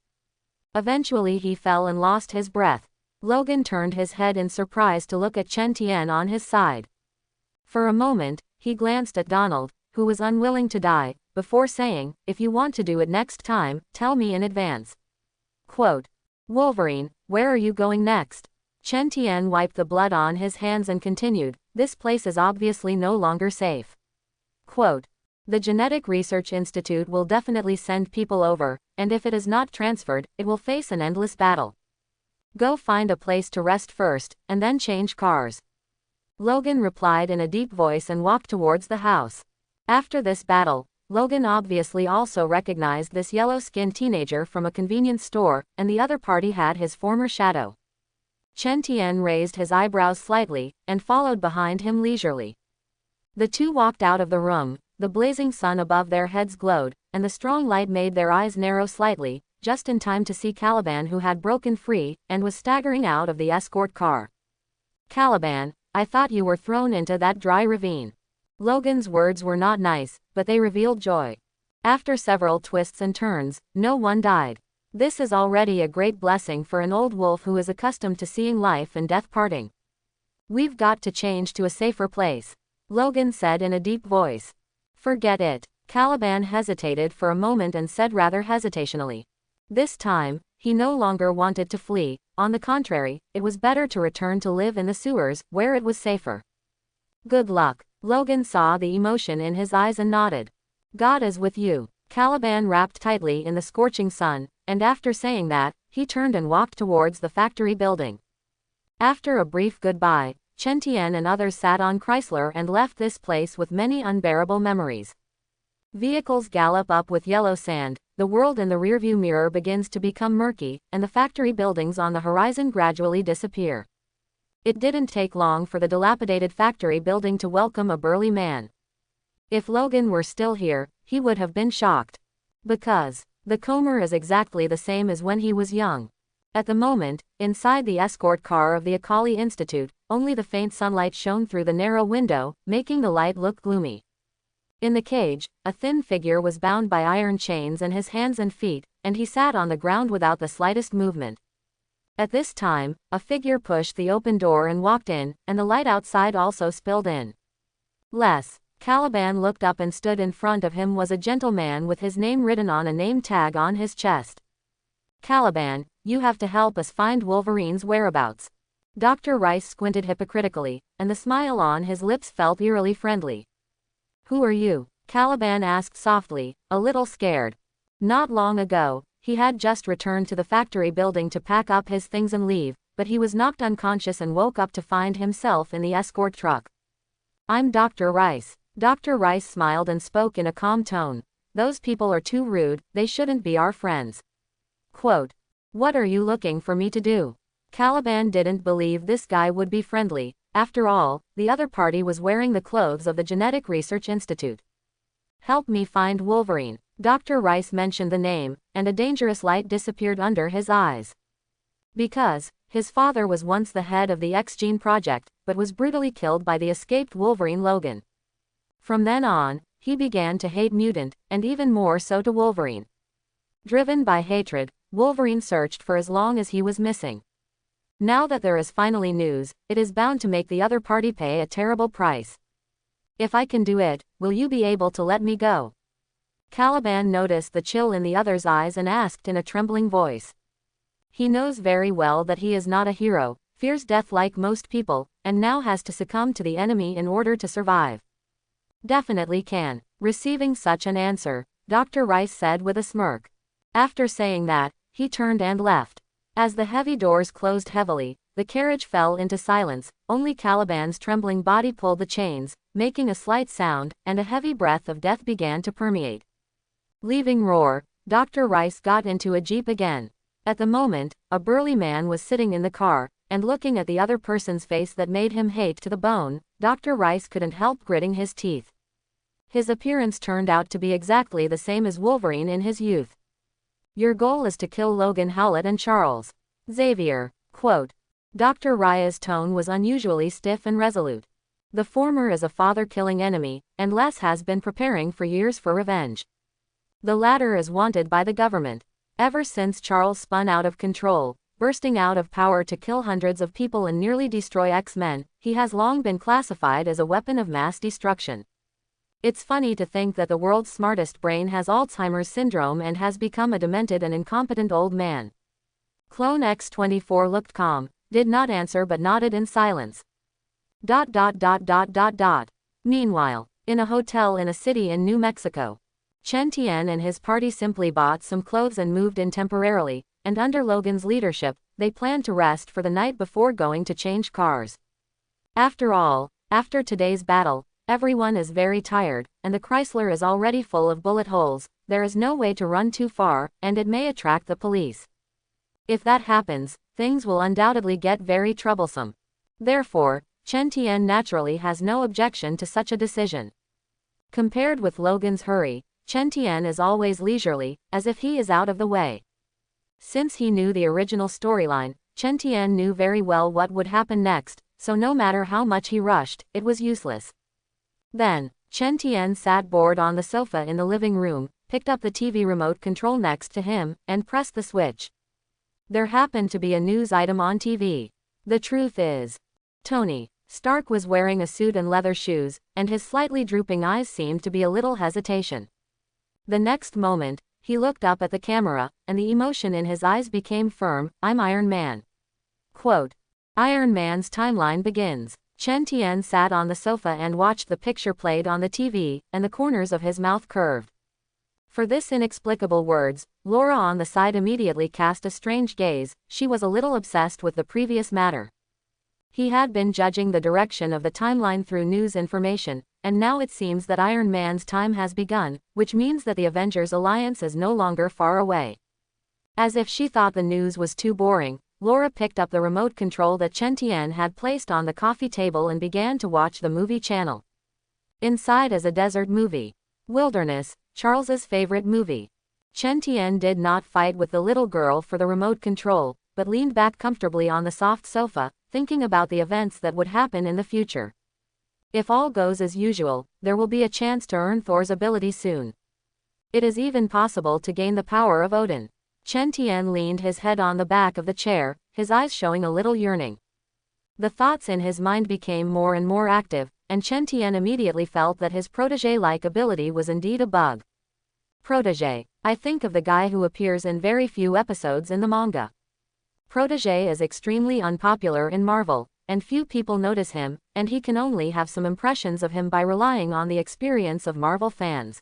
Eventually he fell and lost his breath. Logan turned his head in surprise to look at Chen Tian on his side. For a moment, he glanced at Donald, who was unwilling to die, before saying, "If you want to do it next time, tell me in advance." Quote, "Wolverine, where are you going next?" Chen Tian wiped the blood on his hands and continued, "This place is obviously no longer safe." Quote, "The Genetic Research Institute will definitely send people over, and if it is not transferred, it will face an endless battle. Go find a place to rest first, and then change cars." Logan replied in a deep voice and walked towards the house. After this battle, Logan obviously also recognized this yellow-skinned teenager from a convenience store, and the other party had his former shadow. Chen Tian raised his eyebrows slightly, and followed behind him leisurely. The two walked out of the room, the blazing sun above their heads glowed, and the strong light made their eyes narrow slightly, just in time to see Caliban, who had broken free, and was staggering out of the escort car. "Caliban, I thought you were thrown into that dry ravine." Logan's words were not nice, but they revealed joy. After several twists and turns, no one died. This is already a great blessing for an old wolf who is accustomed to seeing life and death parting. "We've got to change to a safer place," Logan said in a deep voice. "Forget it." Caliban hesitated for a moment and said rather hesitationally. This time, he no longer wanted to flee. On the contrary, it was better to return to live in the sewers, where it was safer. "Good luck." Logan saw the emotion in his eyes and nodded. "God is with you." Caliban wrapped tightly in the scorching sun, and after saying that, he turned and walked towards the factory building. After a brief goodbye, Chen Tian and others sat on Chrysler and left this place with many unbearable memories. Vehicles gallop up with yellow sand, the world in the rearview mirror begins to become murky, and the factory buildings on the horizon gradually disappear. It didn't take long for the dilapidated factory building to welcome a burly man. If Logan were still here, he would have been shocked. Because the Comer is exactly the same as when he was young. At the moment, inside the escort car of the Akali Institute, only the faint sunlight shone through the narrow window, making the light look gloomy. In the cage, a thin figure was bound by iron chains in his hands and feet, and he sat on the ground without the slightest movement. At this time, a figure pushed the open door and walked in, and the light outside also spilled in. Caliban looked up, and stood in front of him was a gentleman with his name written on a name tag on his chest. "Caliban, you have to help us find Wolverine's whereabouts." Dr. Rice squinted hypocritically, and the smile on his lips felt eerily friendly. "Who are you?" Caliban asked softly, a little scared. Not long ago, he had just returned to the factory building to pack up his things and leave, but he was knocked unconscious and woke up to find himself in the escort truck. "I'm Dr. Rice." Dr. Rice smiled and spoke in a calm tone. "Those people are too rude, they shouldn't be our friends." Quote, "What are you looking for me to do?" Caliban didn't believe this guy would be friendly. After all, the other party was wearing the clothes of the Genetic Research Institute. "Help me find Wolverine." Dr. Rice mentioned the name, and a dangerous light disappeared under his eyes. Because his father was once the head of the X-Gene project, but was brutally killed by the escaped Wolverine Logan. From then on, he began to hate Mutant, and even more so to Wolverine. Driven by hatred, Wolverine searched for as long as he was missing. Now that there is finally news, it is bound to make the other party pay a terrible price. "If I can do it, will you be able to let me go?" Caliban noticed the chill in the other's eyes and asked in a trembling voice. He knows very well that he is not a hero, fears death like most people, and now has to succumb to the enemy in order to survive. "Definitely can." Receiving such an answer, Dr. Rice said with a smirk. After saying that, he turned and left. As the heavy doors closed heavily, the carriage fell into silence. Only Caliban's trembling body pulled the chains, making a slight sound, and a heavy breath of death began to permeate. Leaving Roar, Dr. Rice got into a jeep again. At the moment, a burly man was sitting in the car, and looking at the other person's face that made him hate to the bone, Dr. Rice couldn't help gritting his teeth. His appearance turned out to be exactly the same as Wolverine in his youth. "Your goal is to kill Logan Howlett and Charles Xavier." Quote. Dr. Raya's tone was unusually stiff and resolute. The former is a father-killing enemy, and Les has been preparing for years for revenge. The latter is wanted by the government. Ever since Charles spun out of control, bursting out of power to kill hundreds of people and nearly destroy X-Men, he has long been classified as a weapon of mass destruction. It's funny to think that the world's smartest brain has Alzheimer's syndrome and has become a demented and incompetent old man. Clone X-24 looked calm, did not answer but nodded in silence. Meanwhile, in a hotel in a city in New Mexico, Chen Tian and his party simply bought some clothes and moved in temporarily, and under Logan's leadership, they planned to rest for the night before going to change cars. After all, after today's battle, everyone is very tired, and the Chrysler is already full of bullet holes. There is no way to run too far, and it may attract the police. If that happens, things will undoubtedly get very troublesome. Therefore, Chen Tian naturally has no objection to such a decision. Compared with Logan's hurry, Chen Tian is always leisurely, as if he is out of the way. Since he knew the original storyline, Chen Tian knew very well what would happen next, so no matter how much he rushed, it was useless. Then, Chen Tian sat bored on the sofa in the living room, picked up the TV remote control next to him, and pressed the switch. There happened to be a news item on TV. The truth is, Tony Stark was wearing a suit and leather shoes, and his slightly drooping eyes seemed to be a little hesitation. The next moment, he looked up at the camera, and the emotion in his eyes became firm. "I'm Iron Man." Quote, Iron Man's timeline begins. Chen Tian sat on the sofa and watched the picture played on the TV, and the corners of his mouth curved. For this inexplicable words, Laura on the side immediately cast a strange gaze. She was a little obsessed with the previous matter. He had been judging the direction of the timeline through news information, and now it seems that Iron Man's time has begun, which means that the Avengers Alliance is no longer far away. As if she thought the news was too boring, Laura picked up the remote control that Chen Tian had placed on the coffee table and began to watch the movie channel. Inside is a desert movie. Wilderness, Charles's favorite movie. Chen Tian did not fight with the little girl for the remote control, but leaned back comfortably on the soft sofa, thinking about the events that would happen in the future. If all goes as usual, there will be a chance to earn Thor's ability soon. It is even possible to gain the power of Odin. Chen Tian leaned his head on the back of the chair, his eyes showing a little yearning. The thoughts in his mind became more and more active, and Chen Tian immediately felt that his protege-like ability was indeed a bug. Protege. I think of the guy who appears in very few episodes in the manga. Protege is extremely unpopular in Marvel, and few people notice him, and he can only have some impressions of him by relying on the experience of Marvel fans.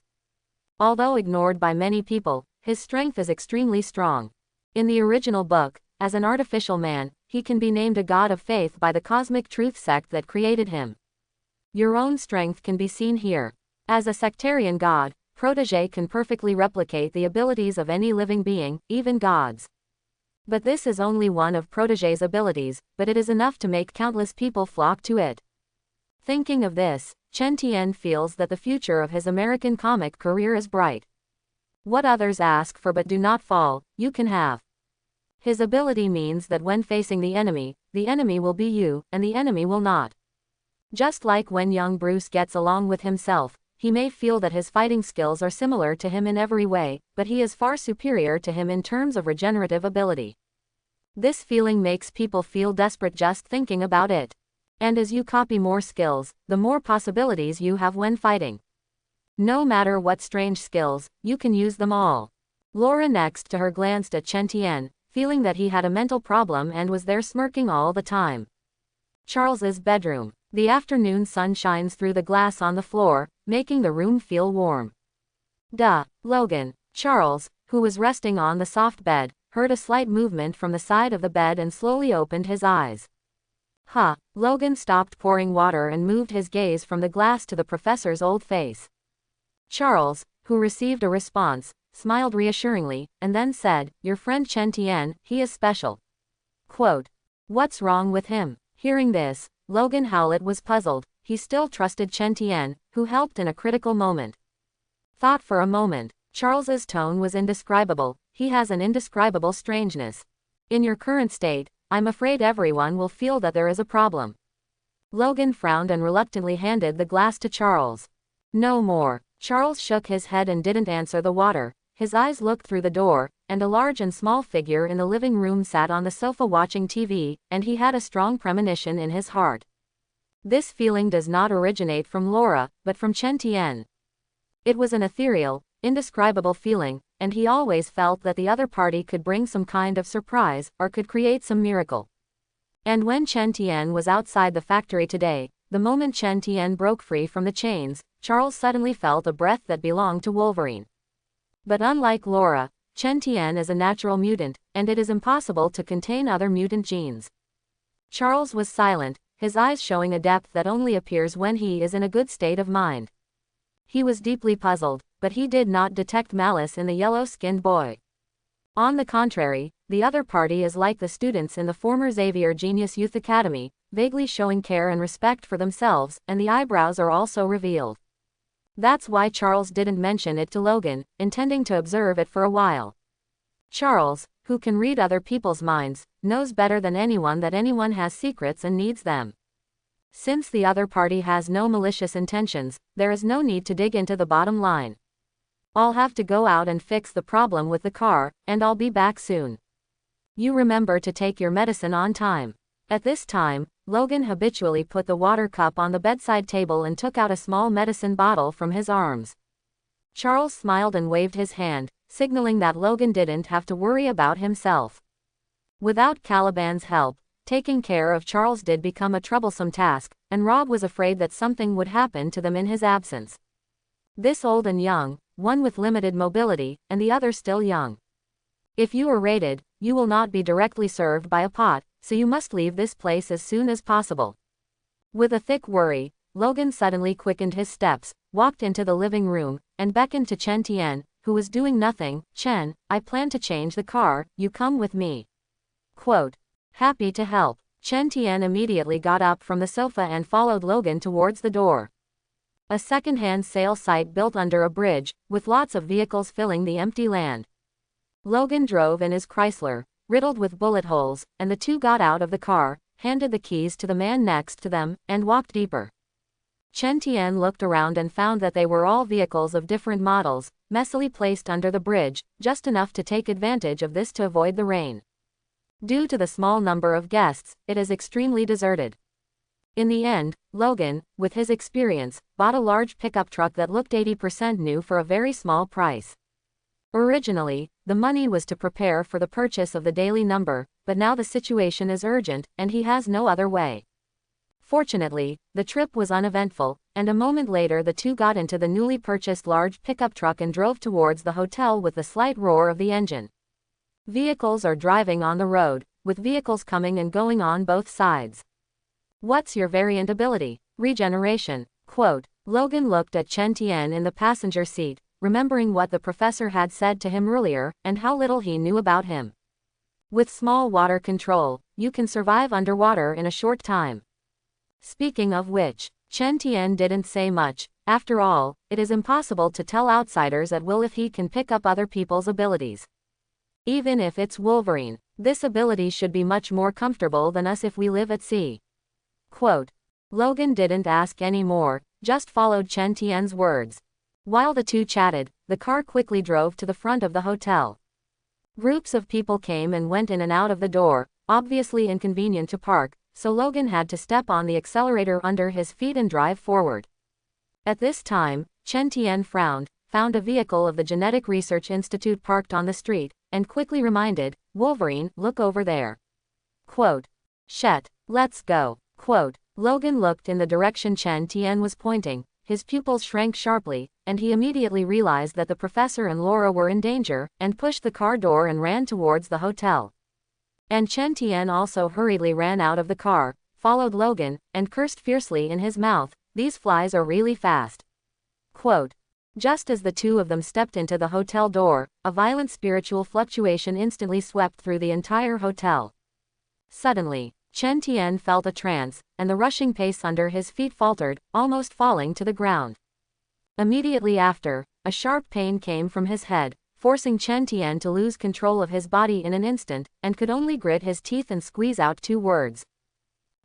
Although ignored by many people, his strength is extremely strong. In the original book, as an artificial man, he can be named a god of faith by the cosmic truth sect that created him. Your own strength can be seen here. As a sectarian god, Protege can perfectly replicate the abilities of any living being, even gods. But this is only one of Protege's abilities, but it is enough to make countless people flock to it. Thinking of this, Chen Tian feels that the future of his American comic career is bright. What others ask for but do not fall, you can have. His ability means that when facing the enemy will be you, and the enemy will not. Just like when young Bruce gets along with himself, he may feel that his fighting skills are similar to him in every way, but he is far superior to him in terms of regenerative ability. This feeling makes people feel desperate just thinking about it. And as you copy more skills, the more possibilities you have when fighting. No matter what strange skills, you can use them all. Laura next to her glanced at Chen Tian, feeling that he had a mental problem and was there smirking all the time. Charles's bedroom. The afternoon sun shines through the glass on the floor, making the room feel warm. Logan. Charles, who was resting on the soft bed, heard a slight movement from the side of the bed and slowly opened his eyes. Logan stopped pouring water and moved his gaze from the glass to the professor's old face. Charles, who received a response, smiled reassuringly, and then said, "Your friend Chen Tian, he is special." Quote, "What's wrong with him?" Hearing this, Logan Howlett was puzzled. He still trusted Chen Tian, who helped in a critical moment. Thought for a moment. Charles's tone was indescribable. He has an indescribable strangeness. In your current state, I'm afraid everyone will feel that there is a problem. Logan frowned and reluctantly handed the glass to Charles. No more. Charles shook his head and didn't answer the water. His eyes looked through the door. and a large and small figure in the living room sat on the sofa watching TV, and he had a strong premonition in his heart. This feeling does not originate from Laura, but from Chen Tian. It was an ethereal, indescribable feeling, and he always felt that the other party could bring some kind of surprise, or could create some miracle. And when Chen Tian was outside the factory today, the moment Chen Tian broke free from the chains, Charles suddenly felt a breath that belonged to Wolverine. But unlike Laura, Chen Tian is a natural mutant, and it is impossible to contain other mutant genes. Charles was silent, his eyes showing a depth that only appears when he is in a good state of mind. He was deeply puzzled, but he did not detect malice in the yellow-skinned boy. On the contrary, the other party is like the students in the former Xavier Genius Youth Academy, vaguely showing care and respect for themselves, and the eyebrows are also revealed. That's why Charles didn't mention it to Logan, intending to observe it for a while. Charles, who can read other people's minds, knows better than anyone that anyone has secrets and needs them. Since the other party has no malicious intentions, there is no need to dig into the bottom line. I'll have to go out and fix the problem with the car, and I'll be back soon. You remember to take your medicine on time. At this time, Logan habitually put the water cup on the bedside table and took out a small medicine bottle from his arms. Charles smiled and waved his hand, signaling that Logan didn't have to worry about himself. Without Caliban's help, taking care of Charles did become a troublesome task, and Rob was afraid that something would happen to them in his absence. This old and young, one with limited mobility, and the other still young. If you are raided, you will not be directly served by a pot, so you must leave this place as soon as possible. With a thick worry, Logan suddenly quickened his steps, walked into the living room, and beckoned to Chen Tian, who was doing nothing. Chen, I plan to change the car, you come with me. Quote. Happy to help. Chen Tian immediately got up from the sofa and followed Logan towards the door. A second-hand sale site built under a bridge, with lots of vehicles filling the empty land. Logan drove in his Chrysler, riddled with bullet holes, and the two got out of the car, handed the keys to the man next to them, and walked deeper. Chen Tian looked around and found that they were all vehicles of different models, messily placed under the bridge, just enough to take advantage of this to avoid the rain. Due to the small number of guests, it is extremely deserted. In the end, Logan, with his experience, bought a large pickup truck that looked 80% new for a very small price. Originally, the money was to prepare for the purchase of the daily number, but now the situation is urgent, and he has no other way. Fortunately, the trip was uneventful, and a moment later the two got into the newly purchased large pickup truck and drove towards the hotel with the slight roar of the engine. Vehicles are driving on the road, with vehicles coming and going on both sides. What's your variant ability? Regeneration. Quote. Logan looked at Chen Tian in the passenger seat, remembering what the professor had said to him earlier, and how little he knew about him. With small water control, you can survive underwater in a short time. Speaking of which, Chen Tian didn't say much. After all, it is impossible to tell outsiders at will if he can pick up other people's abilities. Even if it's Wolverine, this ability should be much more comfortable than us if we live at sea. Quote. Logan didn't ask any more, just followed Chen Tian's words. While the two chatted, the car quickly drove to the front of the hotel. Groups of people came and went in and out of the door, obviously inconvenient to park, so Logan had to step on the accelerator under his feet and drive forward. At this time, Chen Tian frowned, found a vehicle of the Genetic Research Institute parked on the street, and quickly reminded, Wolverine, look over there. Quote. Shet, let's go. Quote. Logan looked in the direction Chen Tian was pointing, his pupils shrank sharply, and he immediately realized that the professor and Laura were in danger, and pushed the car door and ran towards the hotel. And Chen Tian also hurriedly ran out of the car, followed Logan, and cursed fiercely in his mouth, these flies are really fast. Quote. Just as the two of them stepped into the hotel door, a violent spiritual fluctuation instantly swept through the entire hotel. Suddenly, Chen Tian felt a trance, and the rushing pace under his feet faltered, almost falling to the ground. Immediately after, a sharp pain came from his head, forcing Chen Tian to lose control of his body in an instant, and could only grit his teeth and squeeze out two words.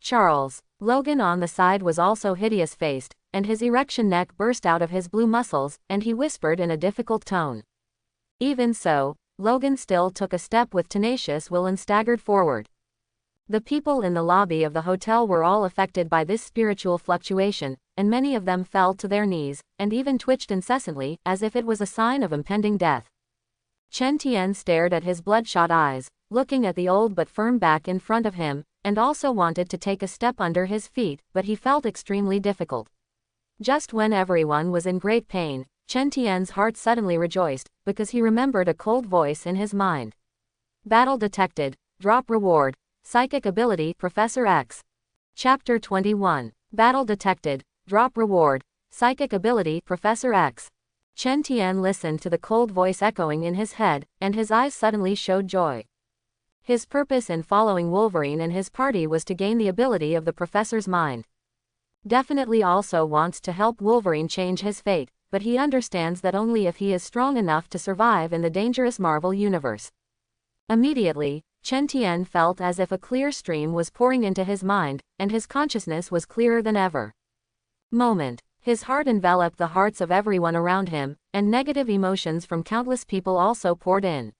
Charles. Logan on the side was also hideous-faced, and his erection neck burst out of his blue muscles, and he whispered in a difficult tone. Even so, Logan still took a step with tenacious will and staggered forward. The people in the lobby of the hotel were all affected by this spiritual fluctuation, and many of them fell to their knees, and even twitched incessantly, as if it was a sign of impending death. Chen Tian stared at his bloodshot eyes, looking at the old but firm back in front of him, and also wanted to take a step under his feet, but he felt extremely difficult. Just when everyone was in great pain, Chen Tian's heart suddenly rejoiced, because he remembered a cold voice in his mind. Battle detected. Drop reward. Psychic ability, Professor X. Chapter 21. Battle detected. Drop reward. Psychic ability, Professor X. Chen Tian listened to the cold voice echoing in his head, and his eyes suddenly showed joy. His purpose in following Wolverine and his party was to gain the ability of the professor's mind. Definitely also wants to help Wolverine change his fate, but he understands that only if he is strong enough to survive in the dangerous Marvel universe. Immediately, Chen Tian felt as if a clear stream was pouring into his mind, and his consciousness was clearer than ever. His heart enveloped the hearts of everyone around him, and negative emotions from countless people also poured in.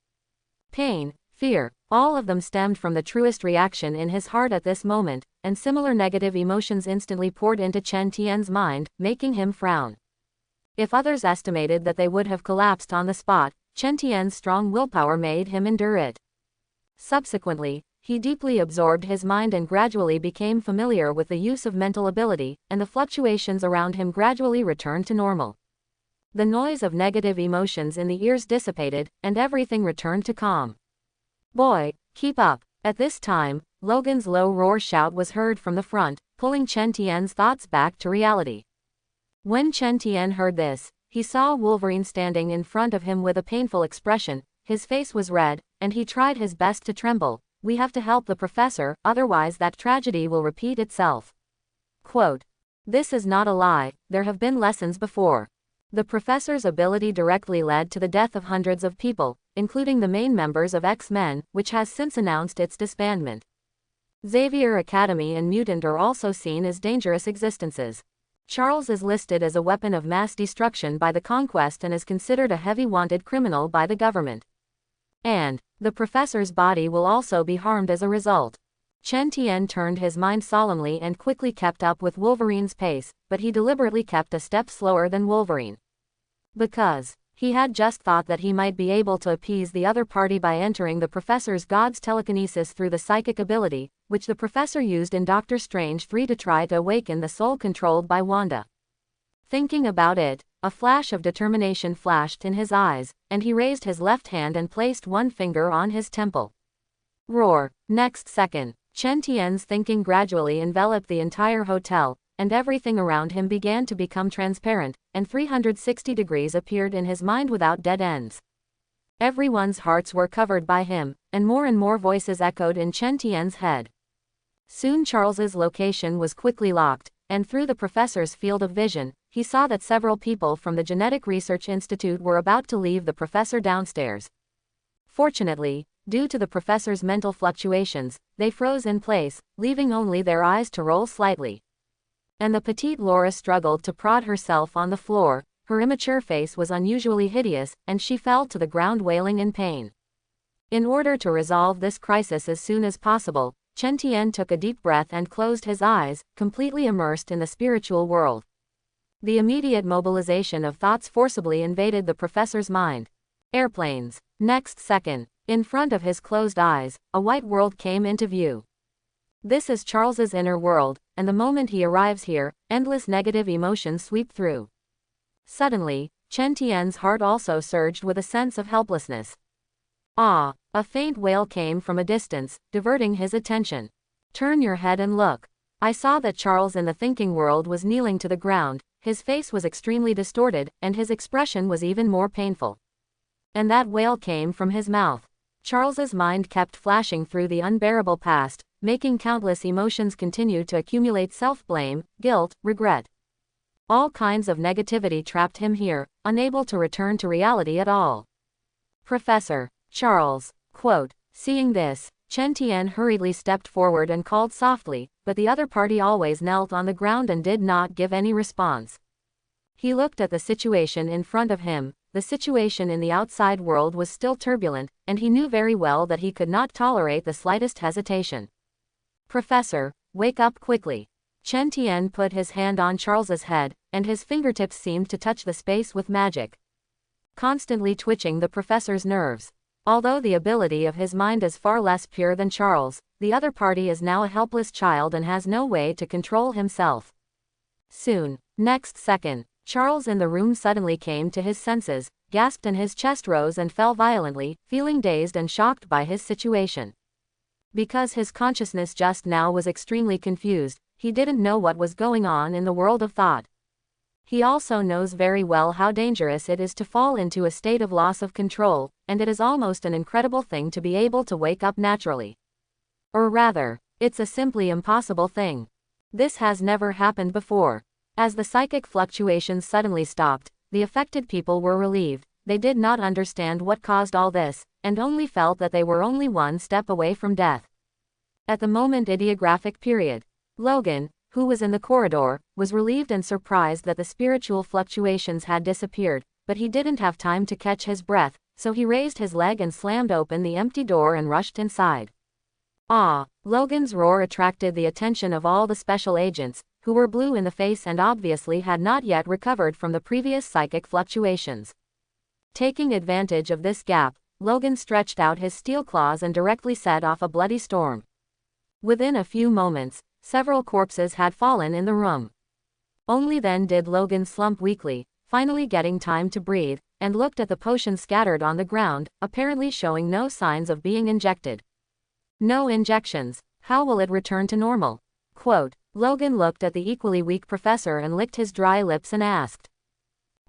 Pain, fear, all of them stemmed from the truest reaction in his heart at this moment, and similar negative emotions instantly poured into Chen Tian's mind, making him frown. If others estimated that they would have collapsed on the spot, Chen Tian's strong willpower made him endure it. Subsequently, he deeply absorbed his mind and gradually became familiar with the use of mental ability, and the fluctuations around him gradually returned to normal. The noise of negative emotions in the ears dissipated, and everything returned to calm. "Boy, keep up." At this time, Logan's low roar shout was heard from the front, pulling Chen Tian's thoughts back to reality. When Chen Tian heard this, he saw Wolverine standing in front of him with a painful expression. His face was red, and he tried his best to tremble. "We have to help the professor, otherwise that tragedy will repeat itself." Quote. This is not a lie, there have been lessons before. The professor's ability directly led to the death of hundreds of people, including the main members of X-Men, which has since announced its disbandment. Xavier Academy and Mutant are also seen as dangerous existences. Charles is listed as a weapon of mass destruction by the Conquest and is considered a heavy wanted criminal by the government. And the professor's body will also be harmed as a result. Chen Tian turned his mind solemnly and quickly kept up with Wolverine's pace, but he deliberately kept a step slower than Wolverine. Because he had just thought that he might be able to appease the other party by entering the professor's god's telekinesis through the psychic ability, which the professor used in Doctor Strange 3 to try to awaken the soul controlled by Wanda. Thinking about it, a flash of determination flashed in his eyes, and he raised his left hand and placed one finger on his temple. Roar. Next second, Chen Tian's thinking gradually enveloped the entire hotel, and everything around him began to become transparent, and 360 degrees appeared in his mind without dead ends. Everyone's hearts were covered by him, and more voices echoed in Chen Tian's head. Soon Charles's location was quickly locked, and through the professor's field of vision, he saw that several people from the Genetic Research Institute were about to leave the professor downstairs. Fortunately, due to the professor's mental fluctuations, they froze in place, leaving only their eyes to roll slightly. And the petite Laura struggled to prod herself on the floor. Her immature face was unusually hideous, and she fell to the ground wailing in pain. In order to resolve this crisis as soon as possible, Chen Tian took a deep breath and closed his eyes, completely immersed in the spiritual world. The immediate mobilization of thoughts forcibly invaded the professor's mind. Airplanes. Next second, in front of his closed eyes, a white world came into view. This is Charles's inner world, and the moment he arrives here, endless negative emotions sweep through. Suddenly, Chen Tian's heart also surged with a sense of helplessness. Ah! A faint wail came from a distance, diverting his attention. Turn your head and look. I saw that Charles in the thinking world was kneeling to the ground, his face was extremely distorted, and his expression was even more painful. And that wail came from his mouth. Charles's mind kept flashing through the unbearable past, making countless emotions continue to accumulate: self-blame, guilt, regret. All kinds of negativity trapped him here, unable to return to reality at all. Professor Charles. Quote. Seeing this, Chen Tian hurriedly stepped forward and called softly, but the other party always knelt on the ground and did not give any response. He looked at the situation in front of him, the situation in the outside world was still turbulent, and he knew very well that he could not tolerate the slightest hesitation. "Professor, wake up quickly." Chen Tian put his hand on Charles's head, and his fingertips seemed to touch the space with magic, constantly twitching the professor's nerves. Although the ability of his mind is far less pure than Charles, the other party is now a helpless child and has no way to control himself. Soon, next second, Charles in the room suddenly came to his senses, gasped, and his chest rose and fell violently, feeling dazed and shocked by his situation. Because his consciousness just now was extremely confused, he didn't know what was going on in the world of thought. He also knows very well how dangerous it is to fall into a state of loss of control, and it is almost an incredible thing to be able to wake up naturally. Or rather, it's a simply impossible thing. This has never happened before. As the psychic fluctuations suddenly stopped, the affected people were relieved. They did not understand what caused all this, and only felt that they were only one step away from death. At the moment ideographic period, Logan, who was in the corridor, was relieved and surprised that the spiritual fluctuations had disappeared, but he didn't have time to catch his breath, so he raised his leg and slammed open the empty door and rushed inside. Ah! Logan's roar attracted the attention of all the special agents, who were blue in the face and obviously had not yet recovered from the previous psychic fluctuations. Taking advantage of this gap, Logan stretched out his steel claws and directly set off a bloody storm. Within a few moments, several corpses had fallen in the room. Only then did Logan slump weakly, finally getting time to breathe, and looked at the potion scattered on the ground, apparently showing no signs of being injected. No injections. How will it return to normal? Quote. Logan looked at the equally weak professor and licked his dry lips and asked.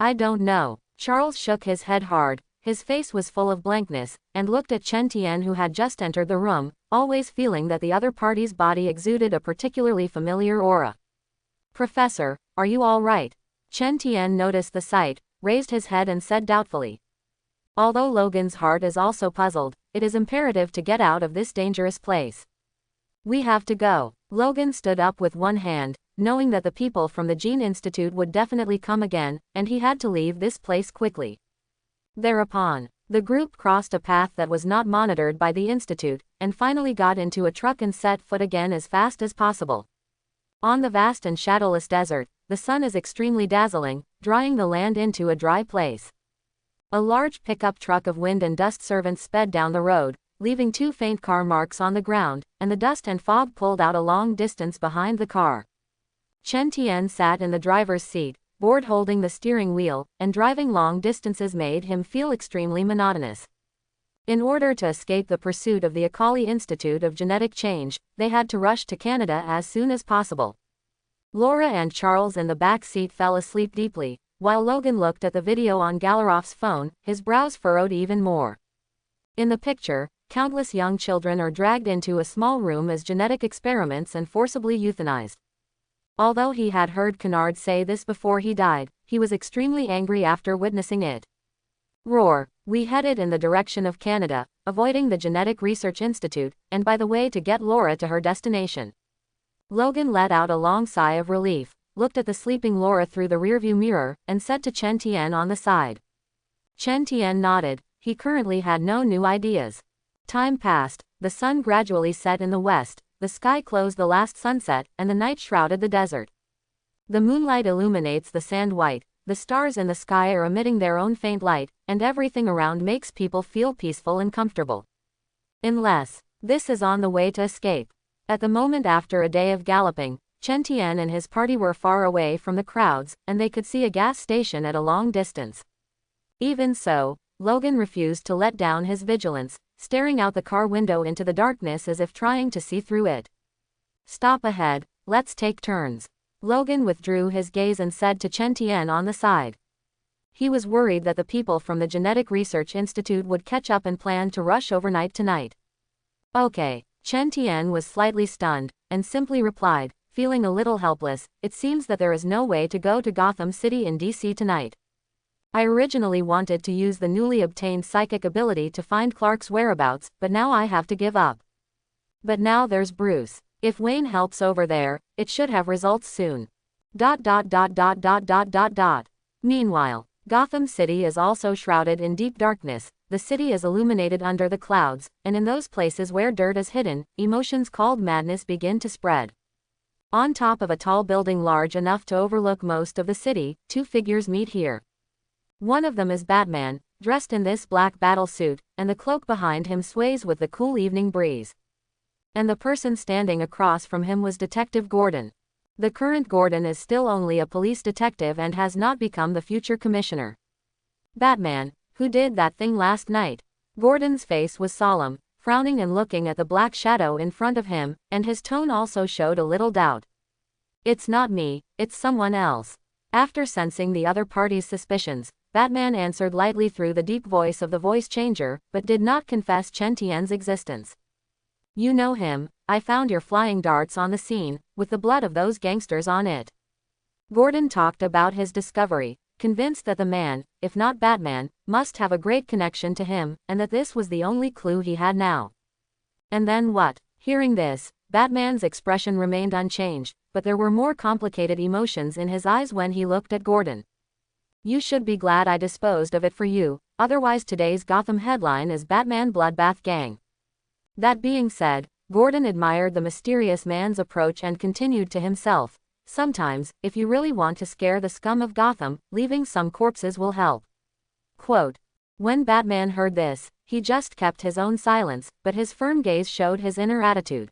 I don't know. Charles shook his head hard. His face was full of blankness, and looked at Chen Tian, who had just entered the room, always feeling that the other party's body exuded a particularly familiar aura. Professor, are you all right? Chen Tian noticed the sight, raised his head and said doubtfully. Although Logan's heart is also puzzled, it is imperative to get out of this dangerous place. We have to go. Logan stood up with one hand, knowing that the people from the Gene Institute would definitely come again, and he had to leave this place quickly. Thereupon, the group crossed a path that was not monitored by the Institute, and finally got into a truck and set foot again as fast as possible. On the vast and shadowless desert, the sun is extremely dazzling, drying the land into a dry place. A large pickup truck of wind and dust servants sped down the road, leaving 2 faint car marks on the ground, and the dust and fog pulled out a long distance behind the car. Chen Tian sat in the driver's seat, bored holding the steering wheel, and driving long distances made him feel extremely monotonous. In order to escape the pursuit of the Akali Institute of Genetic Change, they had to rush to Canada as soon as possible. Laura and Charles in the back seat fell asleep deeply, while Logan looked at the video on Galaroff's phone, his brows furrowed even more. In the picture, countless young children are dragged into a small room as genetic experiments and forcibly euthanized. Although he had heard Kennard say this before he died, he was extremely angry after witnessing it. Roar. We headed in the direction of Canada, avoiding the Genetic Research Institute, and by the way to get Laura to her destination. Logan let out a long sigh of relief, looked at the sleeping Laura through the rearview mirror, and said to Chen Tian on the side. Chen Tian nodded. He currently had no new ideas. Time passed, the sun gradually set in the west, the sky closed the last sunset, and the night shrouded the desert. The moonlight illuminates the sand white, the stars in the sky are emitting their own faint light, and everything around makes people feel peaceful and comfortable. Unless, this is on the way to escape. At the moment after a day of galloping, Chen Tian and his party were far away from the crowds, and they could see a gas station at a long distance. Even so, Logan refused to let down his vigilance, staring out the car window into the darkness as if trying to see through it. Stop ahead, let's take turns. Logan withdrew his gaze and said to Chen Tian on the side. He was worried that the people from the Genetic Research Institute would catch up and plan to rush overnight tonight. Okay. Chen Tian was slightly stunned, and simply replied, feeling a little helpless, it seems that there is no way to go to Gotham City in DC tonight. I originally wanted to use the newly obtained psychic ability to find Clark's whereabouts, but now I have to give up. But now there's Bruce. If Wayne helps over there, it should have results soon. Meanwhile, Gotham City is also shrouded in deep darkness. The city is illuminated under the clouds, and in those places where dirt is hidden, emotions called madness begin to spread. On top of a tall building large enough to overlook most of the city, two figures meet here. One of them is Batman, dressed in this black battle suit, and the cloak behind him sways with the cool evening breeze. And the person standing across from him was Detective Gordon. The current Gordon is still only a police detective and has not become the future commissioner. Batman, who did that thing last night? Gordon's face was solemn, frowning and looking at the black shadow in front of him, and his tone also showed a little doubt. It's not me, it's someone else. After sensing the other party's suspicions, Batman answered lightly through the deep voice of the voice changer, but did not confess Chen Tian's existence. You know him, I found your flying darts on the scene, with the blood of those gangsters on it. Gordon talked about his discovery, convinced that the man, if not Batman, must have a great connection to him, and that this was the only clue he had now. And then what? Hearing this, Batman's expression remained unchanged, but there were more complicated emotions in his eyes when he looked at Gordon. You should be glad I disposed of it for you, otherwise today's Gotham headline is Batman Bloodbath Gang. That being said, Gordon admired the mysterious man's approach and continued to himself, sometimes, if you really want to scare the scum of Gotham, leaving some corpses will help. Quote. When Batman heard this, he just kept his own silence, but his firm gaze showed his inner attitude.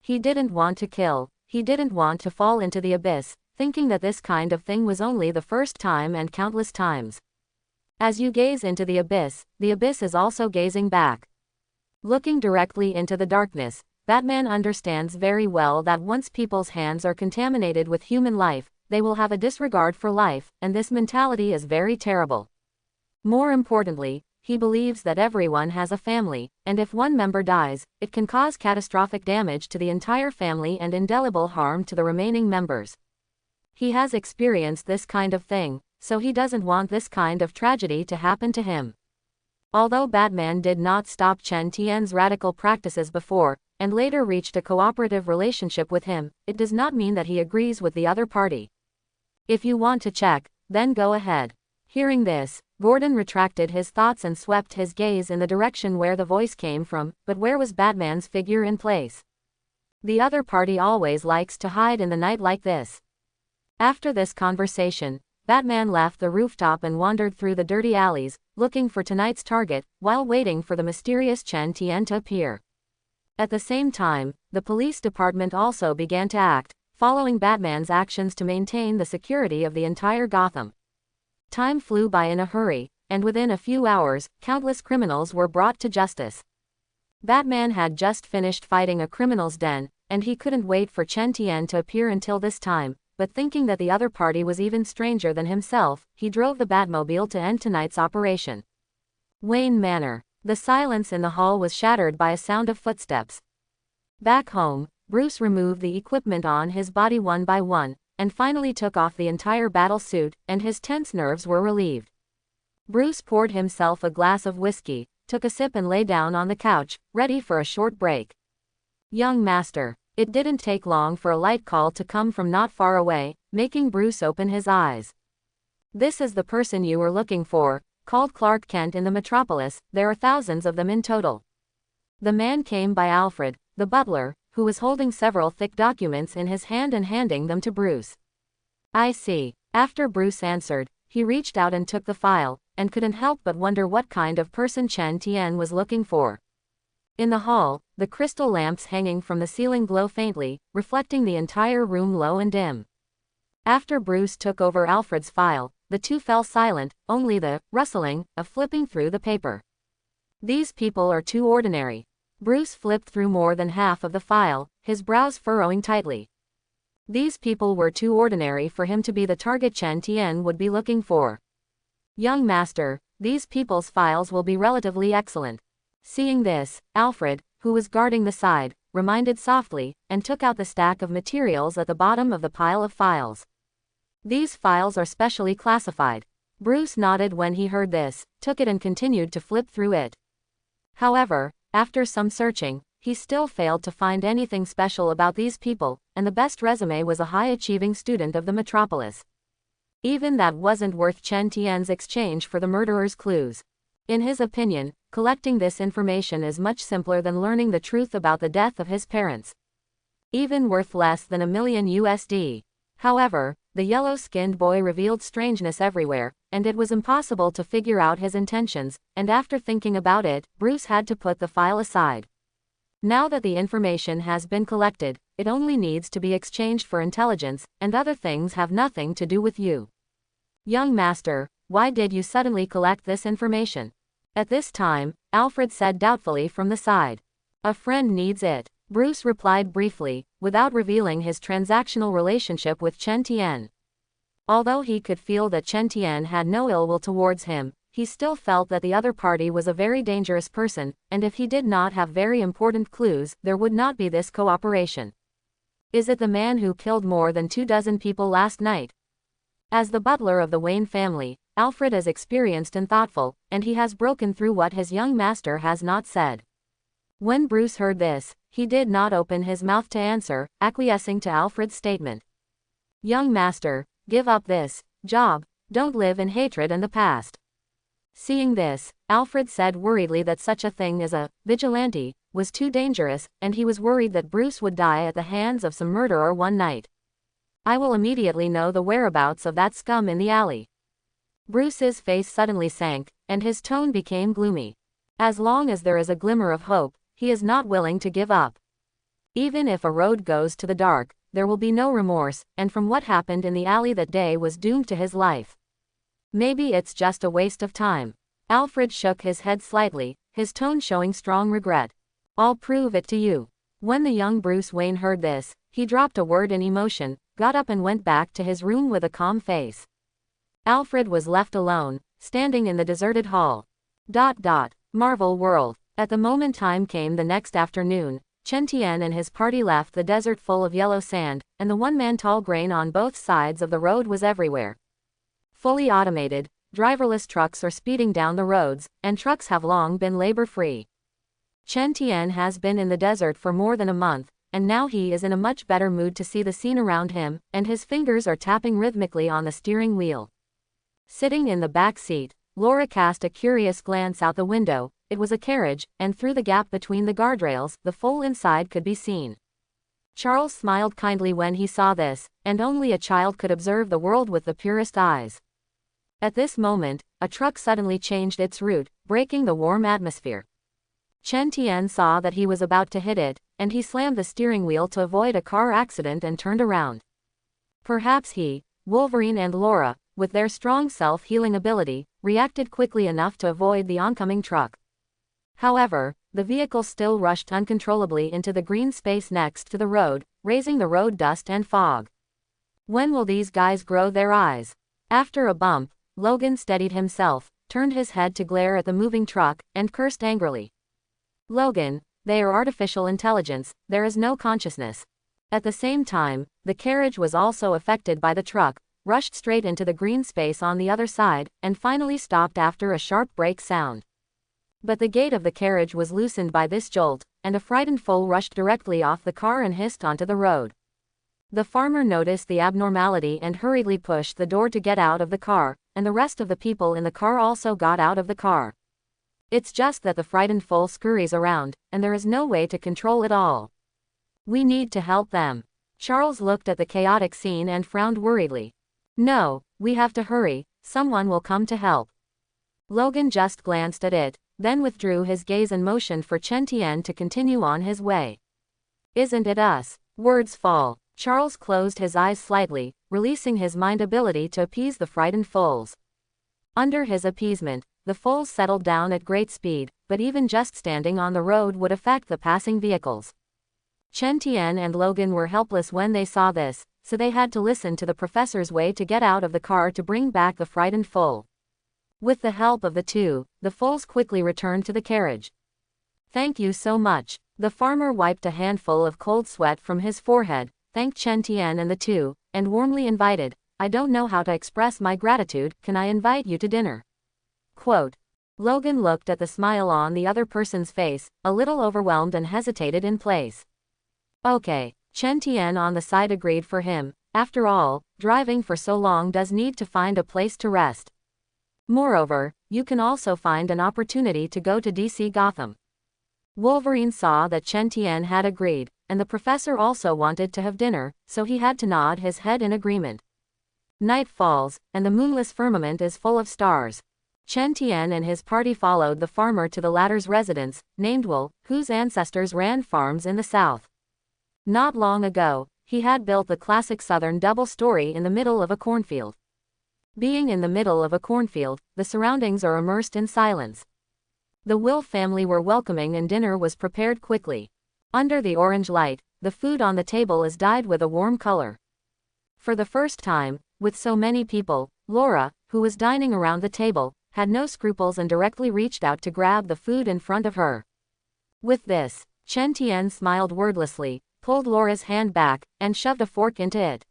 He didn't want to kill, he didn't want to fall into the abyss, thinking that this kind of thing was only the first time and countless times. As you gaze into the abyss is also gazing back. Looking directly into the darkness, Batman understands very well that once people's hands are contaminated with human life, they will have a disregard for life, and this mentality is very terrible. More importantly, he believes that everyone has a family, and if one member dies, it can cause catastrophic damage to the entire family and indelible harm to the remaining members. He has experienced this kind of thing, so he doesn't want this kind of tragedy to happen to him. Although Batman did not stop Chen Tian's radical practices before, and later reached a cooperative relationship with him, it does not mean that he agrees with the other party. If you want to check, then go ahead. Hearing this, Gordon retracted his thoughts and swept his gaze in the direction where the voice came from, but where was Batman's figure in place? The other party always likes to hide in the night like this. After this conversation, Batman left the rooftop and wandered through the dirty alleys, looking for tonight's target, while waiting for the mysterious Chen Tian to appear. At the same time, the police department also began to act, following Batman's actions to maintain the security of the entire Gotham. Time flew by in a hurry, and within a few hours, countless criminals were brought to justice. Batman had just finished fighting a criminal's den, and he couldn't wait for Chen Tian to appear until this time. But thinking that the other party was even stranger than himself, he drove the Batmobile to end tonight's operation. Wayne Manor. The silence in the hall was shattered by a sound of footsteps. Back home, Bruce removed the equipment on his body one by one, and finally took off the entire battle suit, and his tense nerves were relieved. Bruce poured himself a glass of whiskey, took a sip and lay down on the couch, ready for a short break. Young master. It didn't take long for a light call to come from not far away, making Bruce open his eyes. This is the person you were looking for, called Clark Kent in the metropolis, there are thousands of them in total. The man came by Alfred, the butler, who was holding several thick documents in his hand and handing them to Bruce. I see. After Bruce answered, he reached out and took the file, and couldn't help but wonder what kind of person Chen Tian was looking for. In the hall, the crystal lamps hanging from the ceiling glow faintly, reflecting the entire room low and dim. After Bruce took over Alfred's file, the two fell silent, only the rustling of flipping through the paper. These people are too ordinary. Bruce flipped through more than half of the file, his brows furrowing tightly. These people were too ordinary for him to be the target Chen Tian would be looking for. Young master, these people's files will be relatively excellent. Seeing this, Alfred, who was guarding the side, reminded softly, and took out the stack of materials at the bottom of the pile of files. These files are specially classified. Bruce nodded when he heard this, took it and continued to flip through it. However, after some searching, he still failed to find anything special about these people, and the best resume was a high-achieving student of the metropolis. Even that wasn't worth Chen Tian's exchange for the murderer's clues. In his opinion, collecting this information is much simpler than learning the truth about the death of his parents. Even worth less than $1,000,000. However, the yellow-skinned boy revealed strangeness everywhere, and it was impossible to figure out his intentions, and after thinking about it, Bruce had to put the file aside. Now that the information has been collected, it only needs to be exchanged for intelligence, and other things have nothing to do with you. Young master, why did you suddenly collect this information? At this time, Alfred said doubtfully from the side. A friend needs it, Bruce replied briefly, without revealing his transactional relationship with Chen Tian. Although he could feel that Chen Tian had no ill will towards him, he still felt that the other party was a very dangerous person, and if he did not have very important clues, there would not be this cooperation. Is it the man who killed more than 24 people last night? As the butler of the Wayne family, Alfred is experienced and thoughtful, and he has broken through what his young master has not said. When Bruce heard this, he did not open his mouth to answer, acquiescing to Alfred's statement. Young master, give up this job, don't live in hatred and the past. Seeing this, Alfred said worriedly that such a thing as a vigilante was too dangerous, and he was worried that Bruce would die at the hands of some murderer one night. I will immediately know the whereabouts of that scum in the alley. Bruce's face suddenly sank, and his tone became gloomy. As long as there is a glimmer of hope, he is not willing to give up. Even if a road goes to the dark, there will be no remorse, and from what happened in the alley that day was doomed to his life. Maybe it's just a waste of time. Alfred shook his head slightly, his tone showing strong regret. I'll prove it to you. When the young Bruce Wayne heard this, he dropped a word in emotion, got up and went back to his room with a calm face. Alfred was left alone, standing in the deserted hall. Marvel World. At the moment time came the next afternoon, Chen Tian and his party left the desert full of yellow sand, and the one-man tall grain on both sides of the road was everywhere. Fully automated, driverless trucks are speeding down the roads, and trucks have long been labor-free. Chen Tian has been in the desert for more than a month, and now he is in a much better mood to see the scene around him, and his fingers are tapping rhythmically on the steering wheel. Sitting in the back seat, Laura cast a curious glance out the window. It was a carriage, and through the gap between the guardrails, the full inside could be seen. Charles smiled kindly when he saw this, and only a child could observe the world with the purest eyes. At this moment, a truck suddenly changed its route, breaking the warm atmosphere. Chen Tian saw that he was about to hit it, and he slammed the steering wheel to avoid a car accident and turned around. Perhaps he, Wolverine and Laura, with their strong self-healing ability, reacted quickly enough to avoid the oncoming truck. However, the vehicle still rushed uncontrollably into the green space next to the road, raising the road dust and fog. When will these guys grow their eyes? After a bump, Logan steadied himself, turned his head to glare at the moving truck, and cursed angrily. Logan, they are artificial intelligence, there is no consciousness. At the same time, the carriage was also affected by the truck, rushed straight into the green space on the other side, and finally stopped after a sharp brake sound. But the gate of the carriage was loosened by this jolt, and a frightened foal rushed directly off the car and hissed onto the road. The farmer noticed the abnormality and hurriedly pushed the door to get out of the car, and the rest of the people in the car also got out of the car. It's just that the frightened foal scurries around, and there is no way to control it all. We need to help them. Charles looked at the chaotic scene and frowned worriedly. No, we have to hurry, someone will come to help. Logan just glanced at it, then withdrew his gaze and motioned for Chen Tian to continue on his way. Isn't it us? Words fall. Charles closed his eyes slightly, releasing his mind ability to appease the frightened foals. Under his appeasement, the foals settled down at great speed, but even just standing on the road would affect the passing vehicles. Chen Tian and Logan were helpless when they saw this, so they had to listen to the professor's way to get out of the car to bring back the frightened foal. With the help of the two, the foals quickly returned to the carriage. Thank you so much. The farmer wiped a handful of cold sweat from his forehead, thanked Chen Tian and the two, and warmly invited, I don't know how to express my gratitude, can I invite you to dinner? Quote. Logan looked at the smile on the other person's face, a little overwhelmed and hesitated in place. Okay, Chen Tian on the side agreed for him. After all, driving for so long does need to find a place to rest. Moreover, you can also find an opportunity to go to DC Gotham. Wolverine saw that Chen Tian had agreed, and the professor also wanted to have dinner, so he had to nod his head in agreement. Night falls, and the moonless firmament is full of stars. Chen Tian and his party followed the farmer to the latter's residence, named Will, whose ancestors ran farms in the south. Not long ago, he had built the classic southern double-story in the middle of a cornfield. Being in the middle of a cornfield, the surroundings are immersed in silence. The Will family were welcoming and dinner was prepared quickly. Under the orange light, the food on the table is dyed with a warm color. For the first time, with so many people, Laura, who was dining around the table, had no scruples and directly reached out to grab the food in front of her. With this, Chen Tian smiled wordlessly, pulled Laura's hand back, and shoved a fork into it.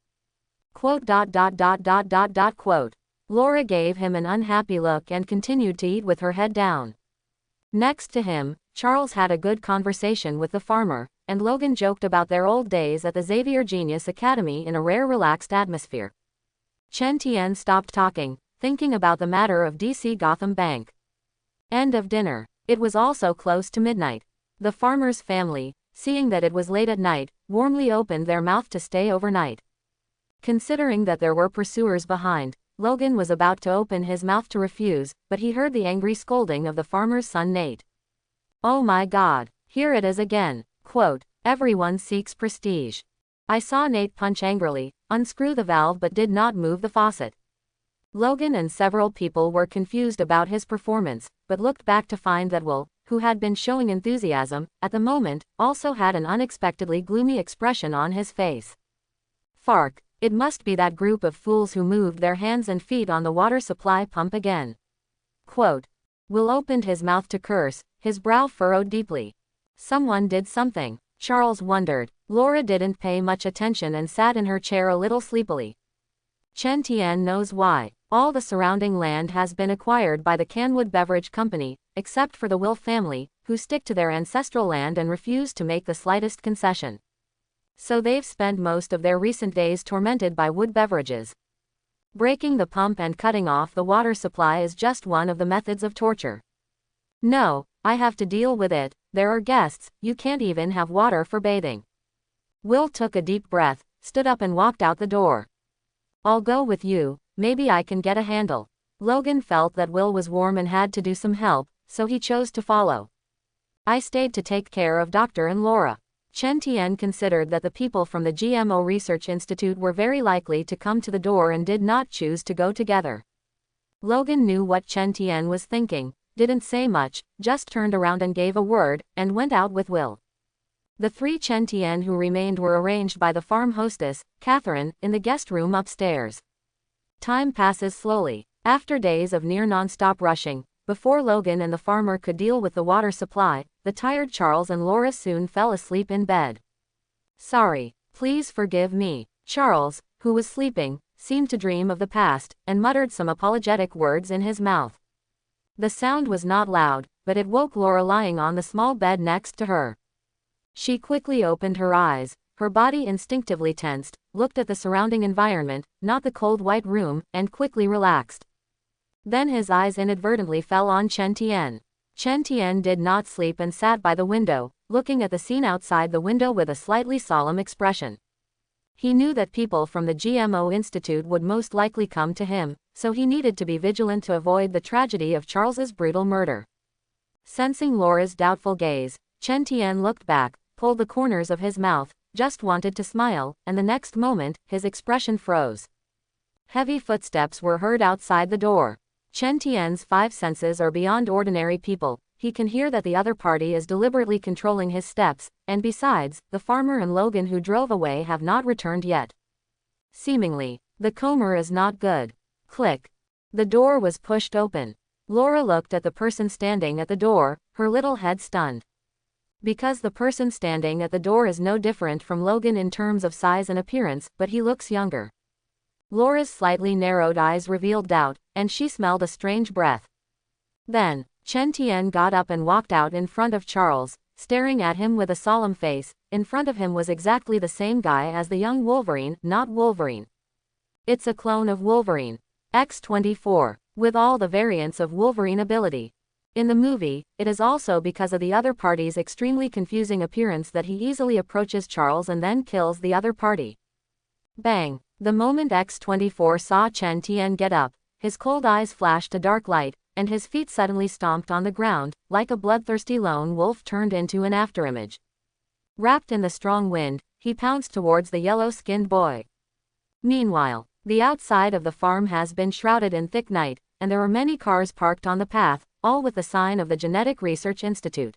Quote. Laura gave him an unhappy look and continued to eat with her head down. Next to him, Charles had a good conversation with the farmer, and Logan joked about their old days at the Xavier Genius Academy in a rare relaxed atmosphere. Chen Tian stopped talking, thinking about the matter of DC Gotham Bank. End of dinner. It was also close to midnight. The farmer's family, seeing that it was late at night, warmly opened their mouth to stay overnight. Considering that there were pursuers behind, Logan was about to open his mouth to refuse, but he heard the angry scolding of the farmer's son Nate. Oh my God, here it is again. Quote, everyone seeks prestige. I saw Nate punch angrily, unscrew the valve but did not move the faucet. Logan and several people were confused about his performance, but looked back to find that Will, who had been showing enthusiasm, at the moment, also had an unexpectedly gloomy expression on his face. Fark. It must be that group of fools who moved their hands and feet on the water supply pump again. Quote. Will opened his mouth to curse, his brow furrowed deeply. Someone did something, Charles wondered. Laura didn't pay much attention and sat in her chair a little sleepily. Chen Tian knows why. All the surrounding land has been acquired by the Canwood Beverage Company, except for the Will family, who stick to their ancestral land and refuse to make the slightest concession. So they've spent most of their recent days tormented by wood beverages. Breaking the pump and cutting off the water supply is just one of the methods of torture. No, I have to deal with it, there are guests, you can't even have water for bathing. Will took a deep breath, stood up and walked out the door. I'll go with you, maybe I can get a handle. Logan felt that Will was warm and had to do some help, so he chose to follow. I stayed to take care of Doctor and Laura. Chen Tian considered that the people from the GMO Research Institute were very likely to come to the door and did not choose to go together. Logan knew what Chen Tian was thinking, didn't say much, just turned around and gave a word, and went out with Will. The three Chen Tian who remained were arranged by the farm hostess, Catherine, in the guest room upstairs. Time passes slowly. After days of near non-stop rushing, before Logan and the farmer could deal with the water supply, the tired Charles and Laura soon fell asleep in bed. Sorry, please forgive me. Charles, who was sleeping, seemed to dream of the past, and muttered some apologetic words in his mouth. The sound was not loud, but it woke Laura lying on the small bed next to her. She quickly opened her eyes, her body instinctively tensed, looked at the surrounding environment, not the cold white room, and quickly relaxed. Then his eyes inadvertently fell on Chen Tian. Chen Tian did not sleep and sat by the window, looking at the scene outside the window with a slightly solemn expression. He knew that people from the GMO Institute would most likely come to him, so he needed to be vigilant to avoid the tragedy of Charles's brutal murder. Sensing Laura's doubtful gaze, Chen Tian looked back, pulled the corners of his mouth, just wanted to smile, and the next moment, his expression froze. Heavy footsteps were heard outside the door. Chen Tian's five senses are beyond ordinary people. He can hear that the other party is deliberately controlling his steps, and besides, the farmer and Logan who drove away have not returned yet. Seemingly, the Comer is not good. Click. The door was pushed open. Laura looked at the person standing at the door, her little head stunned. Because the person standing at the door is no different from Logan in terms of size and appearance, but he looks younger. Laura's slightly narrowed eyes revealed doubt, and she smelled a strange breath. Then, Chen Tian got up and walked out in front of Charles, staring at him with a solemn face. In front of him was exactly the same guy as the young Wolverine, not Wolverine. It's a clone of Wolverine. X-24. With all the variants of Wolverine ability. In the movie, it is also because of the other party's extremely confusing appearance that he easily approaches Charles and then kills the other party. Bang! The moment X-24 saw Chen Tian get up, his cold eyes flashed a dark light, and his feet suddenly stomped on the ground, like a bloodthirsty lone wolf turned into an afterimage. Wrapped in the strong wind, he pounced towards the yellow-skinned boy. Meanwhile, the outside of the farm has been shrouded in thick night, and there are many cars parked on the path, all with the sign of the Genetic Research Institute.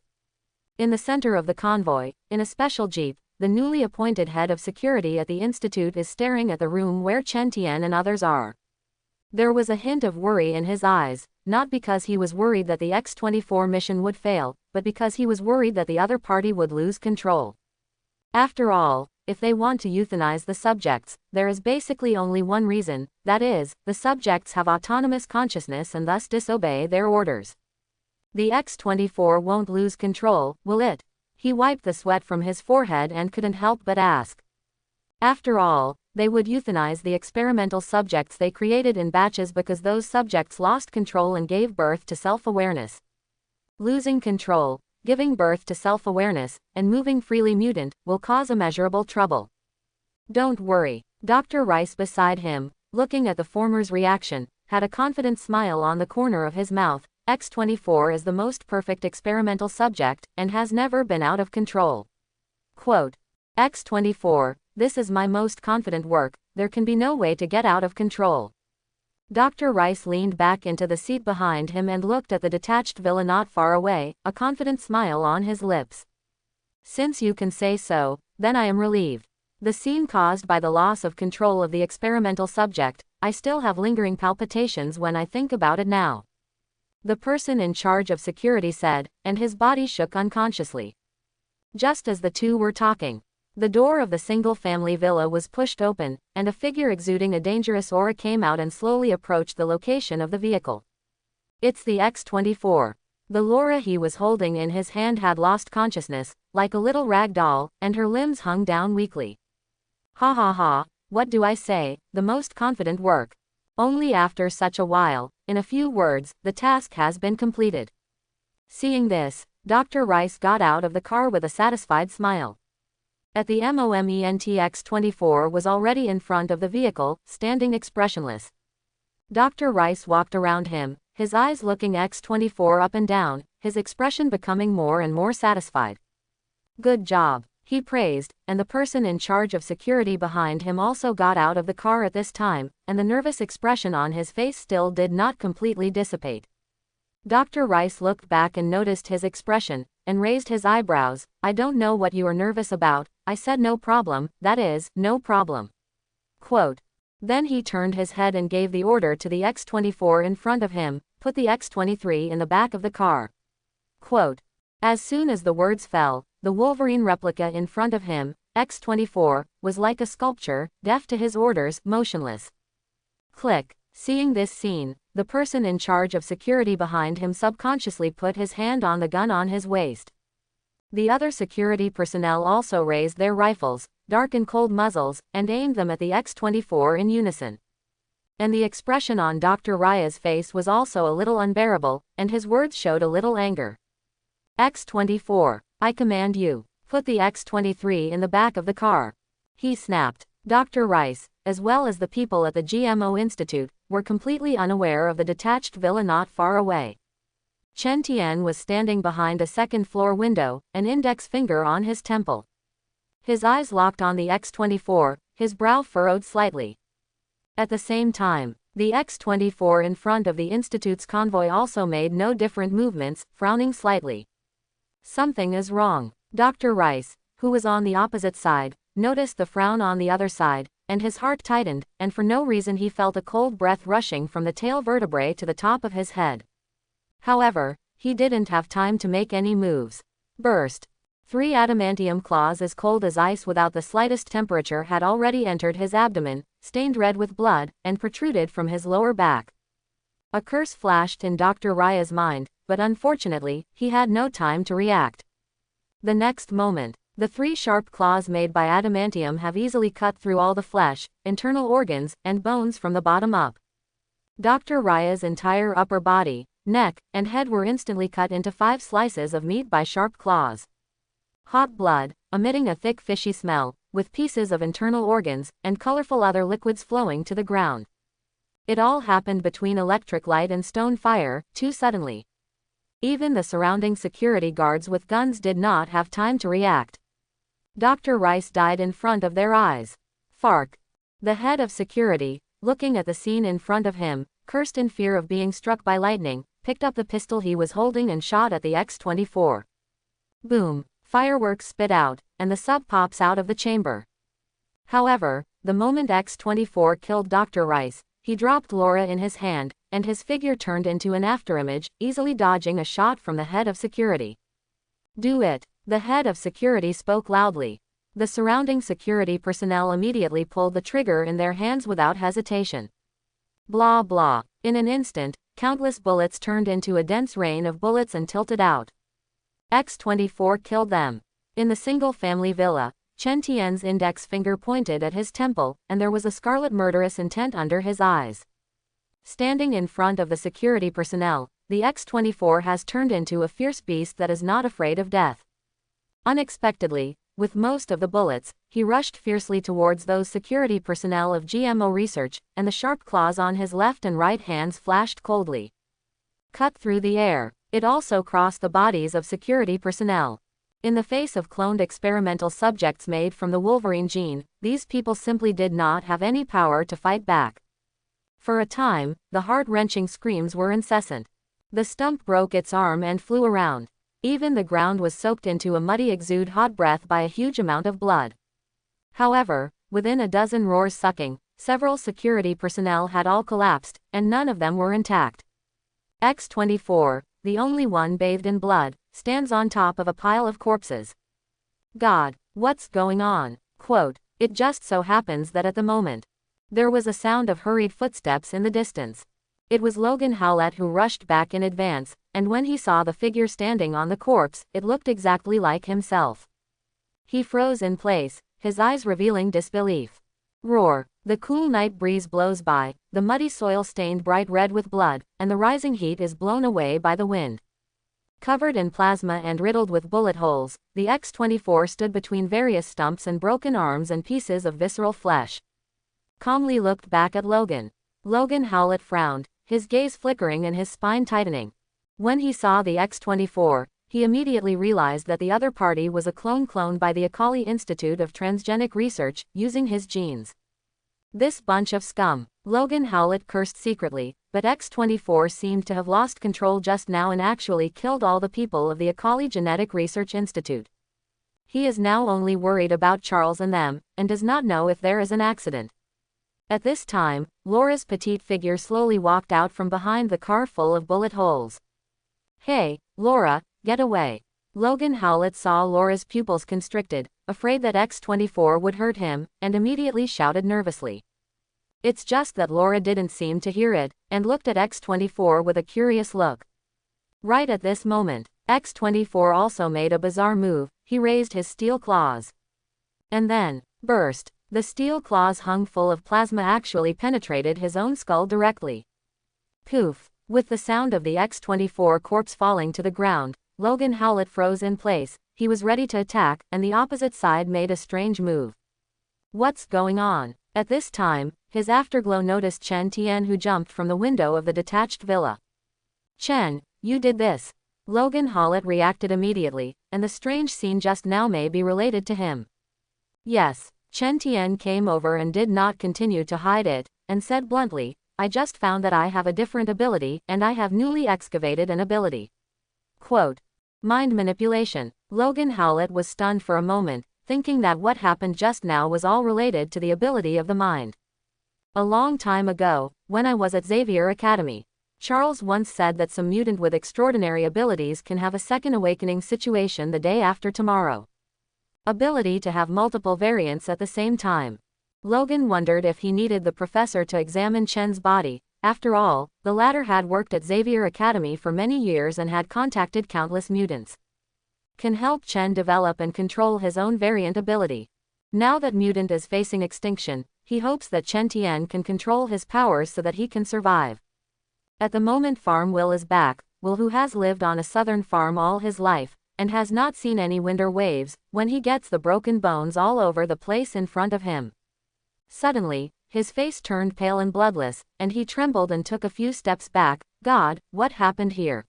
In the center of the convoy, in a special jeep, the newly appointed head of security at the institute is staring at the room where Chen Tian and others are. There was a hint of worry in his eyes, not because he was worried that the X-24 mission would fail, but because he was worried that the other party would lose control. After all, if they want to euthanize the subjects, there is basically only one reason, that is, the subjects have autonomous consciousness and thus disobey their orders. The X-24 won't lose control, will it? He wiped the sweat from his forehead and couldn't help but ask. After all, they would euthanize the experimental subjects they created in batches because those subjects lost control and gave birth to self-awareness. Losing control, giving birth to self-awareness, and moving freely mutant, will cause immeasurable trouble. Don't worry. Dr. Rice beside him, looking at the former's reaction, had a confident smile on the corner of his mouth. X-24 is the most perfect experimental subject, and has never been out of control. Quote, X-24, this is my most confident work, there can be no way to get out of control. Dr. Rice leaned back into the seat behind him and looked at the detached villa not far away, a confident smile on his lips. Since you can say so, then I am relieved. The scene caused by the loss of control of the experimental subject, I still have lingering palpitations when I think about it now. The person in charge of security said, and his body shook unconsciously. Just as the two were talking, the door of the single-family villa was pushed open, and a figure exuding a dangerous aura came out and slowly approached the location of the vehicle. It's the X-24. The Laura he was holding in his hand had lost consciousness, like a little rag doll, and her limbs hung down weakly. Ha ha ha, what do I say, the most confident work. Only after such a while, in a few words, the task has been completed. Seeing this, Dr. Rice got out of the car with a satisfied smile. At the moment X-24 was already in front of the vehicle, standing expressionless. Dr. Rice walked around him, his eyes looking X-24 up and down, his expression becoming more and more satisfied. Good job, he praised, and the person in charge of security behind him also got out of the car at this time, and the nervous expression on his face still did not completely dissipate. Dr. Rice looked back and noticed his expression, and raised his eyebrows. I don't know what you are nervous about, I said no problem, that is, no problem. Quote. Then he turned his head and gave the order to the X-24 in front of him, put the X-23 in the back of the car. Quote. As soon as the words fell, the Wolverine replica in front of him, X-24, was like a sculpture, deaf to his orders, motionless. Click. Seeing this scene, the person in charge of security behind him subconsciously put his hand on the gun on his waist. The other security personnel also raised their rifles, dark and cold muzzles, and aimed them at the X-24 in unison. And the expression on Dr. Raya's face was also a little unbearable, and his words showed a little anger. X-24, I command you, put the X-23 in the back of the car. He snapped. Dr. Rice, as well as the people at the GMO Institute, were completely unaware of the detached villa not far away. Chen Tian was standing behind a second-floor window, an index finger on his temple. His eyes locked on the X-24, his brow furrowed slightly. At the same time, the X-24 in front of the Institute's convoy also made no different movements, frowning slightly. Something is wrong. Dr. Rice, who was on the opposite side, noticed the frown on the other side, and his heart tightened, and for no reason he felt a cold breath rushing from the tail vertebrae to the top of his head. However, he didn't have time to make any moves. Burst. 3 adamantium claws as cold as ice without the slightest temperature had already entered his abdomen, stained red with blood, and protruded from his lower back. A curse flashed in Dr. Raya's mind, but unfortunately, he had no time to react. The next moment, The 3 sharp claws made by adamantium have easily cut through all the flesh, internal organs, and bones from the bottom up. Dr. Raya's entire upper body, neck, and head were instantly cut into 5 slices of meat by sharp claws. Hot blood, emitting a thick fishy smell, with pieces of internal organs, and colorful other liquids flowing to the ground. It all happened between electric light and stone fire, too suddenly. Even the surrounding security guards with guns did not have time to react. Dr. Rice died in front of their eyes. Fark. The head of security, looking at the scene in front of him, cursed in fear of being struck by lightning, picked up the pistol he was holding and shot at the X-24. Boom. Fireworks spit out, and the sub pops out of the chamber. However, the moment X-24 killed Dr. Rice, he dropped Laura in his hand, and his figure turned into an afterimage, easily dodging a shot from the head of security. Do it. The head of security spoke loudly. The surrounding security personnel immediately pulled the trigger in their hands without hesitation. Blah blah. In an instant, countless bullets turned into a dense rain of bullets and tilted out. X-24 killed them. In the single-family villa, Chen Tian's index finger pointed at his temple, and there was a scarlet murderous intent under his eyes. Standing in front of the security personnel, the X-24 has turned into a fierce beast that is not afraid of death. Unexpectedly, with most of the bullets, he rushed fiercely towards those security personnel of GMO Research, and the sharp claws on his left and right hands flashed coldly. Cut through the air. It also crossed the bodies of security personnel. In the face of cloned experimental subjects made from the Wolverine gene, these people simply did not have any power to fight back. For a time, the heart-wrenching screams were incessant. The stump broke its arm and flew around. Even the ground was soaked into a muddy exude hot breath by a huge amount of blood. However, within a dozen roars sucking, several security personnel had all collapsed, and none of them were intact. X-24, the only one bathed in blood, stands on top of a pile of corpses. God, what's going on? Quote, it just so happens that at the moment, there was a sound of hurried footsteps in the distance. It was Logan Howlett who rushed back in advance, and when he saw the figure standing on the corpse, it looked exactly like himself. He froze in place, his eyes revealing disbelief. Roar. The cool night breeze blows by, the muddy soil stained bright red with blood, and the rising heat is blown away by the wind. Covered in plasma and riddled with bullet holes, the X-24 stood between various stumps and broken arms and pieces of visceral flesh. Calmly looked back at Logan. Logan Howlett frowned, his gaze flickering and his spine tightening. When he saw the X-24, he immediately realized that the other party was a clone cloned by the Akali Institute of Transgenic Research, using his genes. This bunch of scum. Logan Howlett cursed secretly, but X-24 seemed to have lost control just now and actually killed all the people of the Akali Genetic Research Institute. He is now only worried about Charles and them, and does not know if there is an accident. At this time, Laura's petite figure slowly walked out from behind the car full of bullet holes. Hey, Laura, get away. Logan Howlett saw Laura's pupils constricted, afraid that X-24 would hurt him, and immediately shouted nervously. It's just that Laura didn't seem to hear it, and looked at X-24 with a curious look. Right at this moment, X-24 also made a bizarre move. He raised his steel claws. And then, burst. The steel claws hung full of plasma actually penetrated his own skull directly. Poof. With the sound of the X-24 corpse falling to the ground, Logan Howlett froze in place. He was ready to attack, and the opposite side made a strange move. What's going on? At this time, his afterglow noticed Chen Tian, who jumped from the window of the detached villa. Chen, you did this. Logan Howlett reacted immediately, and the strange scene just now may be related to him. Yes. Chen Tian came over and did not continue to hide it, and said bluntly, I just found that I have a different ability, and I have newly excavated an ability. Quote. Mind manipulation. Logan Howlett was stunned for a moment, thinking that what happened just now was all related to the ability of the mind. A long time ago, when I was at Xavier Academy, Charles once said that some mutant with extraordinary abilities can have a second awakening situation the day after tomorrow. Ability to have multiple variants at the same time. Logan wondered if he needed the professor to examine Chen's body. After all, the latter had worked at Xavier Academy for many years and had contacted countless mutants. can help Chen develop and control his own variant ability. Now that Mutant is facing extinction, he hopes that Chen Tian can control his powers so that he can survive. At the moment Farm Will is back, Will, who has lived on a southern farm all his life, and has not seen any winter waves, when he gets the broken bones all over the place in front of him. Suddenly, his face turned pale and bloodless, and he trembled and took a few steps back. God, what happened here?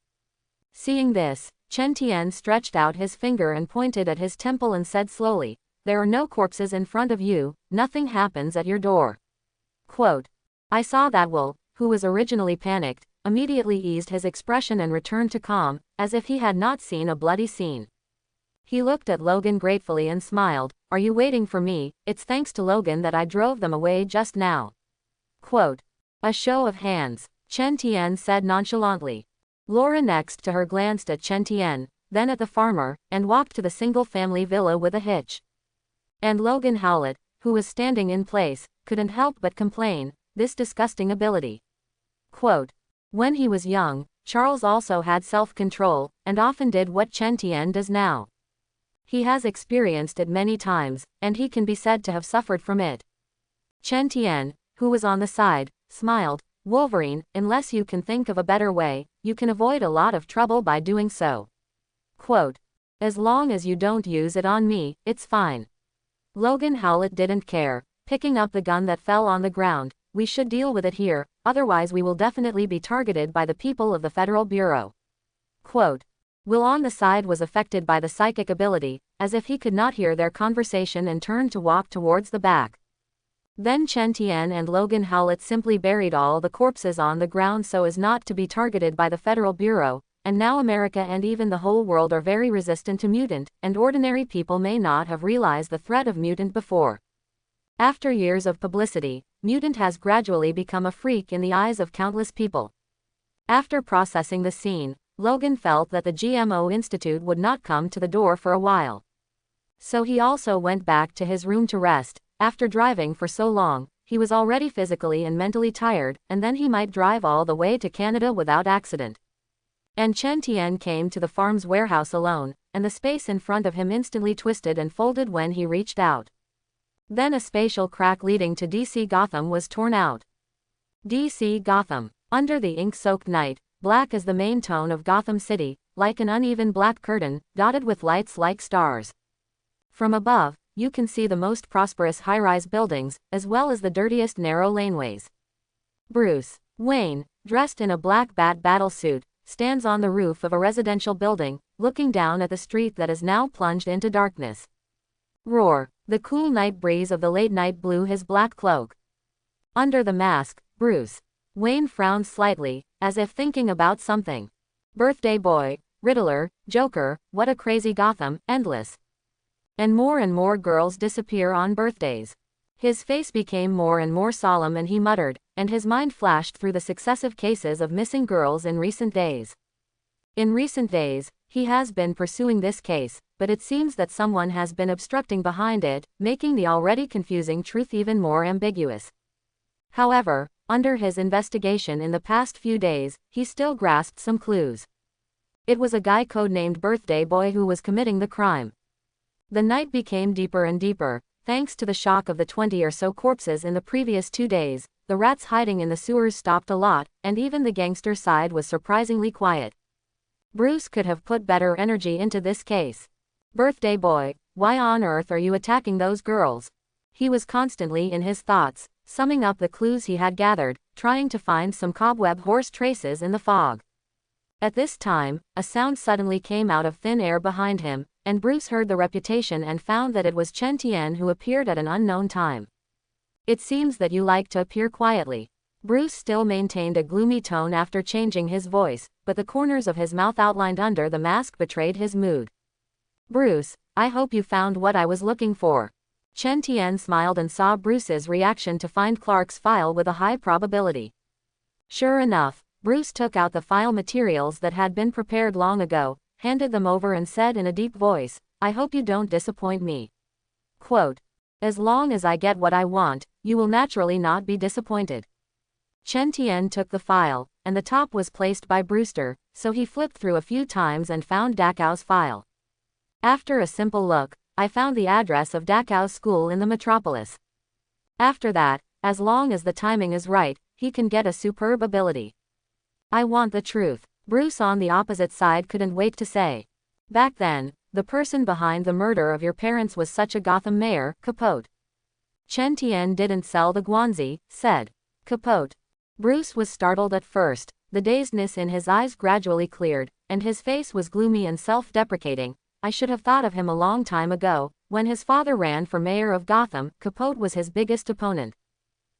Seeing this, Chen Tian stretched out his finger and pointed at his temple and said slowly, "There are no corpses in front of you, nothing happens at your door." Quote, I saw that Will, who was originally panicked, immediately eased his expression and returned to calm, as if he had not seen a bloody scene. He looked at Logan gratefully and smiled, "Are you waiting for me? It's thanks to Logan that I drove them away just now." Quote, a show of hands, Chen Tian said nonchalantly. Laura next to her glanced at Chen Tian, then at the farmer, and walked to the single-family villa with a hitch. And Logan Howlett, who was standing in place, couldn't help but complain, this disgusting ability. Quote, when he was young, Charles also had self-control, and often did what Chen Tian does now. He has experienced it many times, and he can be said to have suffered from it. Chen Tian, who was on the side, smiled, Wolverine, unless you can think of a better way, you can avoid a lot of trouble by doing so. Quote, as long as you don't use it on me, it's fine. Logan Howlett didn't care, picking up the gun that fell on the ground, we should deal with it here, otherwise we will definitely be targeted by the people of the Federal Bureau. Quote, Will on the side was affected by the psychic ability, as if he could not hear their conversation and turned to walk towards the back. Then Chen Tian and Logan Howlett simply buried all the corpses on the ground so as not to be targeted by the Federal Bureau, and now America and even the whole world are very resistant to mutant, and ordinary people may not have realized the threat of mutant before. After years of publicity, mutant has gradually become a freak in the eyes of countless people. After processing the scene, Logan felt that the GMO Institute would not come to the door for a while. So he also went back to his room to rest. After driving for so long, he was already physically and mentally tired, and then he might drive all the way to Canada without accident. And Chen Tian came to the farm's warehouse alone, and the space in front of him instantly twisted and folded when he reached out. Then a spatial crack leading to DC Gotham was torn out. DC Gotham. Under the ink-soaked night, black is the main tone of Gotham City, like an uneven black curtain, dotted with lights like stars. From above, you can see the most prosperous high-rise buildings, as well as the dirtiest narrow laneways. Bruce Wayne, dressed in a black bat battlesuit, stands on the roof of a residential building, looking down at the street that is now plunged into darkness. Roar. The cool night breeze of the late night blew his black cloak. Under the mask, Bruce Wayne frowned slightly, as if thinking about something. Birthday boy, Riddler, Joker, what a crazy Gotham, endless. And more girls disappear on birthdays. His face became more and more solemn and he muttered, and his mind flashed through the successive cases of missing girls in recent days. In recent days, he has been pursuing this case, but it seems that someone has been obstructing behind it, making the already confusing truth even more ambiguous. However, under his investigation in the past few days, he still grasped some clues. It was a guy codenamed Birthday Boy who was committing the crime. The night became deeper and deeper, thanks to the shock of the 20 or so corpses in the previous 2 days, the rats hiding in the sewers stopped a lot, and even the gangster side was surprisingly quiet. Bruce could have put better energy into this case. Birthday Boy, why on earth are you attacking those girls? He was constantly in his thoughts, summing up the clues he had gathered, trying to find some cobweb horse traces in the fog. At this time, a sound suddenly came out of thin air behind him, and Bruce heard the reputation and found that it was Chen Tian who appeared at an unknown time. It seems that you like to appear quietly. Bruce still maintained a gloomy tone after changing his voice, but the corners of his mouth outlined under the mask betrayed his mood. Bruce, I hope you found what I was looking for. Chen Tian smiled and saw Bruce's reaction to find Clark's file with a high probability. Sure enough, Bruce took out the file materials that had been prepared long ago, handed them over and said in a deep voice, I hope you don't disappoint me. Quote, as long as I get what I want, you will naturally not be disappointed. Chen Tian took the file, and the top was placed by Brewster, so he flipped through a few times and found Dachau's file. After a simple look, I found the address of Dachau's school in the metropolis. After that, as long as the timing is right, he can get a superb ability. I want the truth. Bruce on the opposite side couldn't wait to say. Back then, the person behind the murder of your parents was such a Gotham mayor, Capote. Chen Tian didn't sell the Guanzi, said Capote. Bruce was startled at first, the dazedness in his eyes gradually cleared, and his face was gloomy and self-deprecating. I should have thought of him a long time ago. When his father ran for mayor of Gotham, Capote was his biggest opponent.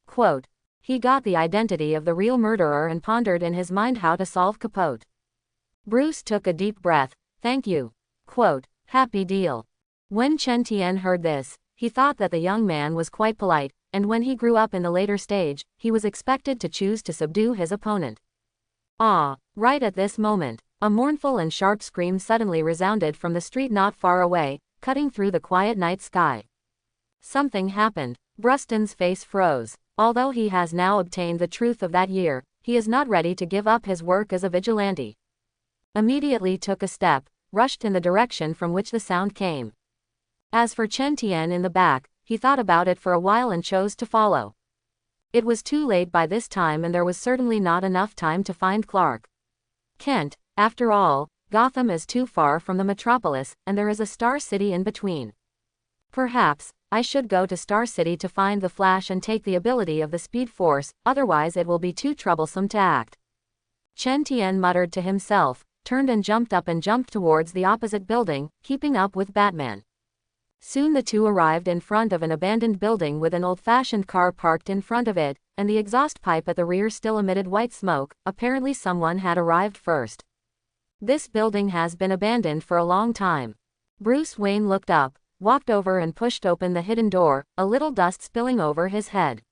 Quote. He got the identity of the real murderer and pondered in his mind how to solve Capote. Bruce took a deep breath. Thank you. Quote. Happy deal. When Chen Tian heard this, he thought that the young man was quite polite, and when he grew up in the later stage, he was expected to choose to subdue his opponent. Ah! Right at this moment, a mournful and sharp scream suddenly resounded from the street not far away, cutting through the quiet night sky. Something happened. Bruston's face froze. Although he has now obtained the truth of that year, he is not ready to give up his work as a vigilante. Immediately took a step, rushed in the direction from which the sound came. As for Chen Tian in the back, he thought about it for a while and chose to follow. It was too late by this time and there was certainly not enough time to find Clark Kent. After all, Gotham is too far from the metropolis, and there is a Star City in between. Perhaps I should go to Star City to find the Flash and take the ability of the Speed Force, otherwise it will be too troublesome to act. Chen Tian muttered to himself, turned and jumped towards the opposite building, keeping up with Batman. Soon the two arrived in front of an abandoned building with an old-fashioned car parked in front of it, and the exhaust pipe at the rear still emitted white smoke. Apparently someone had arrived first. This building has been abandoned for a long time. Bruce Wayne looked up, walked over and pushed open the hidden door, a little dust spilling over his head.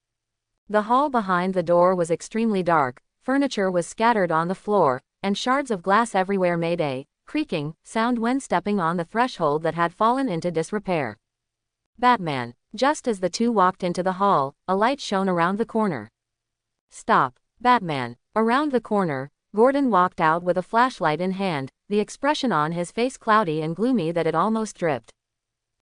The hall behind the door was extremely dark, furniture was scattered on the floor, and shards of glass everywhere made a creaking sound when stepping on the threshold that had fallen into disrepair. Batman. Just as the two walked into the hall, a light shone around the corner. Stop. Batman. Around the corner, Gordon walked out with a flashlight in hand, the expression on his face cloudy and gloomy that it almost dripped.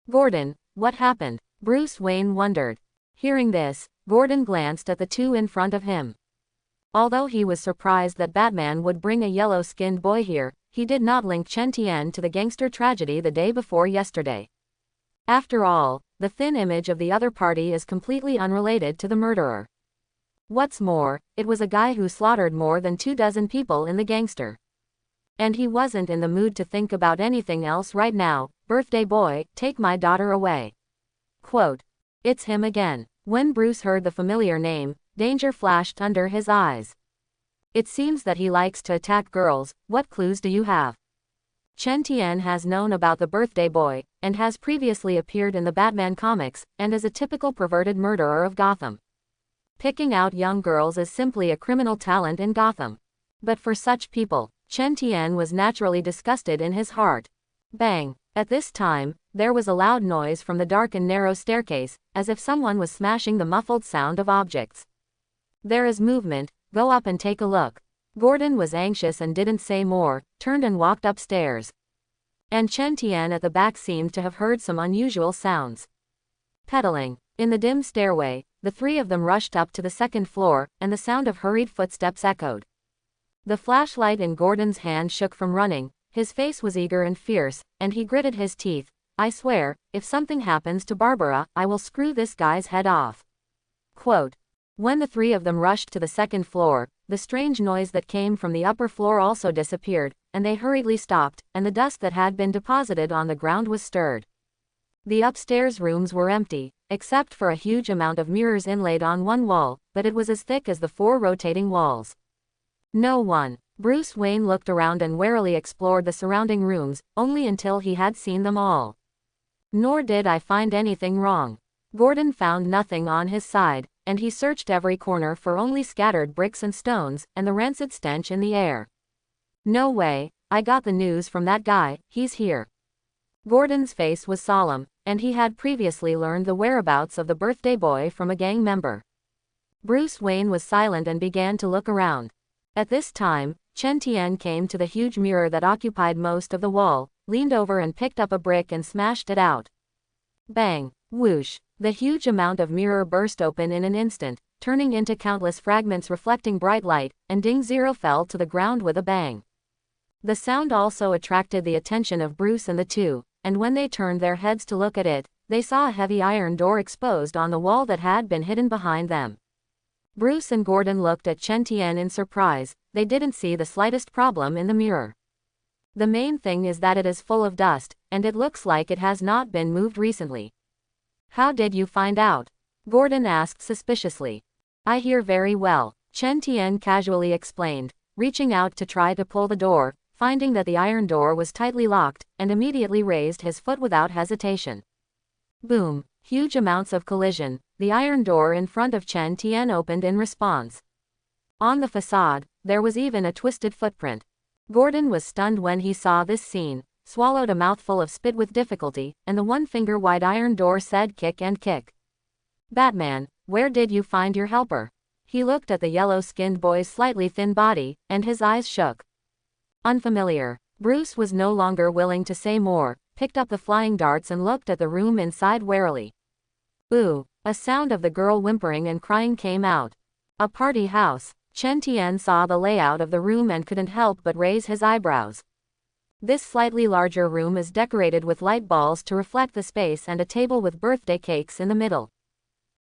Gordon, what happened? Bruce Wayne wondered. Hearing this, Gordon glanced at the two in front of him. Although he was surprised that Batman would bring a yellow-skinned boy here, he did not link Chen Tian to the gangster tragedy the day before yesterday. After all, the thin image of the other party is completely unrelated to the murderer. What's more, it was a guy who slaughtered more than 24 people in the gangster. And he wasn't in the mood to think about anything else right now. Birthday boy, take my daughter away. Quote. It's him again. When Bruce heard the familiar name, danger flashed under his eyes. It seems that he likes to attack girls. What clues do you have? Chen Tian has known about the birthday boy, and has previously appeared in the Batman comics, and is a typical perverted murderer of Gotham. Picking out young girls is simply a criminal talent in Gotham. But for such people, Chen Tian was naturally disgusted in his heart. Bang! At this time, there was a loud noise from the dark and narrow staircase, as if someone was smashing the muffled sound of objects. There is movement, go up and take a look. Gordon was anxious and didn't say more, turned and walked upstairs. And Chen Tian at the back seemed to have heard some unusual sounds. Pedaling. In the dim stairway, the three of them rushed up to the second floor, and the sound of hurried footsteps echoed. The flashlight in Gordon's hand shook from running, his face was eager and fierce, and he gritted his teeth. I swear, if something happens to Barbara, I will screw this guy's head off. Quote. When the three of them rushed to the second floor, the strange noise that came from the upper floor also disappeared, and they hurriedly stopped, and the dust that had been deposited on the ground was stirred. The upstairs rooms were empty, except for a huge amount of mirrors inlaid on one wall, but it was as thick as the 4 rotating walls. No one. Bruce Wayne looked around and warily explored the surrounding rooms, only until he had seen them all. Nor did I find anything wrong. Gordon found nothing on his side, and he searched every corner for only scattered bricks and stones, and the rancid stench in the air. No way, I got the news from that guy, he's here. Gordon's face was solemn, and he had previously learned the whereabouts of the birthday boy from a gang member. Bruce Wayne was silent and began to look around. At this time, Chen Tian came to the huge mirror that occupied most of the wall, leaned over and picked up a brick and smashed it out. Bang! Whoosh! The huge amount of mirror burst open in an instant, turning into countless fragments reflecting bright light, and Ding Zero fell to the ground with a bang. The sound also attracted the attention of Bruce and the two, and when they turned their heads to look at it, they saw a heavy iron door exposed on the wall that had been hidden behind them. Bruce and Gordon looked at Chen Tian in surprise. They didn't see the slightest problem in the mirror. The main thing is that it is full of dust, and it looks like it has not been moved recently. How did you find out? Gordon asked suspiciously. I hear very well, Chen Tian casually explained, reaching out to try to pull the door, finding that the iron door was tightly locked, and immediately raised his foot without hesitation. Boom! Huge amounts of collision. The iron door in front of Chen Tian opened in response. On the facade, there was even a twisted footprint. Gordon was stunned when he saw this scene, swallowed a mouthful of spit with difficulty, and the one-finger-wide iron door said kick and kick. Batman, where did you find your helper? He looked at the yellow-skinned boy's slightly thin body, and his eyes shook. Unfamiliar. Bruce was no longer willing to say more, picked up the flying darts and looked at the room inside warily. Ooh, a sound of the girl whimpering and crying came out. A party house. Chen Tian saw the layout of the room and couldn't help but raise his eyebrows. This slightly larger room is decorated with light balls to reflect the space and a table with birthday cakes in the middle.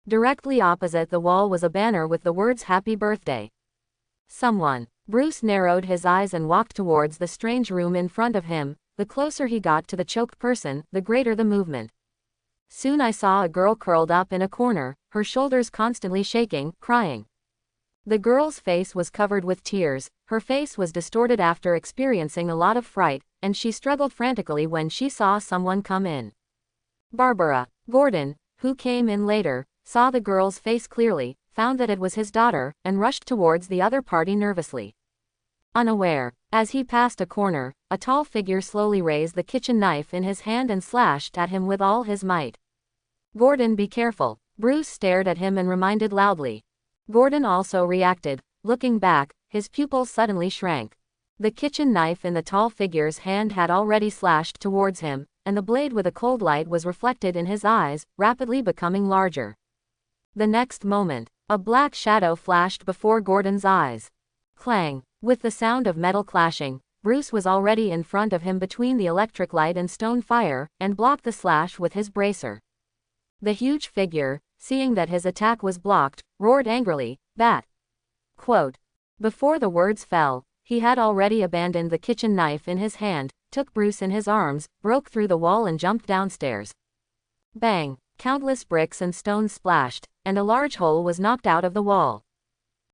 Directly opposite the wall was a banner with the words Happy Birthday. Someone. Bruce narrowed his eyes and walked towards the strange room in front of him. The closer he got to the choked person, the greater the movement. Soon I saw a girl curled up in a corner, her shoulders constantly shaking, crying. The girl's face was covered with tears, her face was distorted after experiencing a lot of fright, and she struggled frantically when she saw someone come in. Barbara. Gordon, who came in later, saw the girl's face clearly, found that it was his daughter, and rushed towards the other party nervously. Unaware. As he passed a corner, a tall figure slowly raised the kitchen knife in his hand and slashed at him with all his might. Gordon, be careful. Bruce stared at him and reminded loudly. Gordon also reacted. Looking back, his pupils suddenly shrank. The kitchen knife in the tall figure's hand had already slashed towards him, and the blade with a cold light was reflected in his eyes, rapidly becoming larger. The next moment, a black shadow flashed before Gordon's eyes. Clang! With the sound of metal clashing, Bruce was already in front of him between the electric light and stone fire, and blocked the slash with his bracer. The huge figure, seeing that his attack was blocked, roared angrily, "Bat!" Quote. Before the words fell, he had already abandoned the kitchen knife in his hand, took Bruce in his arms, broke through the wall and jumped downstairs. Bang! Countless bricks and stones splashed, and a large hole was knocked out of the wall.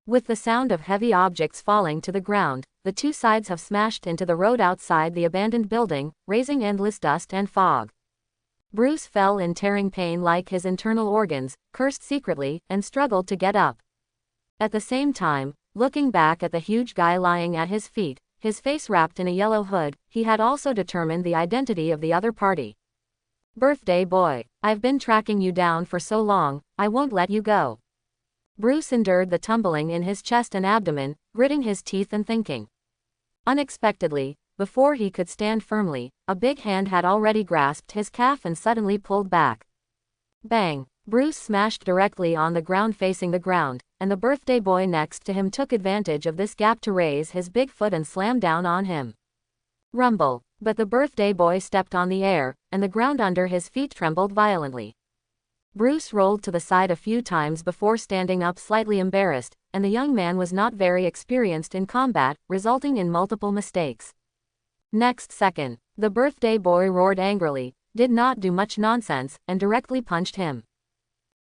With the sound of heavy objects falling to the ground, the two sides have smashed into the road outside the abandoned building, raising endless dust and fog. Bruce fell in tearing pain like his internal organs, cursed secretly, and struggled to get up. At the same time, looking back at the huge guy lying at his feet, his face wrapped in a yellow hood, he had also determined the identity of the other party. Birthday boy, I've been tracking you down for so long, I won't let you go. Bruce endured the tumbling in his chest and abdomen, gritting his teeth and thinking. Unexpectedly, before he could stand firmly, a big hand had already grasped his calf and suddenly pulled back. Bang! Bruce smashed directly on the ground facing the ground, and the birthday boy next to him took advantage of this gap to raise his big foot and slam down on him. Rumble! But the birthday boy stepped on the air, and the ground under his feet trembled violently. Bruce rolled to the side a few times before standing up slightly embarrassed, and the young man was not very experienced in combat, resulting in multiple mistakes. Next second, the birthday boy roared angrily, did not do much nonsense, and directly punched him.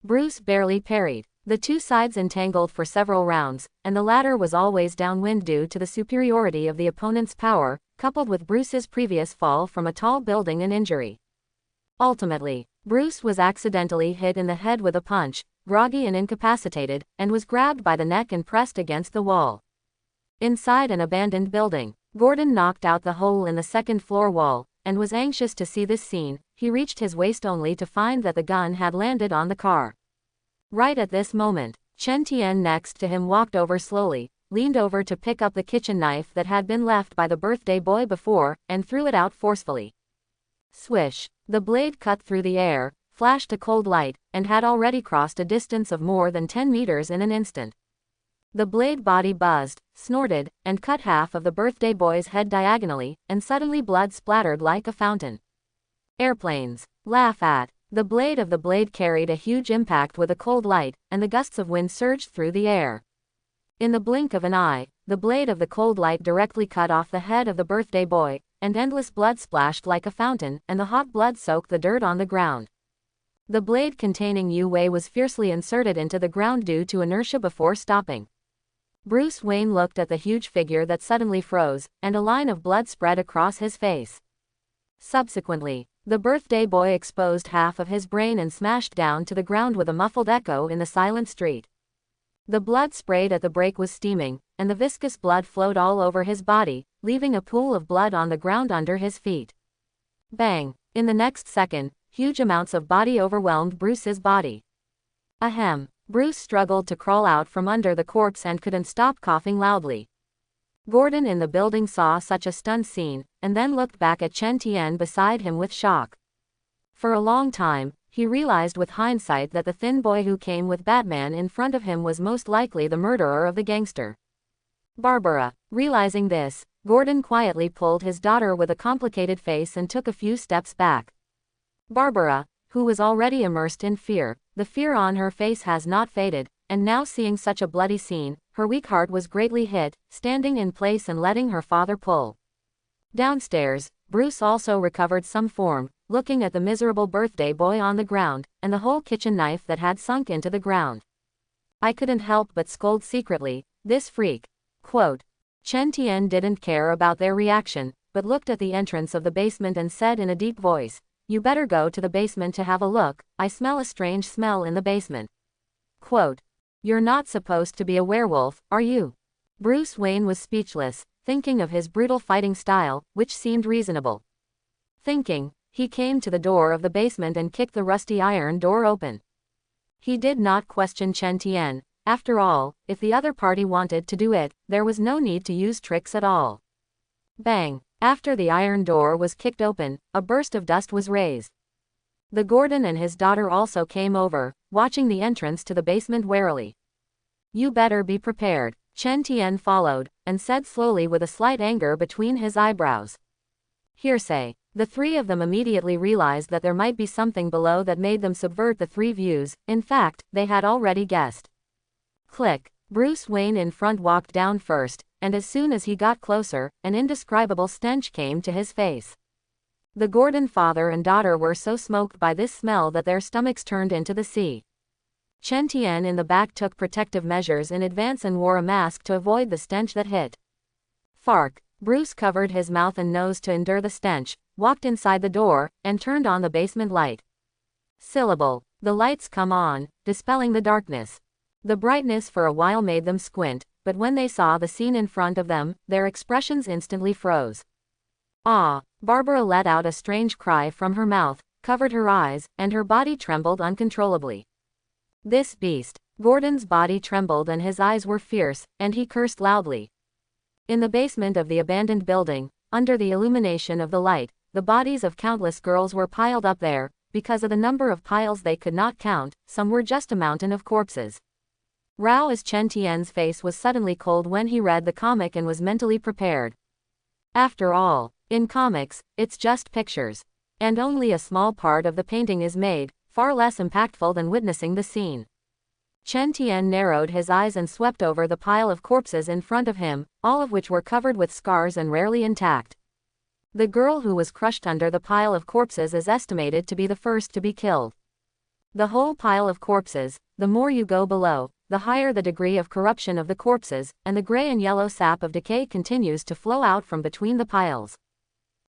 Bruce barely parried. The two sides entangled for several rounds, and the latter was always downwind due to the superiority of the opponent's power, coupled with Bruce's previous fall from a tall building and injury. Ultimately, Bruce was accidentally hit in the head with a punch, groggy and incapacitated, and was grabbed by the neck and pressed against the wall. Inside an abandoned building, Gordon knocked out the hole in the second-floor wall, and was anxious to see this scene. He reached his waist only to find that the gun had landed on the car. Right at this moment, Chen Tian next to him walked over slowly, leaned over to pick up the kitchen knife that had been left by the birthday boy before, and threw it out forcefully. Swish! The blade cut through the air, flashed a cold light, and had already crossed a distance of more than 10 meters in an instant. The blade body buzzed, snorted, and cut half of the birthday boy's head diagonally, and suddenly blood splattered like a fountain. Airplanes. Laugh at. The blade of the blade carried a huge impact with a cold light, and the gusts of wind surged through the air. In the blink of an eye, the blade of the cold light directly cut off the head of the birthday boy, and endless blood splashed like a fountain, and the hot blood soaked the dirt on the ground. The blade containing Yu-Wei was fiercely inserted into the ground due to inertia before stopping. Bruce Wayne looked at the huge figure that suddenly froze, and a line of blood spread across his face. Subsequently, the birthday boy exposed half of his brain and smashed down to the ground with a muffled echo in the silent street. The blood sprayed at the brake was steaming, and the viscous blood flowed all over his body, leaving a pool of blood on the ground under his feet. Bang! In the next second, huge amounts of body overwhelmed Bruce's body. Ahem! Bruce struggled to crawl out from under the corpse and couldn't stop coughing loudly. Gordon in the building saw such a stunned scene, and then looked back at Chen Tian beside him with shock. For a long time, he realized with hindsight that the thin boy who came with Batman in front of him was most likely the murderer of the gangster. Barbara. Realizing this, Gordon quietly pulled his daughter with a complicated face and took a few steps back. Barbara, who was already immersed in fear, the fear on her face has not faded, and now seeing such a bloody scene, her weak heart was greatly hit, standing in place and letting her father pull. Downstairs, Bruce also recovered some form, looking at the miserable birthday boy on the ground, and the whole kitchen knife that had sunk into the ground. I couldn't help but scold secretly, this freak. Quote. Chen Tian didn't care about their reaction, but looked at the entrance of the basement and said in a deep voice, "You better go to the basement to have a look, I smell a strange smell in the basement." Quote. You're not supposed to be a werewolf, are you? Bruce Wayne was speechless, thinking of his brutal fighting style, which seemed reasonable. Thinking, he came to the door of the basement and kicked the rusty iron door open. He did not question Chen Tian. After all, if the other party wanted to do it, there was no need to use tricks at all. Bang! After the iron door was kicked open, a burst of dust was raised. The Gordon and his daughter also came over, watching the entrance to the basement warily. You better be prepared. Chen Tian followed, and said slowly with a slight anger between his eyebrows. Hearsay. The three of them immediately realized that there might be something below that made them subvert the three views. In fact, they had already guessed. Click. Bruce Wayne in front walked down first, and as soon as he got closer, an indescribable stench came to his face. The Gordon father and daughter were so smoked by this smell that their stomachs turned into the sea. Chen Tian in the back took protective measures in advance and wore a mask to avoid the stench that hit. Fark. Bruce covered his mouth and nose to endure the stench, walked inside the door, and turned on the basement light. Syllable. The lights come on, dispelling the darkness. The brightness for a while made them squint, but when they saw the scene in front of them, their expressions instantly froze. Ah! Barbara let out a strange cry from her mouth, covered her eyes, and her body trembled uncontrollably. This beast. Gordon's body trembled and his eyes were fierce, and he cursed loudly. In the basement of the abandoned building, under the illumination of the light, the bodies of countless girls were piled up there. Because of the number of piles they could not count, some were just a mountain of corpses. Rao as Chen Tian's face was suddenly cold when he read the comic and was mentally prepared. After all, in comics, it's just pictures. And only a small part of the painting is made, far less impactful than witnessing the scene. Chen Tian narrowed his eyes and swept over the pile of corpses in front of him, all of which were covered with scars and rarely intact. The girl who was crushed under the pile of corpses is estimated to be the first to be killed. The whole pile of corpses, the more you go below, the higher the degree of corruption of the corpses, and the gray and yellow sap of decay continues to flow out from between the piles.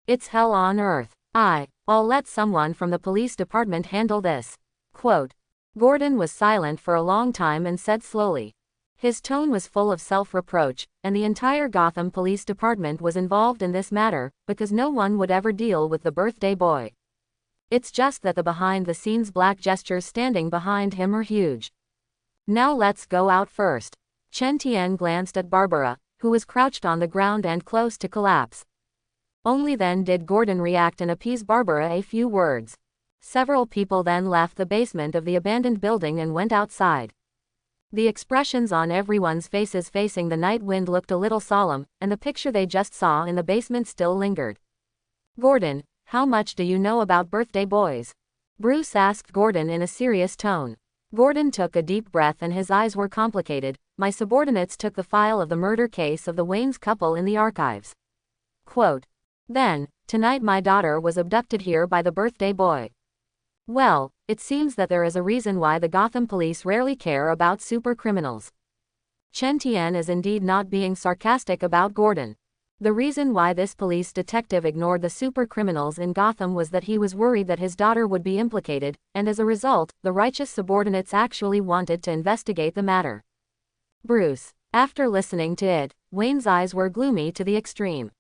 It's hell on earth. I'll let someone from the police department handle this. Quote. Gordon was silent for a long time and said slowly. His tone was full of self-reproach, and the entire Gotham Police Department was involved in this matter, because no one would ever deal with the birthday boy. It's just that the behind-the-scenes black gestures standing behind him are huge. Now let's go out first. Chen Tian glanced at Barbara, who was crouched on the ground and close to collapse. Only then did Gordon react and appease Barbara a few words. Several people then left the basement of the abandoned building and went outside. The expressions on everyone's faces facing the night wind looked a little solemn, and the picture they just saw in the basement still lingered. "Gordon, how much do you know about birthday boys?" Bruce asked Gordon in a serious tone. Gordon took a deep breath and his eyes were complicated. "My subordinates took the file of the murder case of the Waynes couple in the archives. Quote. Then, tonight my daughter was abducted here by the birthday boy. Well, it seems that there is a reason why the Gotham police rarely care about super criminals." Chen Tian is indeed not being sarcastic about Gordon. The reason why this police detective ignored the super criminals in Gotham was that he was worried that his daughter would be implicated, and as a result, the righteous subordinates actually wanted to investigate the matter. Bruce. After listening to it, Wayne's eyes were gloomy to the extreme.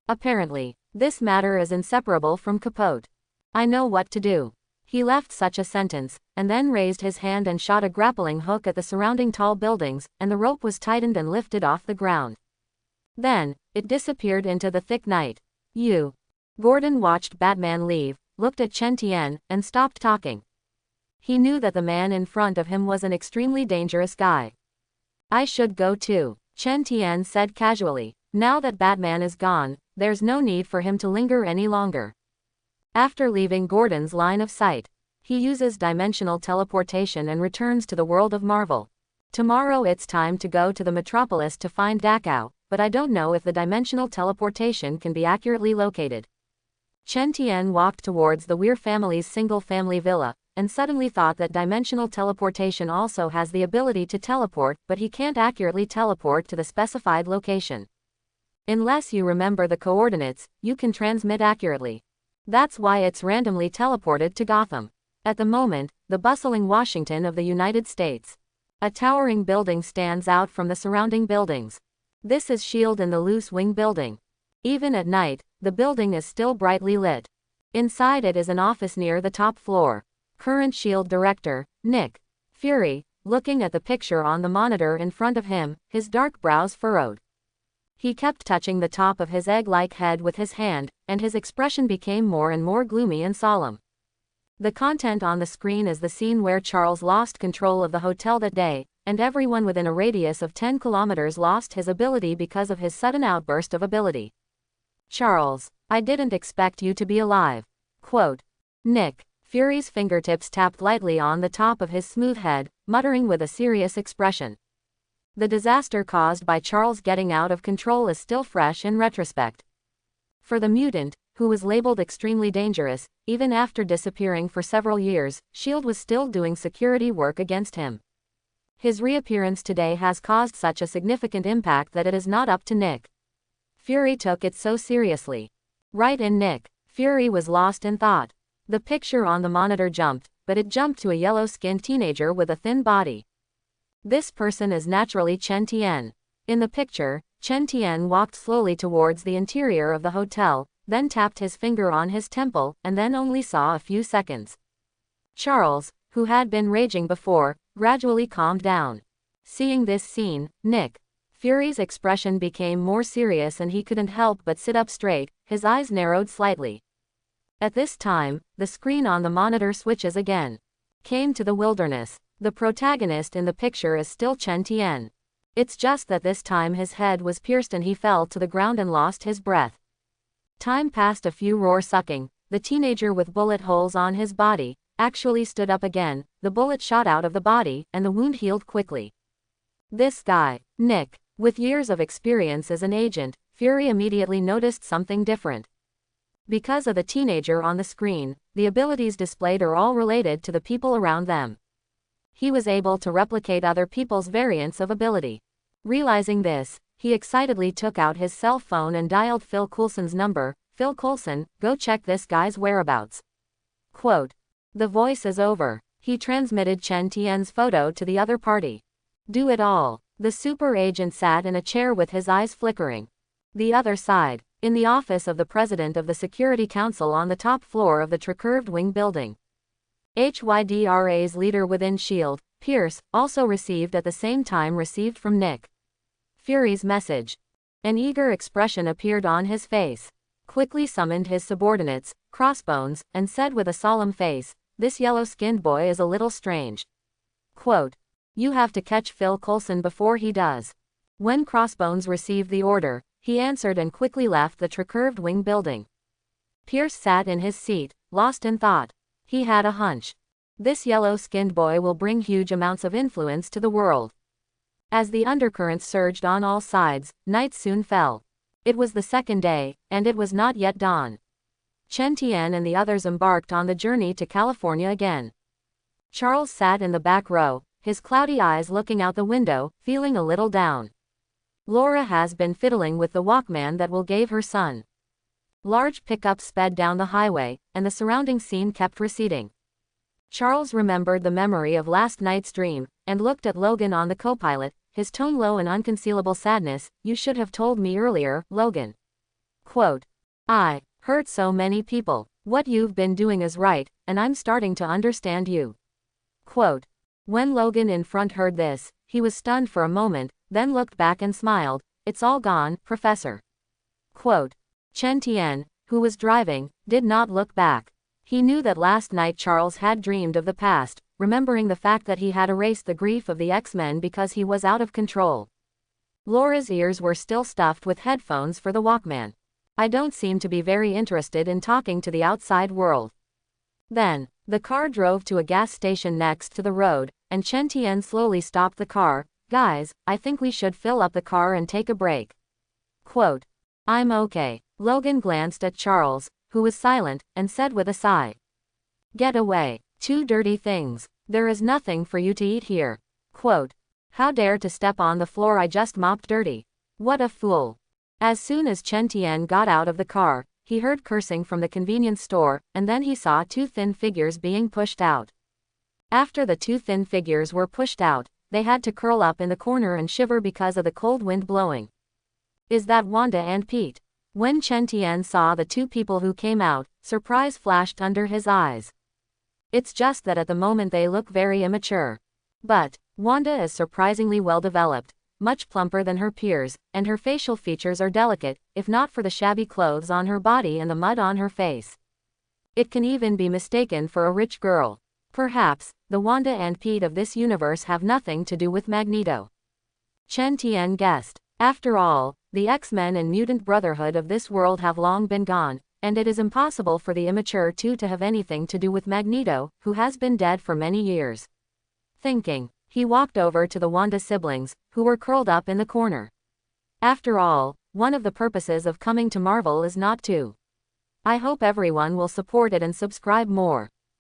Apparently, this matter is inseparable from Capote. I know what to do. He left such a sentence, and then raised his hand and shot a grappling hook at the surrounding tall buildings, and the rope was tightened and lifted off the ground. Then, it disappeared into the thick night. You. Gordon watched Batman leave, looked at Chen Tian, and stopped talking. He knew that the man in front of him was an extremely dangerous guy. I should go too, Chen Tian said casually. Now that Batman is gone, there's no need for him to linger any longer. After leaving Gordon's line of sight, he uses dimensional teleportation and returns to the world of Marvel. Tomorrow it's time to go to the metropolis to find Dachau, but I don't know if the dimensional teleportation can be accurately located. Chen Tian walked towards the Weir family's single-family villa, and suddenly thought that dimensional teleportation also has the ability to teleport, but he can't accurately teleport to the specified location. Unless you remember the coordinates, you can transmit accurately. That's why it's randomly teleported to Gotham. At the moment, the bustling Washington of the United States. A towering building stands out from the surrounding buildings. This is S.H.I.E.L.D. in the Loose Wing building. Even at night, the building is still brightly lit. Inside it is an office near the top floor. Current S.H.I.E.L.D. Director, Nick Fury, looking at the picture on the monitor in front of him, his dark brows furrowed. He kept touching the top of his egg-like head with his hand, and his expression became more and more gloomy and solemn. The content on the screen is the scene where Charles lost control of the hotel that day, and everyone within a radius of 10 kilometers lost his ability because of his sudden outburst of ability. Charles, I didn't expect you to be alive. Quote. Nick Fury's fingertips tapped lightly on the top of his smooth head, muttering with a serious expression. The disaster caused by Charles getting out of control is still fresh in retrospect. For the mutant, who was labeled extremely dangerous, even after disappearing for several years, S.H.I.E.L.D. was still doing security work against him. His reappearance today has caused such a significant impact that it is not up to Nick Fury took it so seriously. Right in Nick Fury was lost in thought. The picture on the monitor jumped, but it jumped to a yellow-skinned teenager with a thin body. This person is naturally Chen Tian. In the picture, Chen Tian walked slowly towards the interior of the hotel, then tapped his finger on his temple, and then only saw a few seconds. Charles, who had been raging before, gradually calmed down. Seeing this scene, Nick Fury's expression became more serious and he couldn't help but sit up straight, his eyes narrowed slightly. At this time, the screen on the monitor switches again. Came to the wilderness. The protagonist in the picture is still Chen Tian. It's just that this time his head was pierced and he fell to the ground and lost his breath. Time passed a few roar sucking. The teenager with bullet holes on his body actually stood up again, the bullet shot out of the body, and the wound healed quickly. This guy, Nick, with years of experience as an agent, Fury immediately noticed something different. Because of the teenager on the screen, the abilities displayed are all related to the people around them. He was able to replicate other people's variants of ability. Realizing this, he excitedly took out his cell phone and dialed Phil Coulson's number. Phil Coulson, go check this guy's whereabouts. Quote. The voice is over. He transmitted Chen Tian's photo to the other party. Do it all. The super agent sat in a chair with his eyes flickering. The other side, in the office of the president of the Security Council on the top floor of the Tricurved Wing building. HYDRA's leader within S.H.I.E.L.D., Pierce, also received at the same time received from Nick Fury's message. An eager expression appeared on his face. quickly summoned his subordinates, Crossbones, and said with a solemn face, "This yellow-skinned boy is a little strange." Quote, "You have to catch Phil Coulson before he does." When Crossbones received the order, he answered and quickly left the recurved wing building. Pierce sat in his seat, lost in thought. He had a hunch. This yellow-skinned boy will bring huge amounts of influence to the world. As the undercurrents surged on all sides, night soon fell. It was the second day, and it was not yet dawn. Chen Tian and the others embarked on the journey to California again. Charles sat in the back row, his cloudy eyes looking out the window, feeling a little down. Laura has been fiddling with the Walkman that will give her son. Large pickups sped down the highway, and the surrounding scene kept receding. Charles remembered the memory of last night's dream, and looked at Logan on the co-pilot, his tone low in unconcealable sadness. "You should have told me earlier, Logan." Quote, "I hurt so many people. What you've been doing is right, and I'm starting to understand you." Quote, when Logan in front heard this, he was stunned for a moment, then looked back and smiled. "It's all gone, Professor." Quote, Chen Tian, who was driving, did not look back. He knew that last night Charles had dreamed of the past, remembering the fact that he had erased the grief of the X-Men because he was out of control. Laura's ears were still stuffed with headphones for the Walkman. "I don't seem to be very interested in talking to the outside world." Then, the car drove to a gas station next to the road, and Chen Tian slowly stopped the car. "Guys, I think we should fill up the car and take a break." Quote, "I'm okay." Logan glanced at Charles, who was silent, and said with a sigh, "Get away. Two dirty things. There is nothing for you to eat here." Quote, "How dare to step on the floor I just mopped dirty. What a fool." As soon as Chen Tian got out of the car, he heard cursing from the convenience store, and then he saw two thin figures being pushed out. After the two thin figures were pushed out, they had to curl up in the corner and shiver because of the cold wind blowing. "Is that Wanda and Pete?" When Chen Tian saw the two people who came out, surprise flashed under his eyes. "It's just that at the moment they look very immature. But Wanda is surprisingly well developed, much plumper than her peers, and her facial features are delicate, if not for the shabby clothes on her body and the mud on her face. It can even be mistaken for a rich girl. Perhaps the Wanda and Pete of this universe have nothing to do with Magneto." Chen Tian guessed. After all, the X-Men and Mutant Brotherhood of this world have long been gone, and it is impossible for the immature two to have anything to do with Magneto, who has been dead for many years. Thinking, he walked over to the Wanda siblings, who were curled up in the corner. After all, one of the purposes of coming to Marvel is not to. I hope everyone will support it and subscribe more.